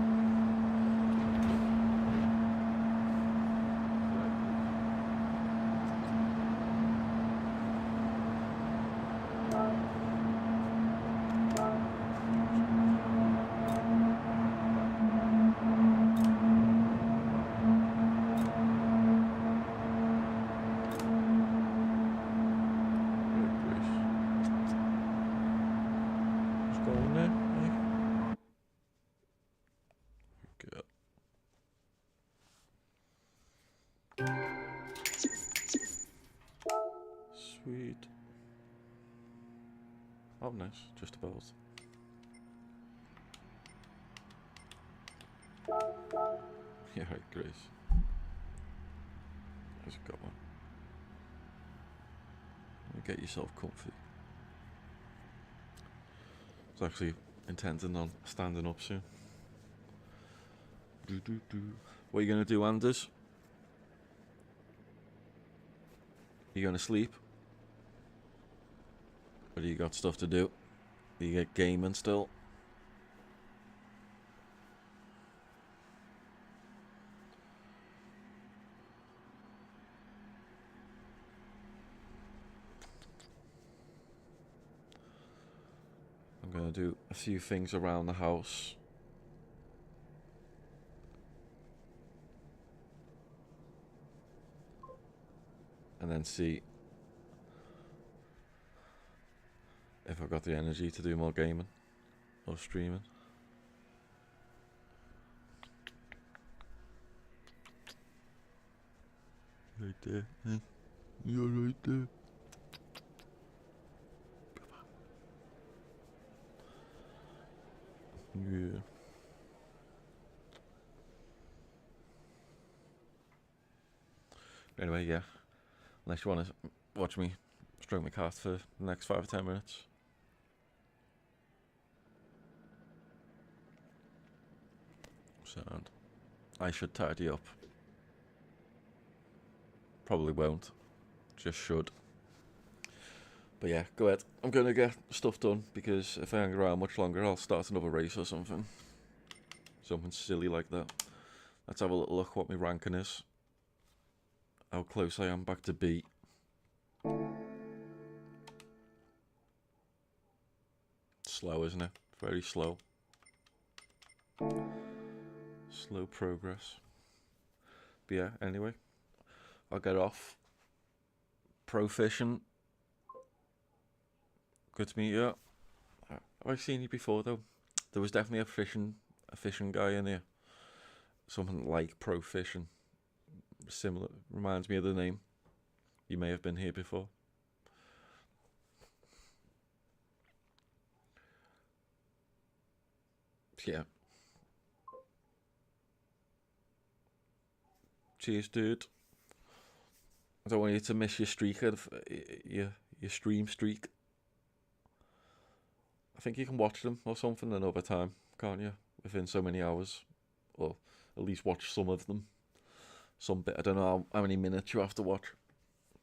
S2: Sweet. Oh, nice. Just about. Yeah, right, Grace. There's a good one. Get yourself comfy. I was actually intending on standing up soon. What are you going to do, Anders? You going to sleep? Or do you got stuff to do? Do you get gaming still? I'm going to do a few things around the house. And then see if I've got the energy to do more gaming or streaming. Right there, eh? You're right there. Yeah. Anyway, yeah. Unless you want to watch me stroke my cat for the next 5 or 10 minutes. Sound. I should tidy up. Probably won't. Just should. But yeah, go ahead. I'm going to get stuff done because if I hang around much longer, I'll start another race or something. Something silly like that. Let's have a little look what my ranking is. How close I am back to B. Slow, isn't it? Very slow. Slow progress. But yeah, anyway. I'll get off. Proficient. Good to meet you. Have I seen you before though? There was definitely a fishing guy in here. Something like Proficient. Similar, reminds me of the name. You may have been here before. Yeah. Cheers, dude. I don't want you to miss your streak of your stream streak. I think you can watch them or something another time, can't you? Within so many hours.
S1: or at least watch some of them. Some bit. I don't know how many minutes you have to watch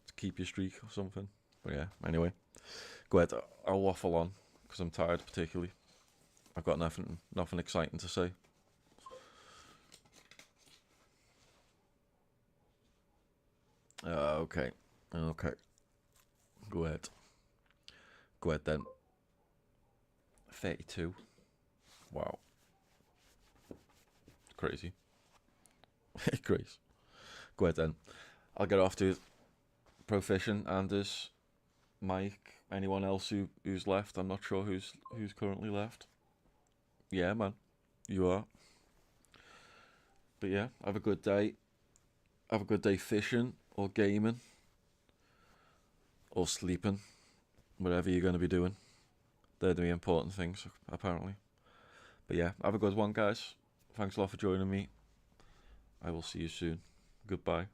S1: to keep your streak or something. But yeah, anyway, go ahead. I'll waffle on because I'm tired, particularly. I've got nothing exciting to say. Okay. Go ahead. Go ahead then. 32. Wow. Crazy. Crazy. Go ahead then. I'll get off to Proficient, Anders, Mike, anyone else who's left. I'm not sure who's currently left. Yeah, man. You are. But yeah, have a good day. Have a good day fishing or gaming or sleeping. Whatever you're going to be doing. They're the important things, apparently. But yeah, have a good one, guys. Thanks a lot for joining me. I will see you soon. Goodbye.